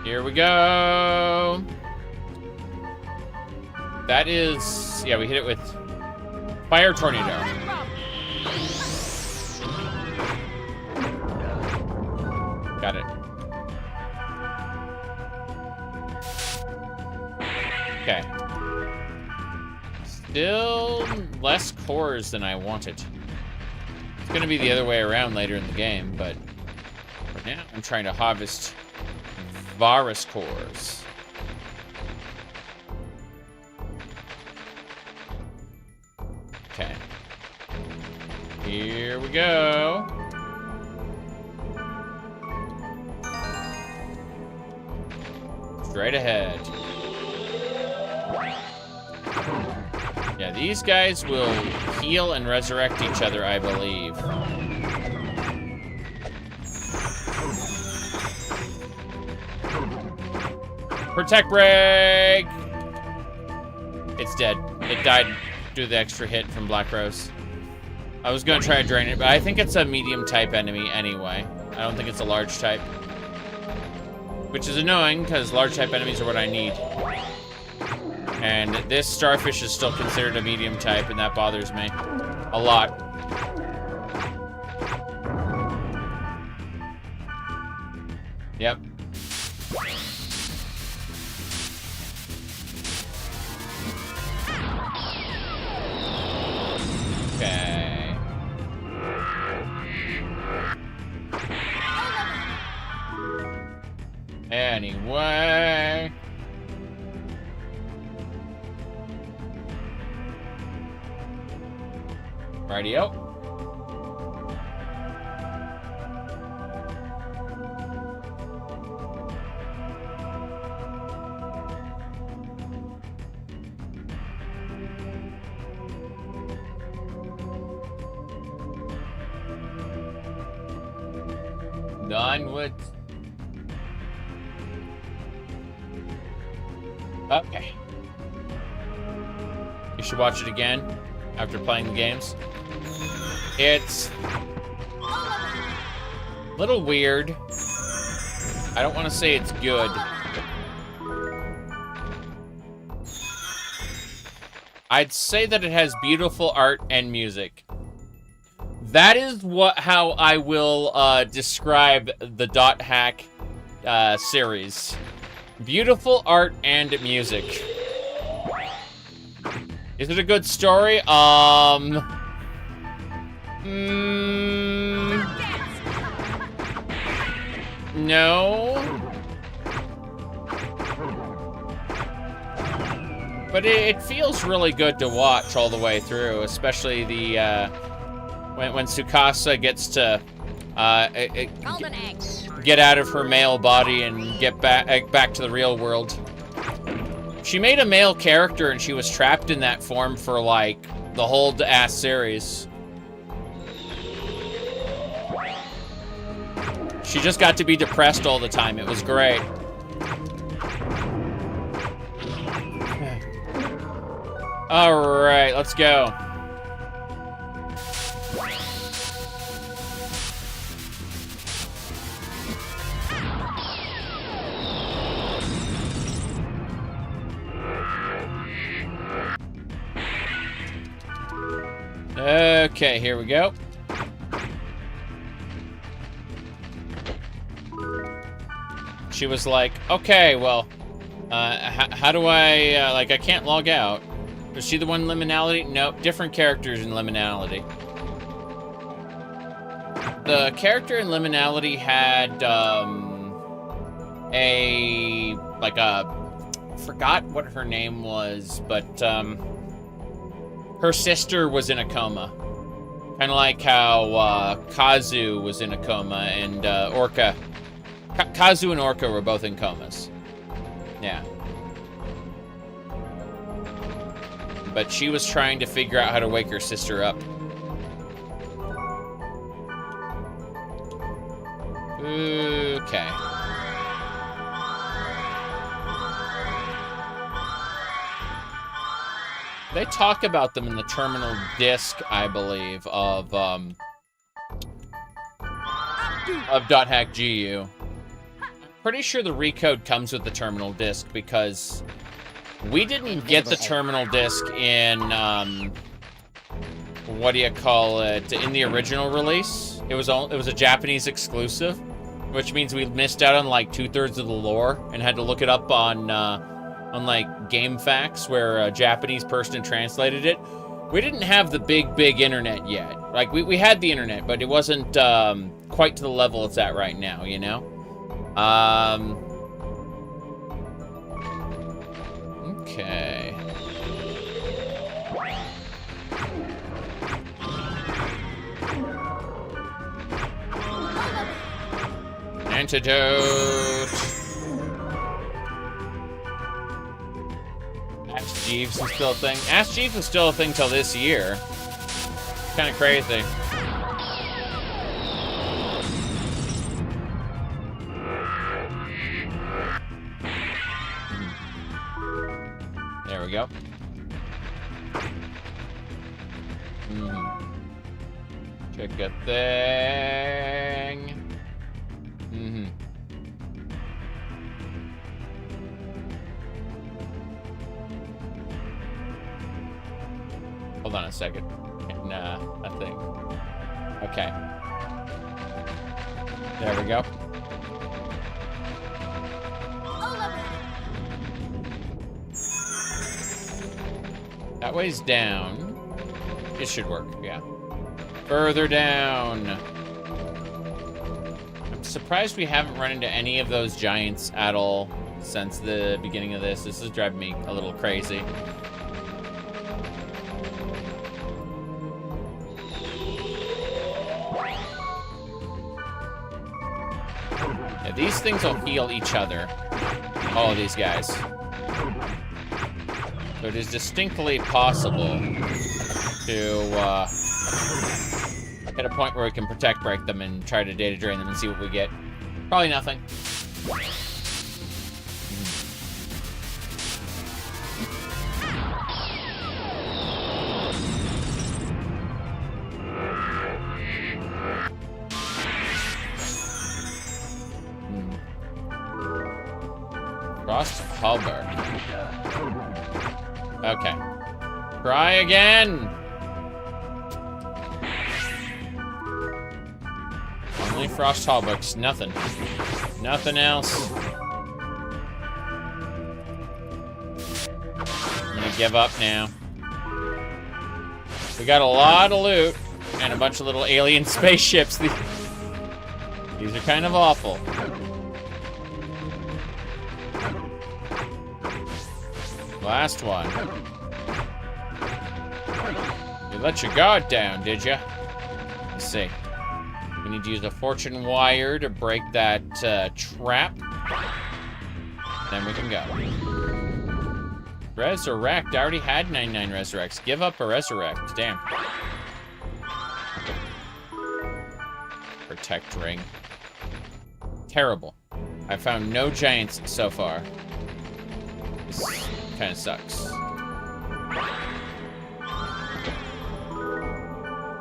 Here we go. That is, yeah, we hit it with Fire Tornado. Got it. Okay. Still less cores than I wanted. It's gonna be the other way around later in the game, but for now I'm trying to harvest Varus cores. Okay. Here we go. Straight ahead. Yeah, these guys will heal and resurrect each other, I believe. Protect break! It's dead. It died due to the extra hit from Black Rose. I was gonna try to drain it, but I think it's a medium type enemy anyway. I don't think it's a large type. Which is annoying, because large type enemies are what I need. And this starfish is still considered a medium type, and that bothers me a lot. Yep. Okay. Anyway. Rightio. Done with. Okay. You should watch it again after playing the games. It's a little weird. I don't want to say it's good. I'd say that it has beautiful art and music. That is how I will describe the Dot Hack series. Beautiful art and music. Is it a good story? No. But it feels really good to watch all the way through, especially the when Tsukasa gets to get out of her male body and get back to the real world. She made a male character and she was trapped in that form for like the whole ass series. She just got to be depressed all the time. It was great. All right, let's go. Okay, here we go. She was like, okay, well, how do I, like, I can't log out. Was she the one in Liminality? Nope, different characters in Liminality. The character in Liminality had, I forgot what her name was, but, her sister was in a coma. Kind of like how Kazu was in a coma and Orca. Kazu and Orca were both in comas. Yeah. But she was trying to figure out how to wake her sister up. Okay. They talk about them in the terminal disc, I believe, of Dot Hack GU. I'm pretty sure the recode comes with the terminal disc because we didn't get the terminal disc in, what do you call it, in the original release. It was a Japanese exclusive, which means we missed out on like 2/3 of the lore and had to look it up on like GameFAQs, where a Japanese person translated it. We didn't have the big internet yet. Like, we had the internet, but it wasn't quite to the level it's at right now, you know? Okay. Antidote. Ask Jeeves is still a thing. Ask Jeeves was still a thing till this year. Kind of crazy. There we go. Check a thing. Hold on a second. Nah, nothing. Okay. There we go. That way's down. It should work, yeah. Further down. I'm surprised we haven't run into any of those giants at all since the beginning of this. This is driving me a little crazy. Yeah, these things will heal each other. All of these guys. So it is distinctly possible to hit a point where we can protect break them and try to data drain them and see what we get. Probably nothing. Frost Halberd. Okay. Try again! Only Frost Halberds, nothing. Nothing else. I'm gonna give up now. We got a lot of loot and a bunch of little alien spaceships. These are kind of awful. Last one. You let your guard down, did you? Let's see. We need to use a fortune wire to break that trap. Then we can go. Resurrect. I already had 99 resurrects. Give up a resurrect. Damn. Protect ring. Terrible. I found no giants so far. This kind of sucks.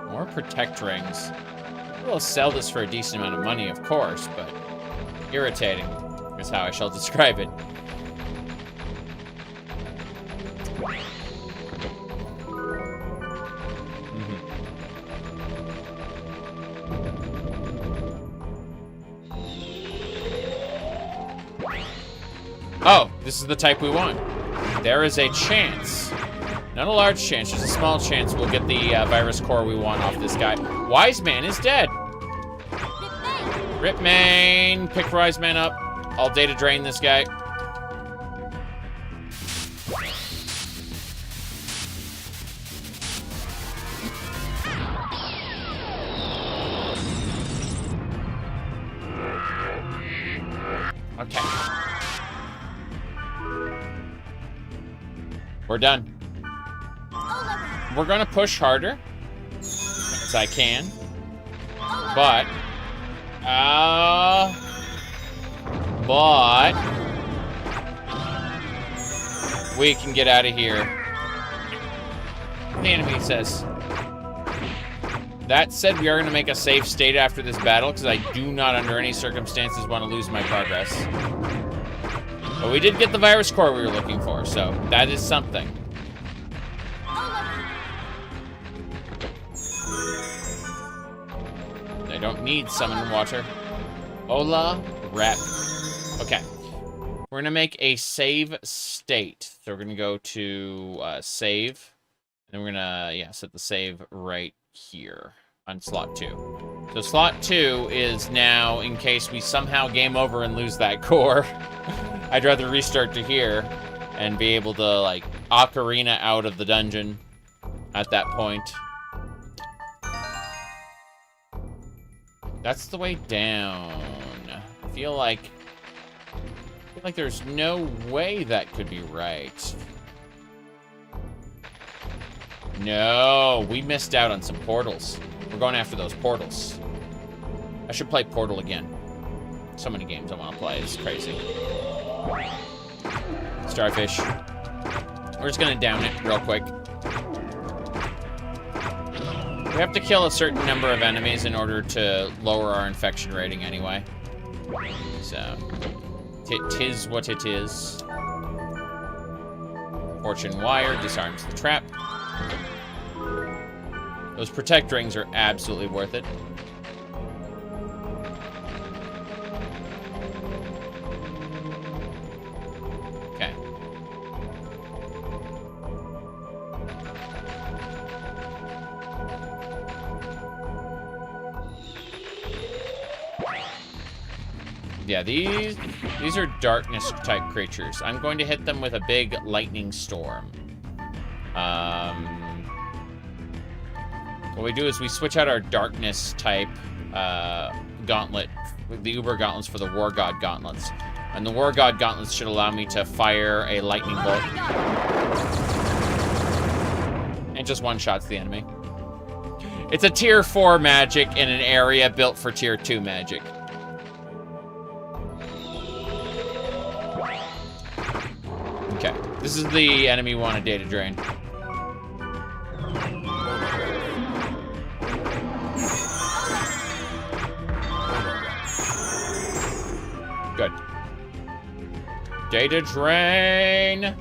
More protect rings. We'll sell this for a decent amount of money, of course, but irritating is how I shall describe it. Oh, this is the type we want. There is a chance, not a large chance, just a small chance we'll get the virus core we want off this guy. Wise Man is dead. Rip Main, pick Wise Man up. I'll data drain this guy. Okay. We're done. We're gonna push harder as I can, but we can get out of here. The enemy says. That said, we are gonna make a save state after this battle because I do not, under any circumstances, want to lose my progress. But we did get the virus core we were looking for, so that is something. I don't need summon water. Ola rep. Okay. We're gonna make a save state. So we're gonna go to save. And we're gonna, set the save right here on slot 2. So slot 2 is now in case we somehow game over and lose that core. I'd rather restart to here and be able to, like, ocarina out of the dungeon at that point. That's the way down. I feel like there's no way that could be right. No, we missed out on some portals. We're going after those portals. I should play Portal again. So many games I want to play. It's crazy. Starfish. We're just gonna down it real quick. We have to kill a certain number of enemies in order to lower our infection rating anyway. So, tis what it is. Fortune wire disarms the trap. Those protect rings are absolutely worth it. Okay. Yeah, these are darkness type creatures. I'm going to hit them with a big lightning storm. What we do is we switch out our darkness type gauntlet, the Uber gauntlets, for the War God gauntlets. And the War God gauntlets should allow me to fire a lightning bolt. And just one-shots the enemy. It's a tier 4 magic in an area built for tier 2 magic. Okay, this is the enemy we want to data drain. Good. Data drain.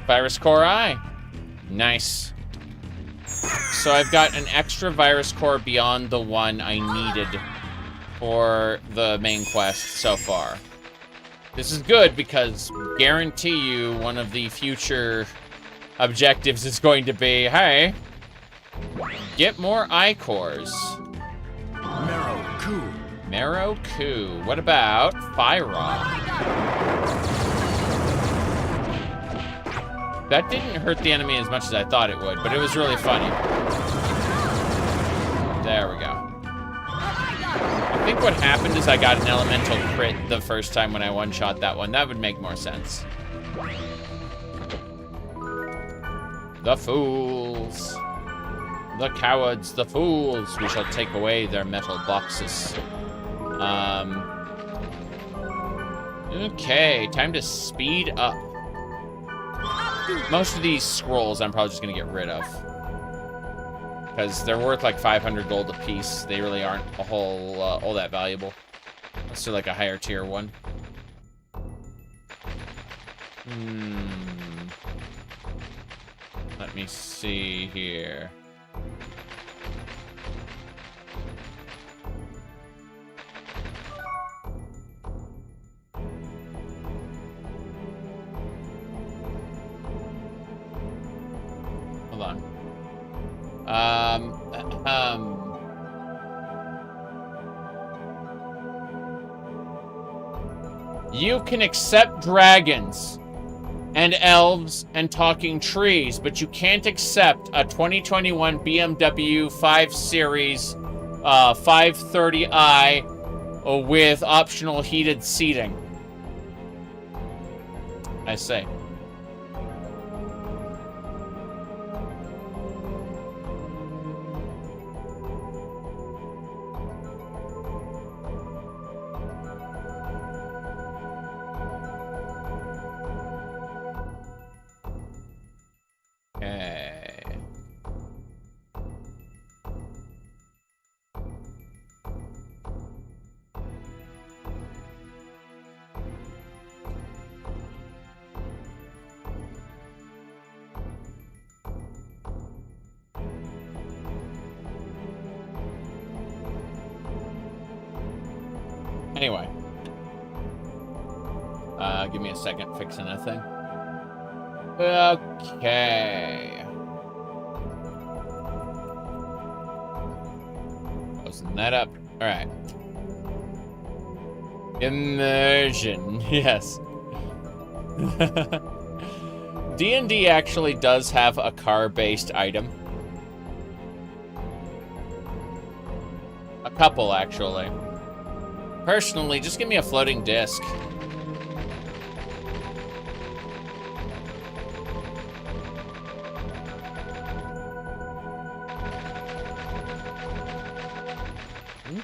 Virus Core Eye. Nice. So I've got an extra Virus Core beyond the one I needed for the main quest so far. This is good because guarantee you one of the future objectives is going to be, hey, get more eye cores. Marrow-Ku. Marrow-Ku. What about Fyra? That didn't hurt the enemy as much as I thought it would, but it was really funny. There we go. I think what happened is I got an elemental crit the first time when I one-shot that one. That would make more sense. The fools. The cowards, the fools. We shall take away their metal boxes. Okay, time to speed up. Most of these scrolls I'm probably just gonna get rid of. Because they're worth like 500 gold a piece. They really aren't a whole, all that valuable. Let's do like a higher tier one. Let me see here. Hold on. You can accept dragons and elves and talking trees, but you can't accept a 2021 BMW 5 Series 530i with optional heated seating. I say. Okay. Anyway. Give me a second fixing that thing. Okay. Closing that up. All right. Immersion. Yes. D&D actually does have a car-based item. A couple, actually. Personally, just give me a floating disc.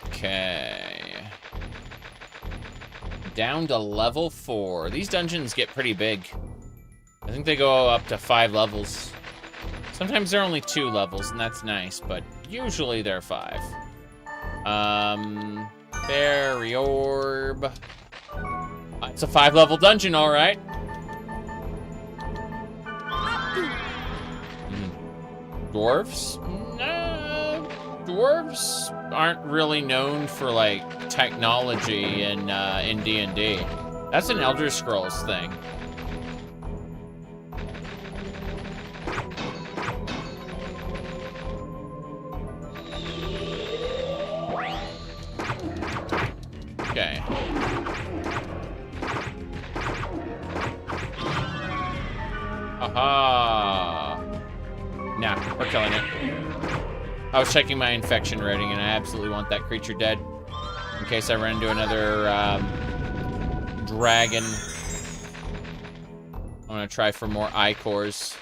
Okay. Down to level 4. These dungeons get pretty big. I think they go up to 5 levels. Sometimes they're only 2 levels, and that's nice, but usually they're 5. Fairy orb. It's a 5-level dungeon, all right. Dwarves? No. Dwarves aren't really known for, like, technology in D&D. That's an Elder Scrolls thing. Okay. Aha! Nah, we're killing it. I was checking my infection rating, and I absolutely want that creature dead. In case I run into another, dragon. I'm gonna try for more icors.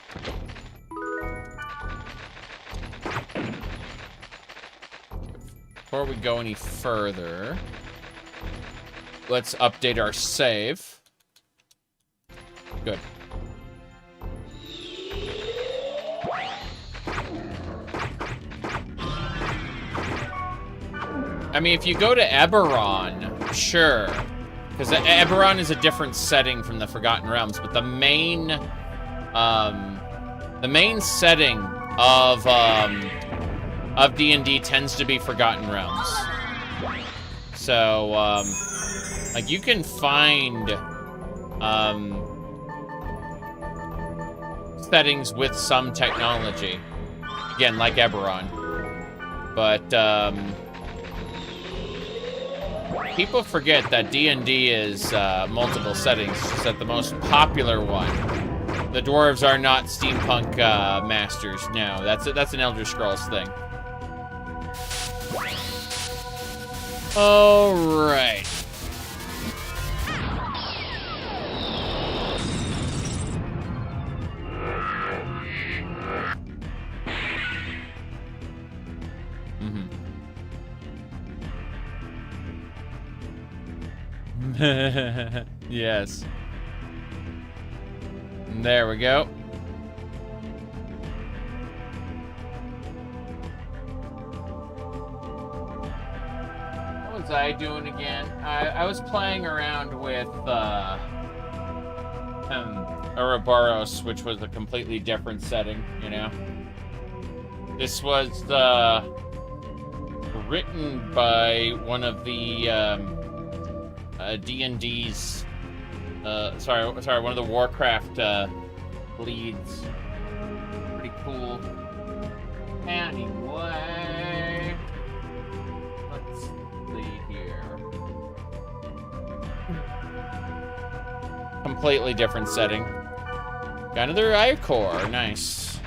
Before we go any further, let's update our save. Good. I mean, if you go to Eberron, sure. Because Eberron is a different setting from the Forgotten Realms, but the main setting of D&D tends to be Forgotten Realms. So, like, you can find settings with some technology. Again, like Eberron. But, people forget that D&D is multiple settings, just that the most popular one. The dwarves are not steampunk masters. No, that's an Elder Scrolls thing. All right. Yes. There we go. What was I doing again? I was playing around with Ouroboros, which was a completely different setting, you know? This was written by one of the D&D's sorry, one of the Warcraft leads. Pretty cool. Anyway, let's see here. Completely different setting. Got another Ichor, nice.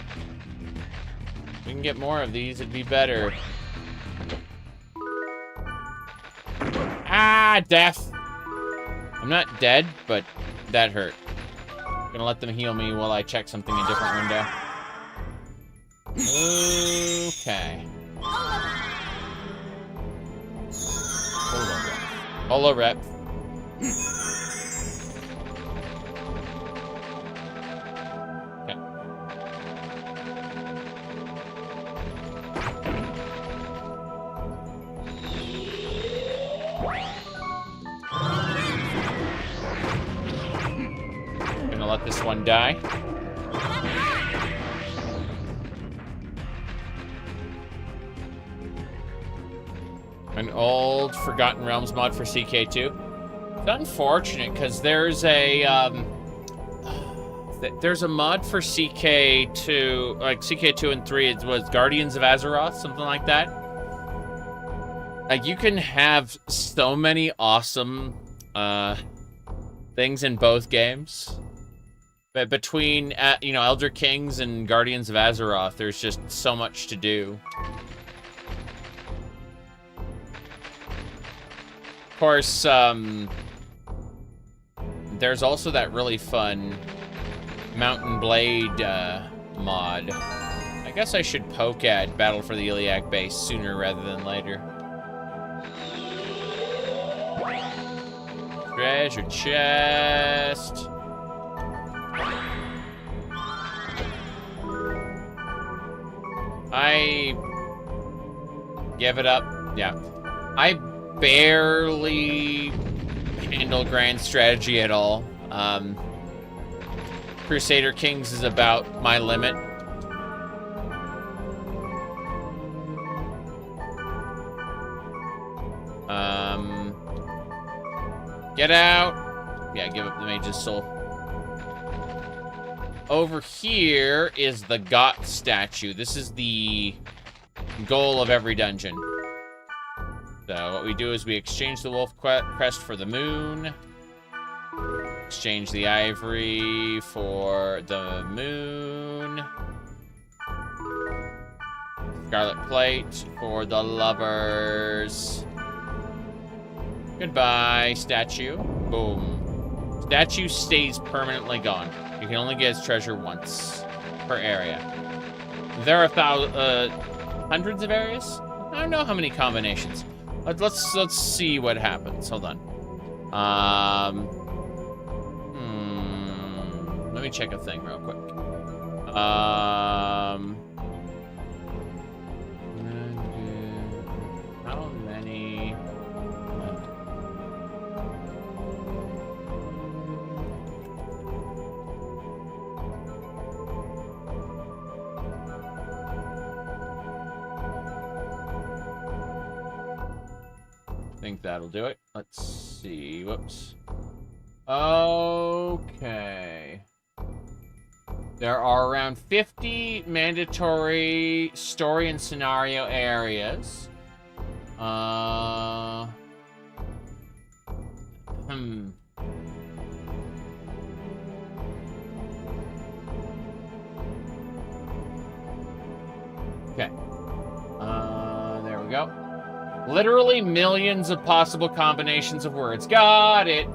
If we can get more of these, it'd be better. Ah, death. I'm not dead, but that hurt. I'm gonna let them heal me while I check something in a different window. Okay. Holo rep. Okay. Gonna let this one die. An old Forgotten Realms mod for CK2. It's unfortunate because there's a mod for CK2, like CK2 and 3. It was Guardians of Azeroth, something like that. Like, you can have so many awesome things in both games. But between you know, Elder Kings and Guardians of Azeroth, there's just so much to do. Of course, there's also that really fun Mountain Blade mod. I guess I should poke at Battle for the Iliac base sooner rather than later. Treasure chest. I give it up. Yeah. I barely handle grand strategy at all. Crusader Kings is about my limit. Get out. Yeah, give up the mage's soul. Over here is the Got statue. This is the goal of every dungeon. So what we do is we exchange the wolf crest for the moon. Exchange the ivory for the moon. Scarlet plate for the lovers. Goodbye, statue. Boom. Statue stays permanently gone. You can only get its treasure once per area. There are hundreds of areas? I don't know how many combinations. Let's see what happens. Hold on. Let me check a thing real quick. How many? I think that'll do it. Let's see. Whoops. Okay. There are around 50 mandatory story and scenario areas. Okay. There we go. Literally millions of possible combinations of words. Got it.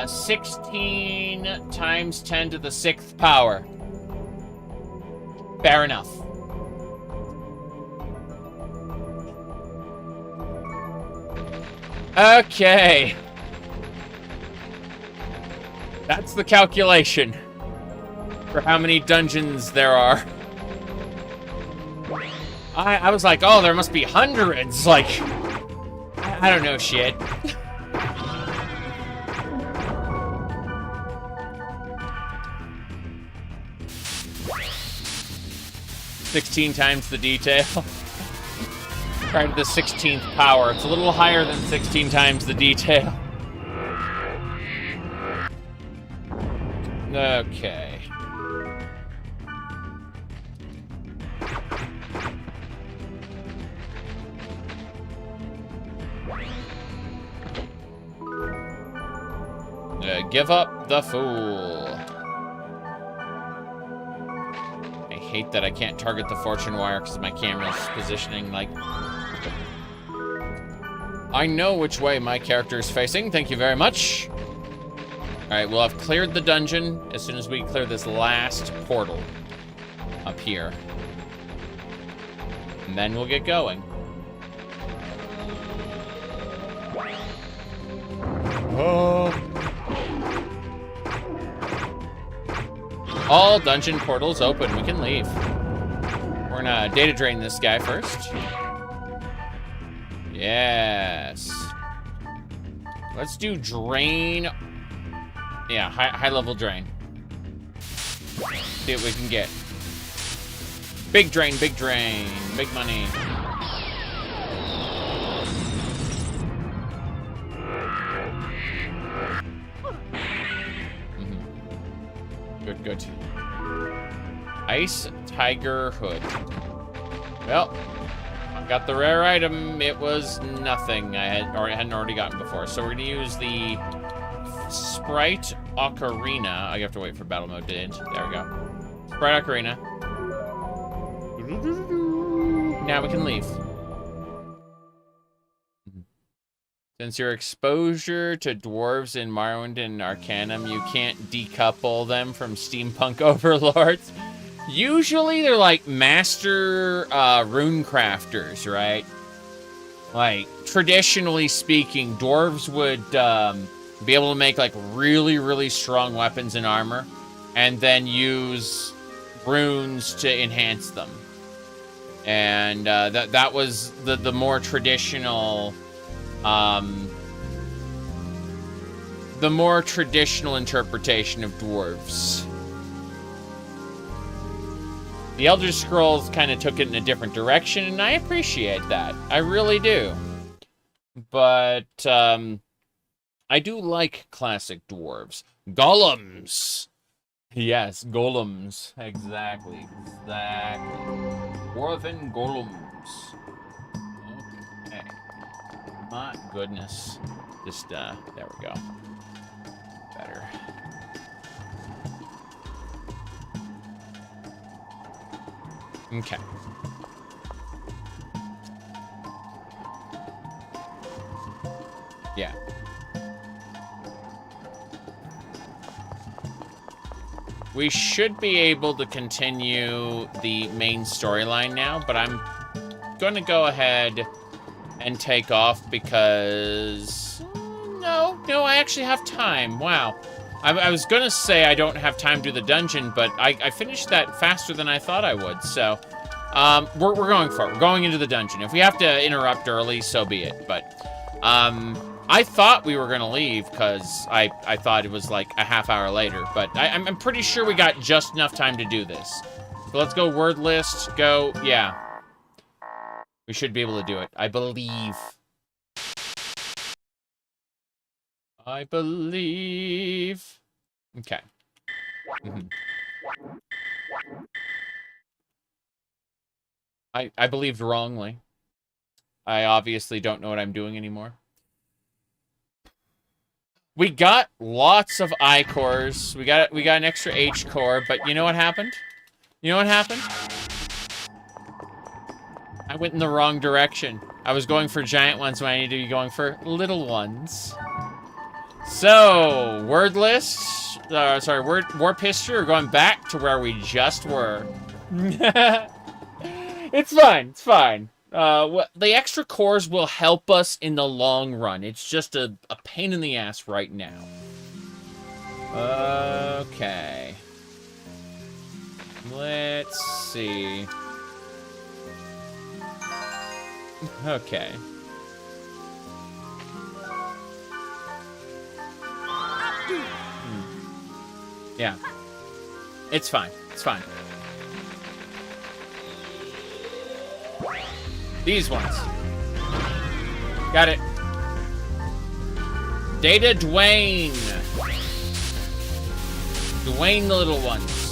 16 times 10 to the 6th power. Fair enough. Okay. That's the calculation for how many dungeons there are. I was like, oh, there must be hundreds. Like, I don't know shit. $16 times the detail. Try to the 16th power. It's a little higher than 16 times the detail. Okay. Give up the fool. I hate that I can't target the fortune wire because my camera's positioning like... I know which way my character is facing. Thank you very much. Alright, we'll have cleared the dungeon as soon as we clear this last portal up here. And then we'll get going. Oh. All dungeon portals open. We can leave. We're gonna data drain this guy first. Yes. Let's do drain. Yeah, high level drain. See what we can get. Big drain, big money. Good. Ice Tiger Hood. Well, I got the rare item. It was nothing I hadn't already gotten before. So we're gonna use the Sprite Ocarina. I have to wait for battle mode to end. There we go. Sprite Ocarina. Now we can leave. Since your exposure to dwarves in Morrowind and Arcanum, you can't decouple them from steampunk overlords. Usually they're like master rune crafters, right? Like, traditionally speaking, dwarves would be able to make like really, really strong weapons and armor, and then use runes to enhance them. And that was the more traditional... the more traditional interpretation of dwarves. The Elder Scrolls kind of took it in a different direction, and I appreciate that. I really do. but I do like classic dwarves. Golems! Yes, golems. Exactly. Dwarven golems. Okay. My goodness. Just, there we go. Better. Okay. Yeah. We should be able to continue the main storyline now, but I'm going to go ahead and take off because... No, I actually have time. Wow. I was going to say I don't have time to do the dungeon, but I finished that faster than I thought I would, so... we're going for it. We're going into the dungeon. If we have to interrupt early, so be it, but... I thought we were going to leave because I thought it was like a half hour later, but I'm pretty sure we got just enough time to do this. So let's go word list, go, yeah. We should be able to do it, I believe. I believe. Okay. I believed wrongly. I obviously don't know what I'm doing anymore. We got lots of I cores. We got an extra H core, but you know what happened? You know what happened? I went in the wrong direction. I was going for giant ones when I needed to be going for little ones. So, word list, warp history, we're going back to where we just were. It's fine, it's fine. The extra cores will help us in the long run. It's just a pain in the ass right now. Okay. Let's see. Okay. Yeah. It's fine. It's fine. These ones. Got it. Data Dwayne. Dwayne the little ones.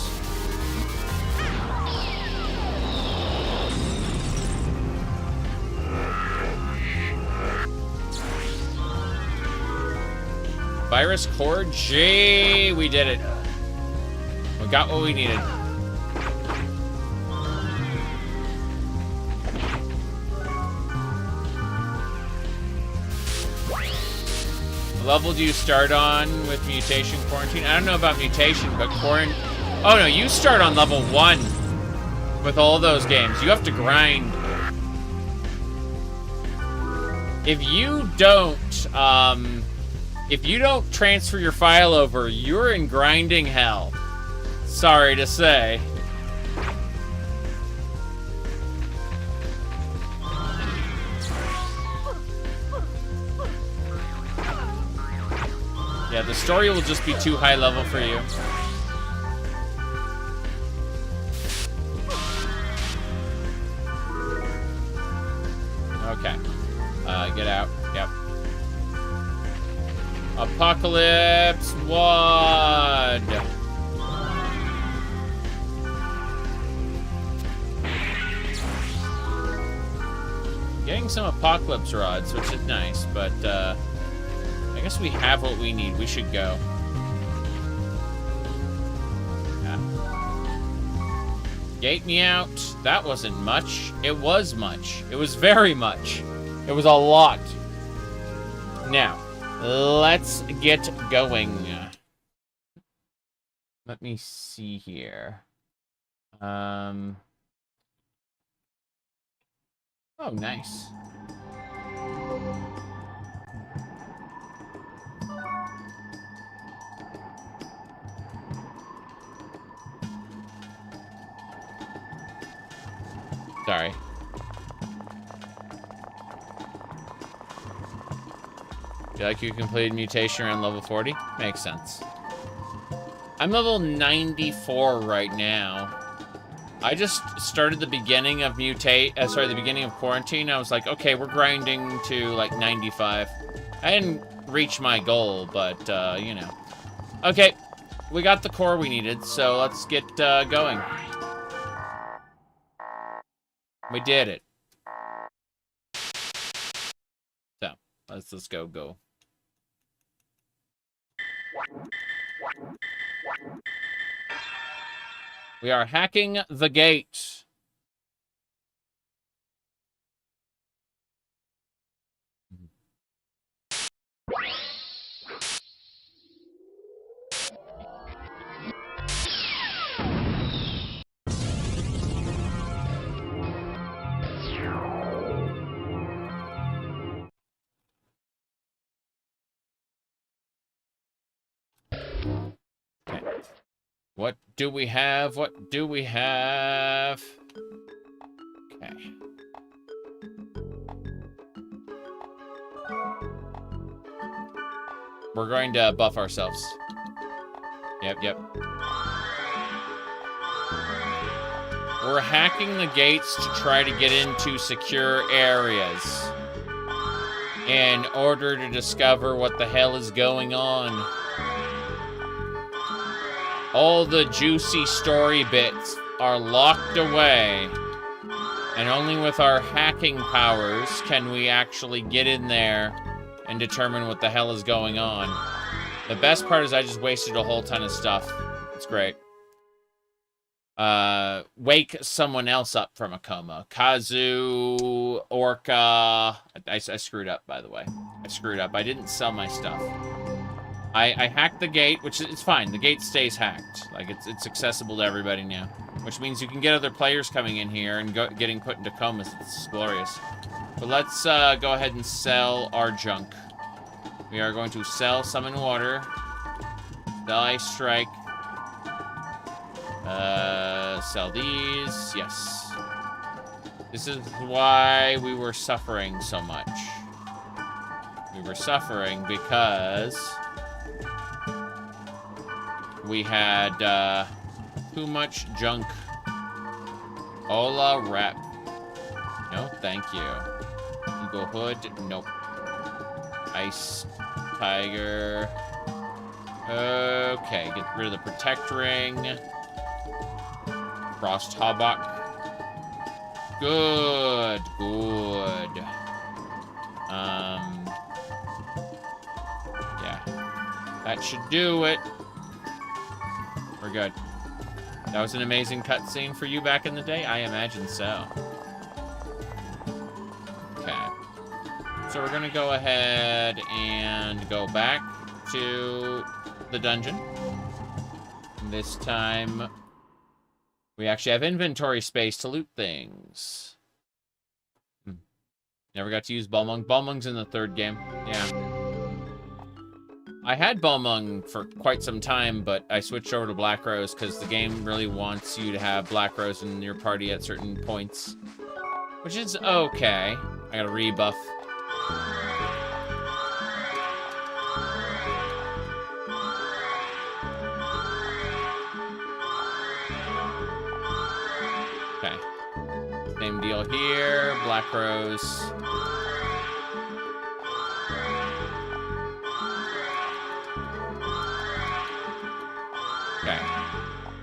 Virus core G. We did it. We got what we needed. What level do you start on with mutation quarantine? I don't know about mutation, but quarantine. Oh no, you start on level 1 with all those games. You have to grind. If you don't transfer your file over, you're in grinding hell. Sorry to say. Yeah, the story will just be too high level for you. Okay. Get out. Yep. Apocalypse Wad. Getting some Apocalypse Rods, which is nice, but I guess we have what we need. We should go. Yeah. Gate me out. That wasn't much. It was much. It was very much. It was a lot. Now, let's get going. Let me see here. Oh, nice. Sorry. Feel like you completed mutation around level 40? Makes sense. I'm level 94 right now. I just started the beginning of the beginning of quarantine. I was like, okay, we're grinding to like 95. I didn't reach my goal, but, you know. Okay, we got the core we needed, so let's get going. We did it. So, let's go. We are hacking the gate. Okay. What do we have? What do we have? Okay. We're going to buff ourselves. Yep. We're hacking the gates to try to get into secure areas in order to discover what the hell is going on. All the juicy story bits are locked away, and only with our hacking powers can we actually get in there and determine what the hell is going on. The best part is I just wasted a whole ton of stuff. It's great. Wake someone else up from a coma. Kazu, Orca. I screwed up, by the way. I screwed up. I didn't sell my stuff. I hacked the gate, which is fine. The gate stays hacked. Like, it's accessible to everybody now. Which means you can get other players coming in here and getting put into comas. It's glorious. But let's go ahead and sell our junk. We are going to sell Summon Water. Sell Ice Strike. Sell these. Yes. This is why we were suffering so much. We were suffering because we had too much junk. Ola Rep. No, thank you. Eagle Hood. Nope. Ice Tiger. Okay, get rid of the Protect Ring. Frost Hawbuck. Good. Yeah. That should do it. We're good. That was an amazing cutscene for you back in the day? I imagine so. Okay. So we're gonna go ahead and go back to the dungeon. This time, we actually have inventory space to loot things. Never got to use Balmung. Balmung's in the third game. Yeah. I had Balmung for quite some time, but I switched over to Black Rose because the game really wants you to have Black Rose in your party at certain points. Which is okay. I got a rebuff. Okay. Same deal here. Black Rose. Okay.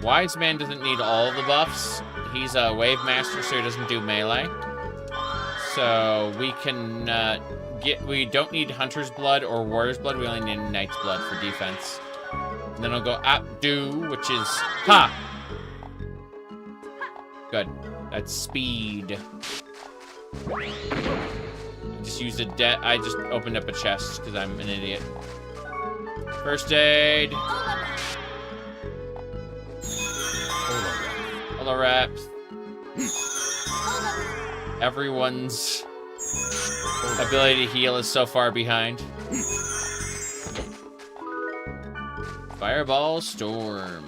Wise Man doesn't need all the buffs. He's a Wave Master, so he doesn't do melee. So we can we don't need Hunter's Blood or Warrior's Blood. We only need Knight's Blood for defense. And then I'll go Abdu, which is ha. Good. That's speed. I just used I just opened up a chest because I'm an idiot. First aid. Ola Reps. Everyone's ability to heal is so far behind. Fireball Storm.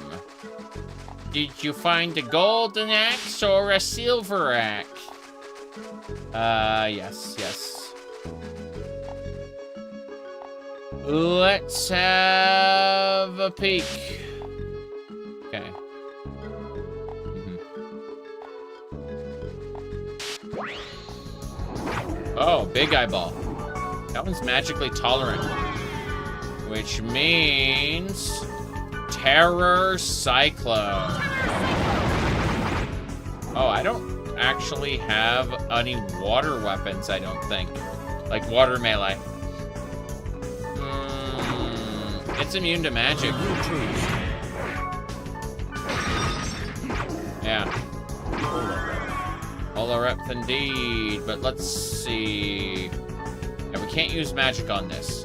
Did you find a golden axe or a silver axe? Yes. Let's have a peek. Okay. Big eyeball. That one's magically tolerant. Which means... Terror Cyclone. Oh, I don't actually have any water weapons, I don't think. Like water melee. It's immune to magic. Yeah. Olarept indeed, but let's see. Yeah, we can't use magic on this.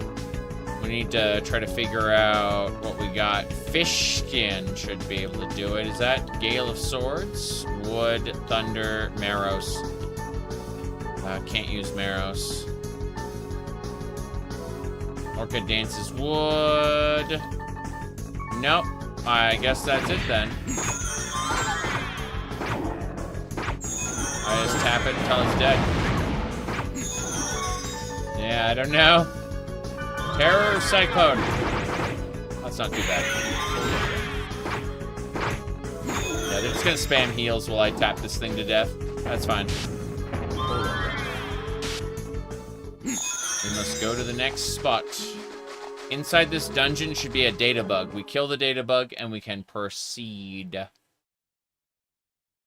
We need to try to figure out what we got. Fish skin should be able to do it. Is that Gale of Swords? Wood, Thunder, Maros. Can't use Maros. Orchid dances wood. Nope. I guess that's it then. I just tap it until it's dead. Yeah, I don't know. Terror Cyclone. That's not too bad. Yeah, they're just gonna spam heals while I tap this thing to death. That's fine. We must go to the next spot. Inside this dungeon should be a data bug. We kill the data bug and we can proceed.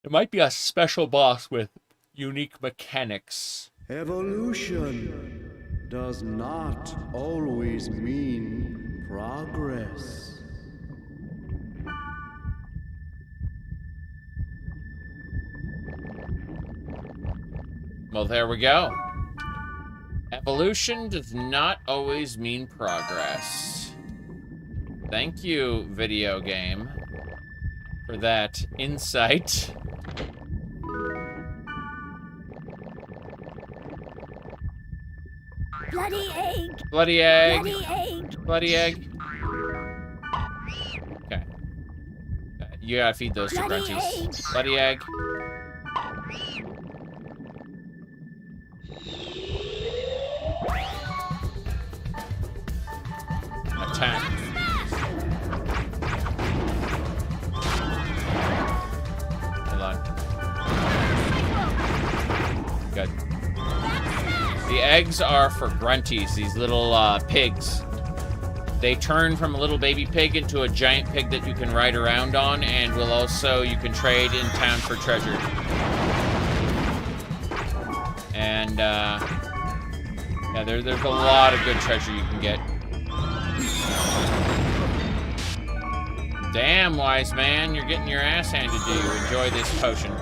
It might be a special boss with unique mechanics. Evolution does not always mean progress. Well, there we go. Evolution does not always mean progress. Thank you, video game, for that insight. Bloody egg! Bloody egg! Bloody egg! Bloody egg! Okay. You gotta feed those two Bloody grunties. egg. Bloody egg. Attack. Hold on. Good. The eggs are for grunties, these little pigs. They turn from a little baby pig into a giant pig that you can ride around on, and you can trade in town for treasure. And yeah, there's a lot of good treasure you can get. Damn, wise man, you're getting your ass handed to you. Enjoy this potion.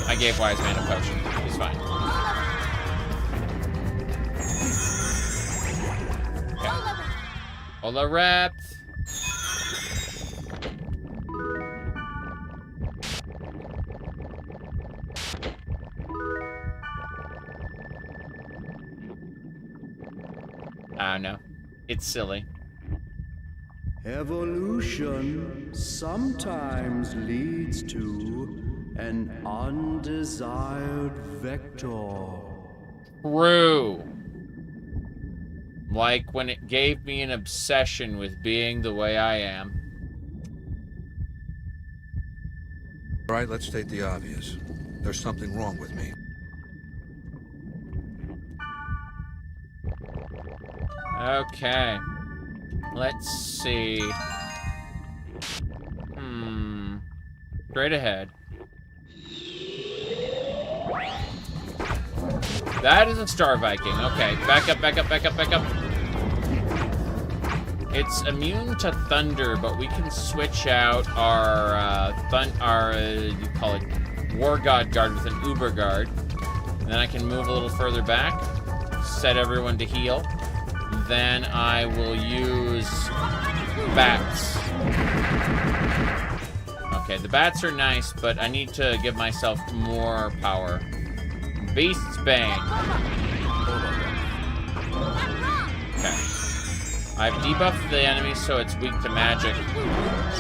I gave wise man a potion. He's fine. Okay. Olarept. I don't know. It's silly. Evolution sometimes leads to an undesired vector. True. Like when it gave me an obsession with being the way I am. All right, let's state the obvious. There's something wrong with me. Okay. Let's see. Straight ahead. That is a Star Viking. Okay, back up, back up, back up, back up. It's immune to thunder, but we can switch out our, you call it, War God Guard with an Uber Guard. And then I can move a little further back, set everyone to heal. Then I will use bats. Okay, the bats are nice, but I need to give myself more power. Beast's Bane. Okay. I've debuffed the enemy so it's weak to magic.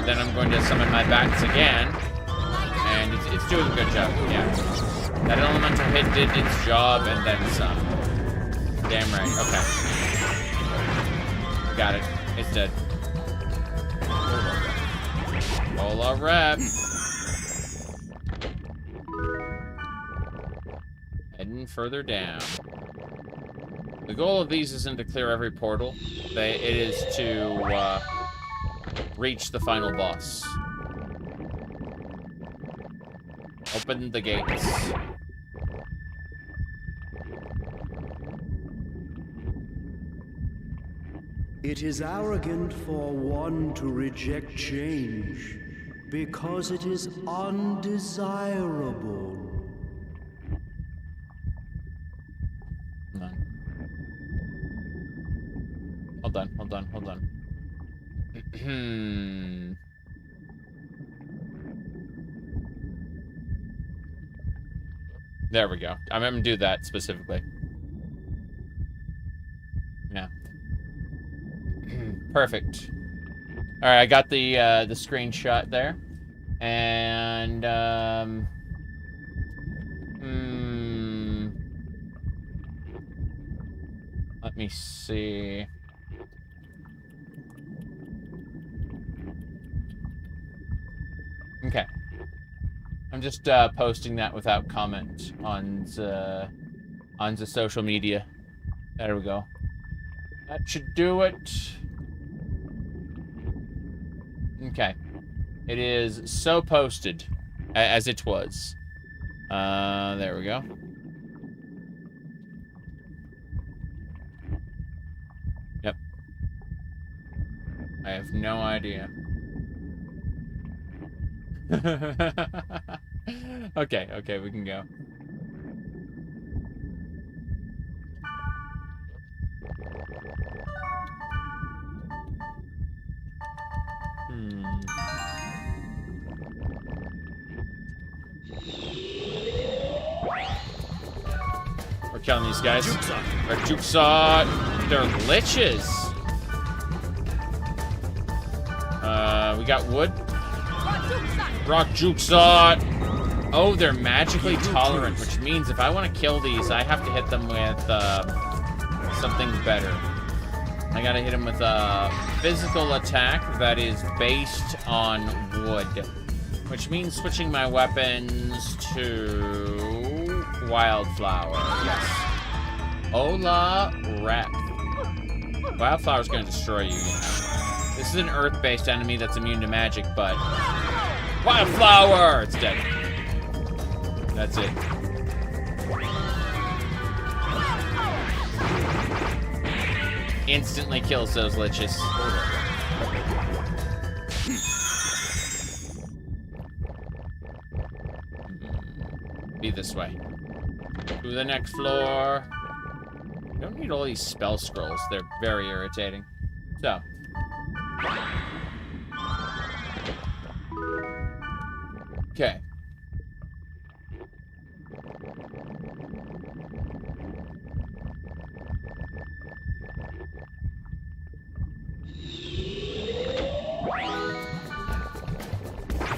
Then I'm going to summon my bats again. And it's doing a good job, yeah. That elemental hit did its job and then some. Damn right, okay. Got it. It's dead. Olarept. Heading heading further down. The goal of these isn't to clear every portal. It is to reach the final boss. Open the gates. It is arrogant for one to reject change because it is undesirable. Hold on. There we go. I'm gonna do that specifically. Yeah. Perfect. All right, I got the screenshot there, and let me see. Okay. I'm just posting that without comment on the social media. There we go. That should do it. Okay. It is so posted as it was. There we go. Yep. I have no idea. Okay, we can go. We're killing these guys. Our juksaw. They're liches. We got wood. Rock juksaw. Oh, they're magically tolerant, which means if I want to kill these, I have to hit them with something better. I gotta hit them with a physical attack that is based on wood, which means switching my weapons to Wildflower. Yes. Hola, rat. Wildflower's gonna destroy you, you know. This is an earth-based enemy that's immune to magic, but Wildflower! It's dead. That's it. Instantly kills those liches. Be this way. To the next floor. I don't need all these spell scrolls. They're very irritating. So. Okay.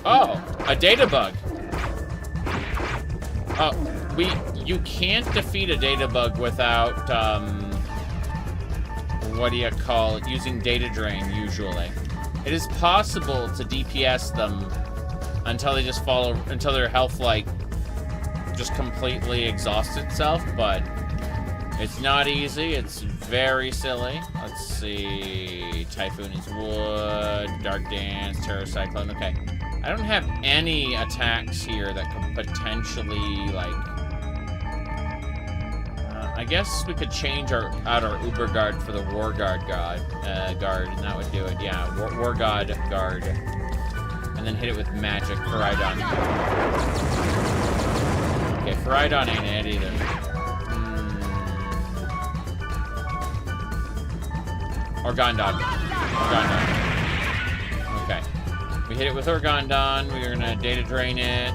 Oh, a data bug. Oh, you can't defeat a data bug without, what do you call it, using data drain, usually. It is possible to DPS them until they just until their health, like, just completely exhausts itself, but it's not easy. It's very silly. Let's see. Typhoon is wood, Dark Dance, Terror Cyclone. Okay. I don't have any attacks here that could potentially, like... I guess we could change out our Uber Guard for the War Guard guard, and that would do it. Yeah, War God Guard. And then hit it with magic. Pharidon. Okay, Pharidon ain't it either. Orgondon. Okay. We hit it with Orgondon. We're gonna data drain it.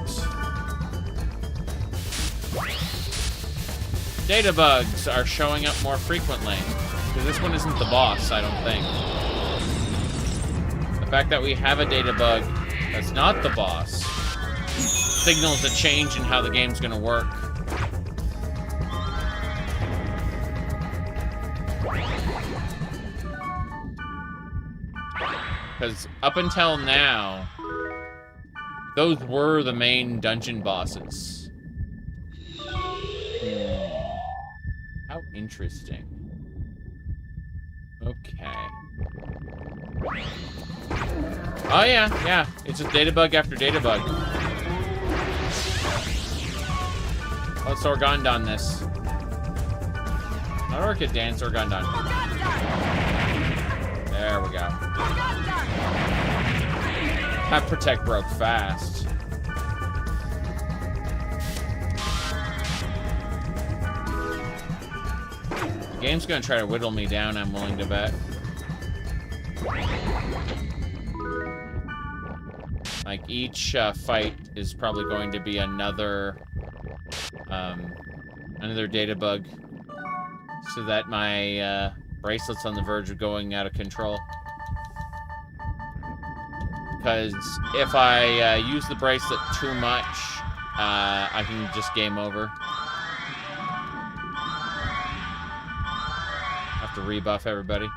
Data bugs are showing up more frequently. Because this one isn't the boss, I don't think. The fact that we have a data bug that's not the boss signals a change in how the game's gonna work. Because up until now, those were the main dungeon bosses. Interesting. Okay. Oh, yeah. It's just data bug after data bug. Let's Orgondon this. Not Orchid Dance, Orgondon. There we go. That Protect broke fast. The game's gonna try to whittle me down, I'm willing to bet. Like, each fight is probably going to be another data bug, so that my bracelet's on the verge of going out of control. Because if I use the bracelet too much, I can just game over. Have to rebuff everybody.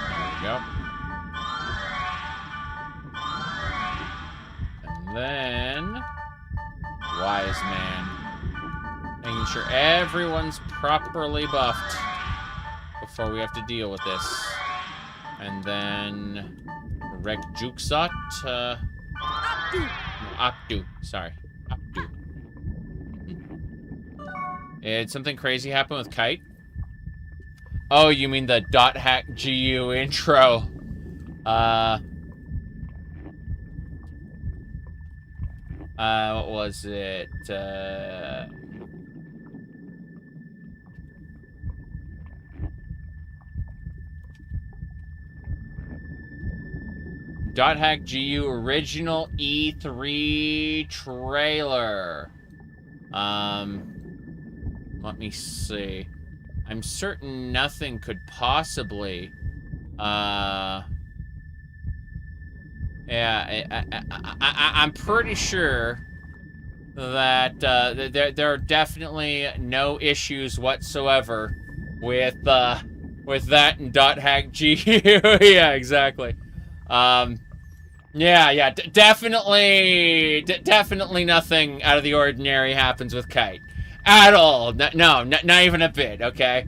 There we go. And then, wise man, making sure everyone's properly buffed before we have to deal with this. And then Reg Juxot, Optu, sorry, Optu. Did something crazy happen with Kite? Oh, you mean the .hack GU intro? What was it? .hack GU original E3 trailer. Let me see. I'm certain nothing could possibly, I'm pretty sure that there are definitely no issues whatsoever with that and .hack GU. Yeah, exactly. Definitely nothing out of the ordinary happens with Kite. At all. No, not even a bit, okay?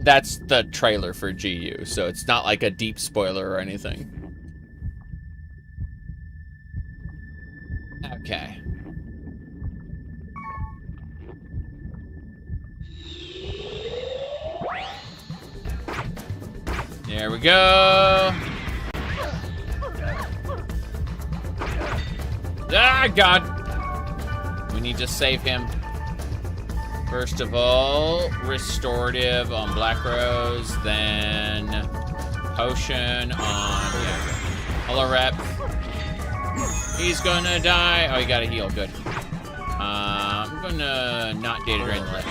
That's the trailer for GU, so it's not like a deep spoiler or anything. Okay. There we go. Ah, God. We need to save him. First of all, restorative on Black Rose, then potion on Hello Rep. He's gonna die. Oh, he got a heal. Good. I'm gonna not data drain the Lich.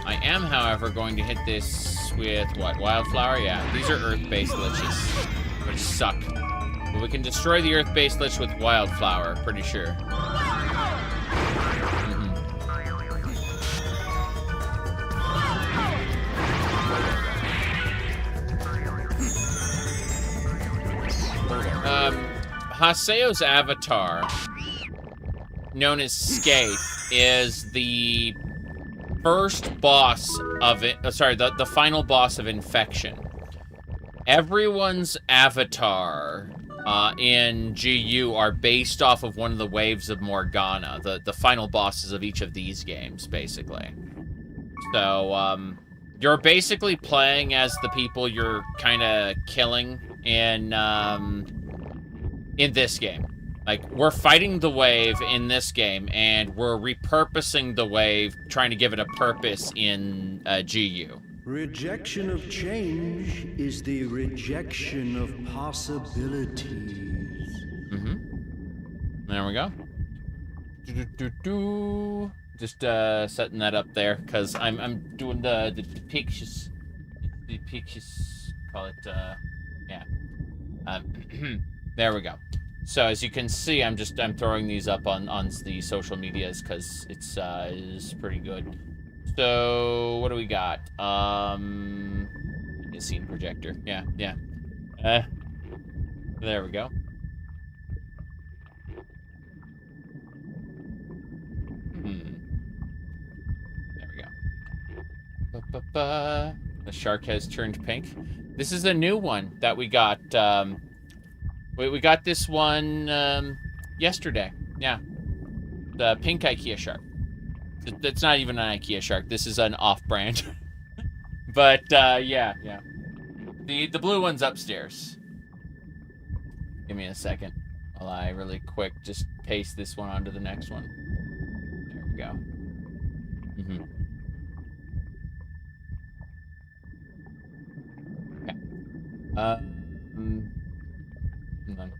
I am, however, going to hit this with what? Wildflower? Yeah, these are earth-based Liches, which suck. But we can destroy the earth-based Lich with Wildflower, pretty sure. Haseo's avatar, known as Skaith, is the first boss of it. The final boss of Infection. Everyone's avatar in GU are based off of one of the waves of Morgana, the final bosses of each of these games, basically. So, you're basically playing as the people you're kind of killing in this game. Like, we're fighting the wave in this game, and we're repurposing the wave, trying to give it a purpose in GU. Rejection of change is the rejection of possibilities. There we go. Just setting that up there, because I'm doing the pictures. The pictures, call it, yeah. There we go. So as you can see, I'm throwing these up on the social medias because it's is pretty good. So what do we got? A scene projector. Yeah. There we go. There we go. The shark has turned pink. This is a new one that we got. We got this one yesterday. Yeah, the pink IKEA shark. It's not even an IKEA shark. This is an off-brand. But yeah. The blue one's upstairs. Give me a second while I really quick just paste this one onto the next one. There we go. Okay. Hold on.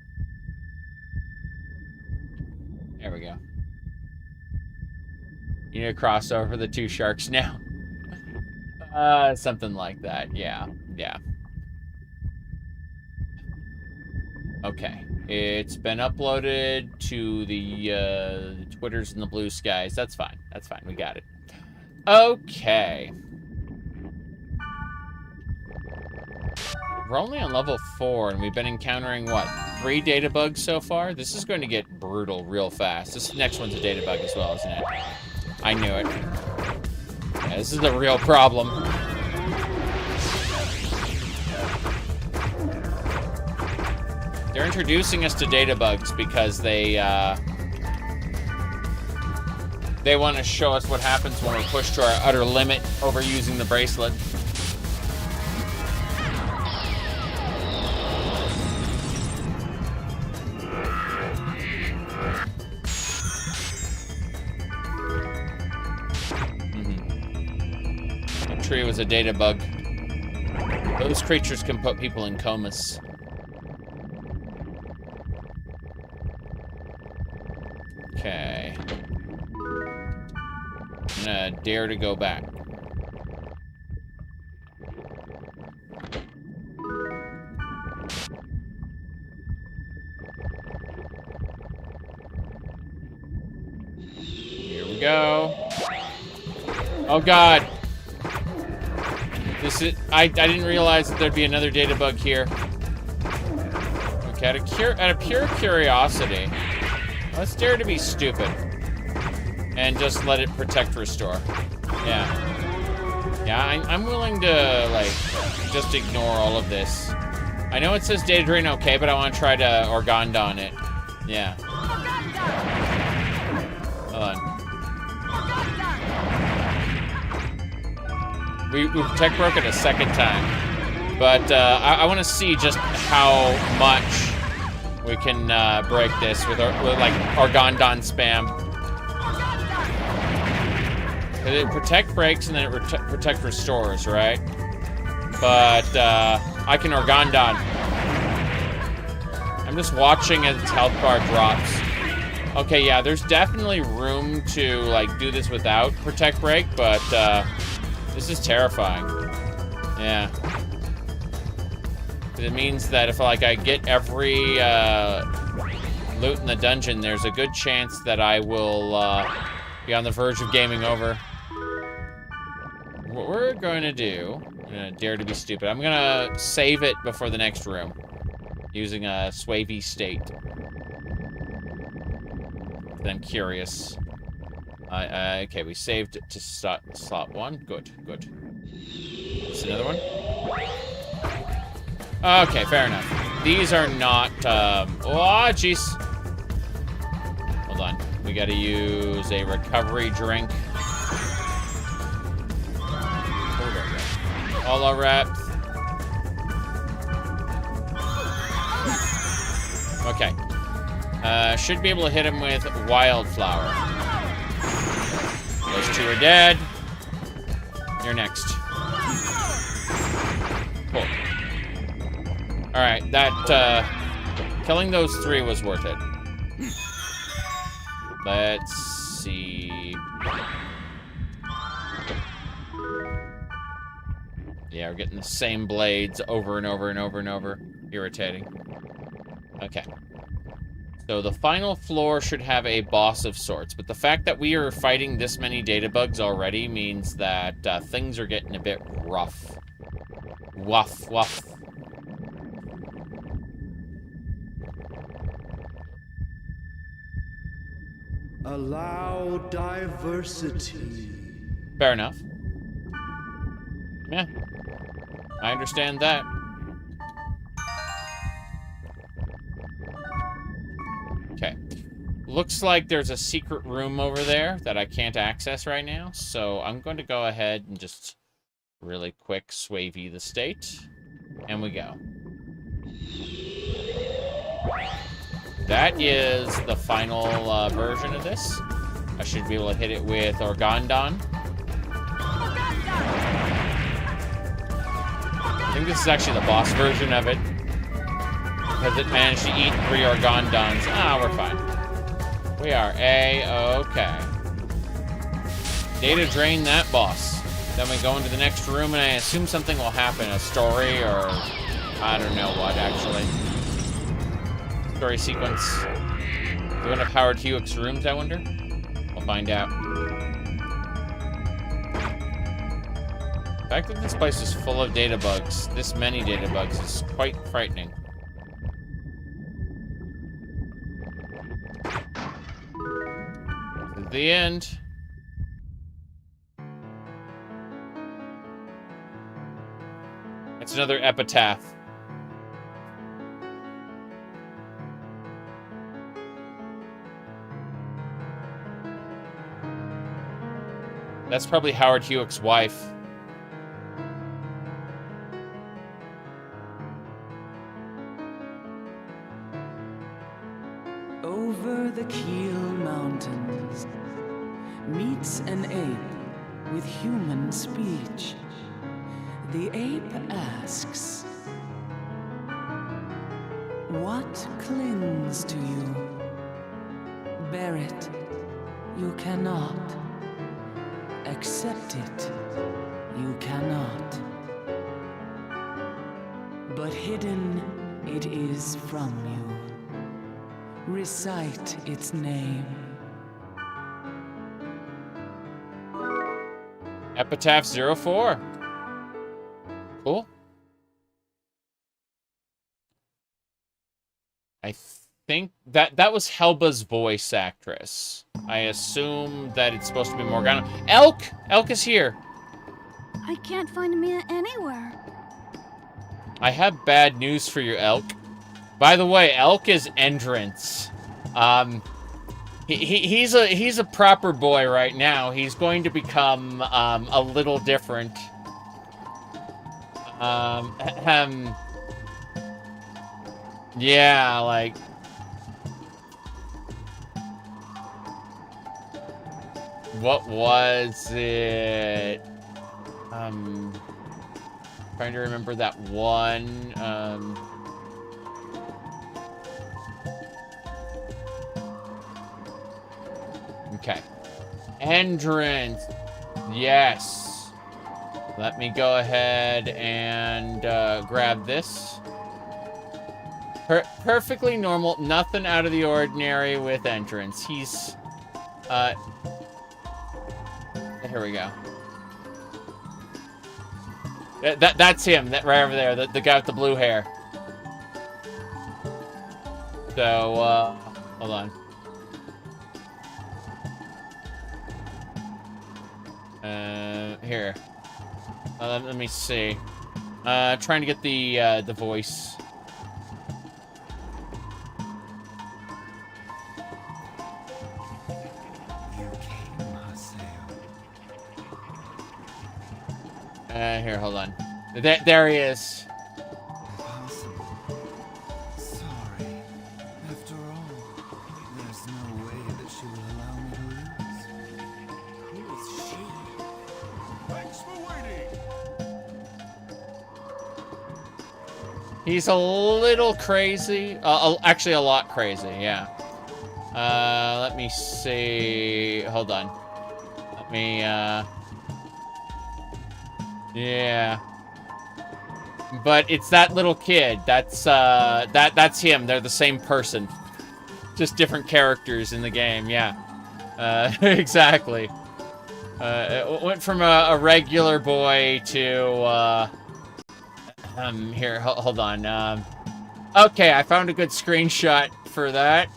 There we go. You need to cross over the two sharks now. Something like that. Yeah. Okay. It's been uploaded to the Twitters and the Blue Skies. That's fine. We got it. Okay. We're only on level 4, and we've been encountering, what, 3 data bugs so far? This is going to get brutal real fast. This next one's a data bug as well, isn't it? I knew it. Yeah, this is the real problem. They're introducing us to data bugs because they want to show us what happens when we push to our utter limit overusing the bracelet. Tree was a data bug. Those creatures can put people in comas. Okay. I'm gonna dare to go back. Here we go. Oh God. This is, I didn't realize that there'd be another data bug here. Okay, out of pure curiosity, let's dare to be stupid. And just let it protect restore. Yeah, I'm willing to, like, just ignore all of this. I know it says data drain okay, but I want to try to Organdon it. Yeah. Hold on. We protect broke it a second time, but I want to see just how much we can break this with like Organdon spam. It protect breaks and then it protect restores, right? But I can Organdon. I'm just watching as its health bar drops. Okay, yeah, there's definitely room to like do this without protect break, but this is terrifying. Yeah. It means that if like I get every loot in the dungeon, there's a good chance that I will be on the verge of gaming over. What we're going to do, I'm going to dare to be stupid. I'm going to save it before the next room using a swavy state. I'm curious. Okay, we saved it to slot 1. Good. Just another one. Okay, fair enough. These are not, oh, jeez. Hold on. We gotta use a recovery drink. Holo reps. Okay. Should be able to hit him with Wildflower. Those two are dead. You're next. Cool. Alright, that, killing those three was worth it. Let's see. Yeah, we're getting the same blades over and over and over and over. Irritating. Okay. So the final floor should have a boss of sorts, but the fact that we are fighting this many data bugs already means that things are getting a bit rough. Woof, woof. Allow diversity. Fair enough. Yeah. I understand that. Okay. Looks like there's a secret room over there that I can't access right now, so I'm going to go ahead and just really quick swavey the state. And we go. That is the final version of this. I should be able to hit it with Organdon. I think this is actually the boss version of it. Because it managed to eat 3 Organdons. Ah, we're fine. We are A-okay. Data drain that boss. Then we go into the next room and I assume something will happen. A story or... I don't know what, actually. Story sequence. Do one of Howard Hewitt's rooms, I wonder? We'll find out. The fact that this place is full of data bugs, this many data bugs, is quite frightening. This is the end. It's another epitaph. That's probably Howard Hewitt's wife. Over the Keel Mountains meets an ape with human speech. The ape asks, "What clings to you? Bear it, you cannot. Accept it, you cannot. But hidden it is from you. Recite its name." Epitaph 04. Cool. I think that was Helba's voice actress. I assume that it's supposed to be Morgana. Elk! Elk is here. I can't find Mia anywhere. I have bad news for you, Elk. By the way, Elk is Entrance. He's a proper boy right now. He's going to become a little different. Yeah, like... What was it? Trying to remember that one, okay. Entrance. Yes. Let me go ahead and grab this. Perfectly normal. Nothing out of the ordinary with Entrance. He's... Here we go. That's him. That right over there. The guy with the blue hair. So, hold on. Here. Let me see. Trying to get the voice. Here, hold on. There he is. Impossible. Sorry. After all. He's a little crazy. Actually, a lot crazy, yeah. Let me see. Hold on. Let me, yeah. But it's that little kid. That's him. They're the same person. Just different characters in the game, yeah. Exactly. It went from a regular boy to, here, hold on. Okay, I found a good screenshot for that.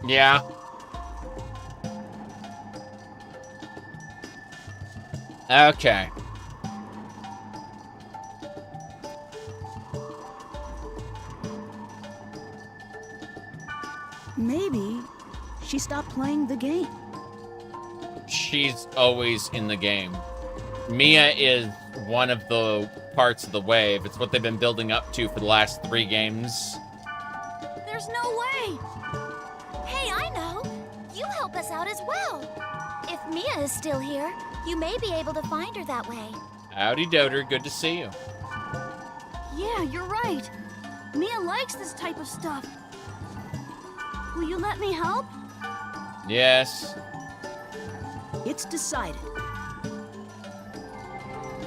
Yeah. Okay. Maybe she stopped playing the game. She's always in the game. Mia is one of the parts of the wave. It's what they've been building up to for the last 3 games. There's no way. Hey, I know. You help us out as well. If Mia is still here, you may be able to find her that way. Howdy, Doter. Good to see you. Yeah, you're right. Mia likes this type of stuff. Will you let me help? Yes. It's decided.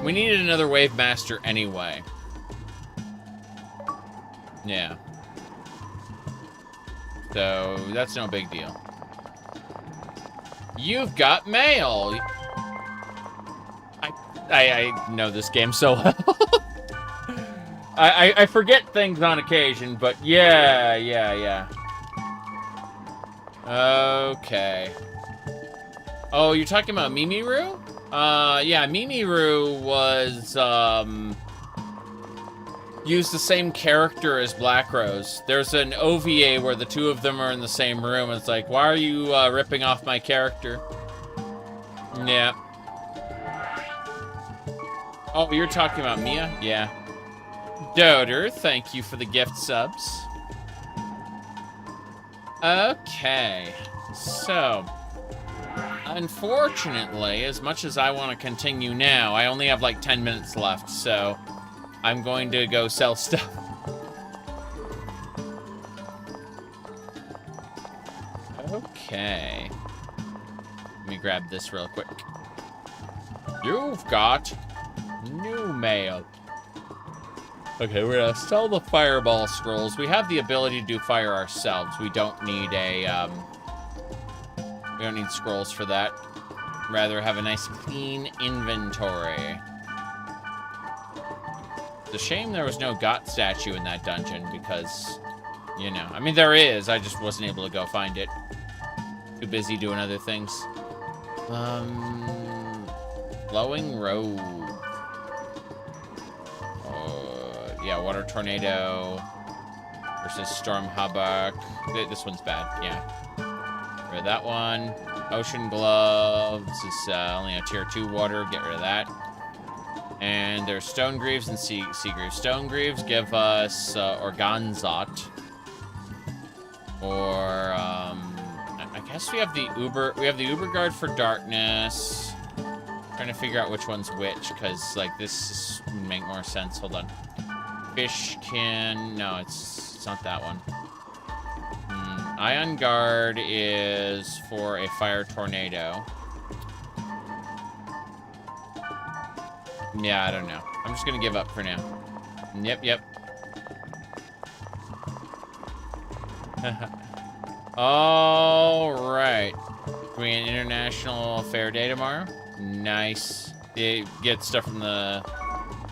We needed another Wave Master anyway. Yeah. So, that's no big deal. You've got mail! I know this game so well. I forget things on occasion, but yeah. Okay. Oh, you're talking about Mimiru? Yeah, Mimiru was, used the same character as Black Rose. There's an OVA where the two of them are in the same room. It's like, why are you, ripping off my character? Yeah. Oh, you're talking about Mia? Yeah. Doter, thank you for the gift subs. Okay. So, unfortunately, as much as I want to continue now, I only have like 10 minutes left, so I'm going to go sell stuff. Okay. Let me grab this real quick. You've got new mail. Okay, we're gonna sell the fireball scrolls. We have the ability to do fire ourselves. We don't need a, we don't need scrolls for that. Rather have a nice clean inventory. It's a shame there was no God statue in that dungeon because, you know, I mean there is, I just wasn't able to go find it. Too busy doing other things. Flowing Road. Yeah, Water Tornado versus Storm Havoc. This one's bad, yeah. Get rid of that one. Ocean Gloves is only a tier 2 water. Get rid of that. And there's Stone Greaves and Sea Greaves. Stone Greaves give us Organzot. Or I guess we have the Uber Guard for Darkness. Trying to figure out which one's which, because like this would make more sense. Hold on. Fishkin. No, it's not that one. Ion Guard is for a fire tornado. Yeah, I don't know. I'm just gonna give up for now. Yep. All right. We an international fair day tomorrow. Nice. You get stuff from the.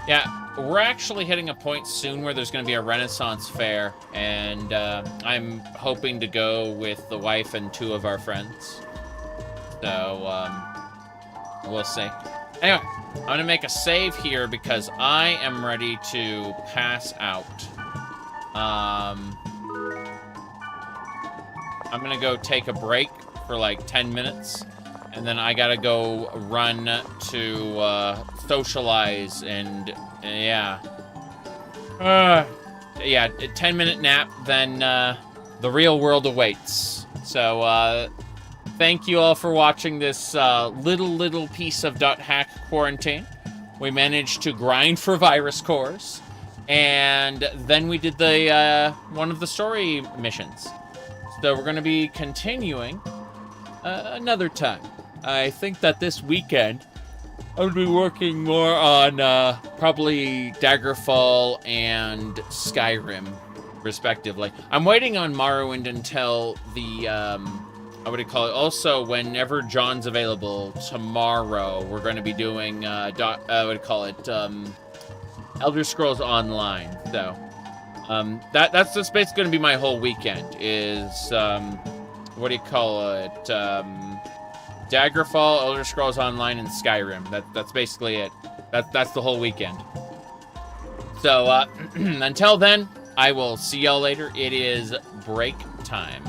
Yeah. We're actually hitting a point soon where there's going to be a Renaissance fair, and I'm hoping to go with the wife and 2 of our friends. So, we'll see. Anyway, I'm going to make a save here because I am ready to pass out. I'm going to go take a break for like 10 minutes, and then I got to go run to socialize and... yeah. Yeah, a 10-minute nap, then the real world awaits. So, thank you all for watching this little piece of .hack quarantine. We managed to grind for virus cores, and then we did the one of the story missions. So we're going to be continuing another time. I think that this weekend I'm going to be working more on probably Daggerfall and Skyrim, respectively. I'm waiting on Morrowind until the, what do you call it? Also, whenever John's available tomorrow, we're going to be doing, what do you call it? Elder Scrolls Online. So, that's just basically going to be my whole weekend is, what do you call it? Daggerfall, Elder Scrolls Online, and Skyrim. That's basically it. That's the whole weekend. So, until then, I will see y'all later. It is break time.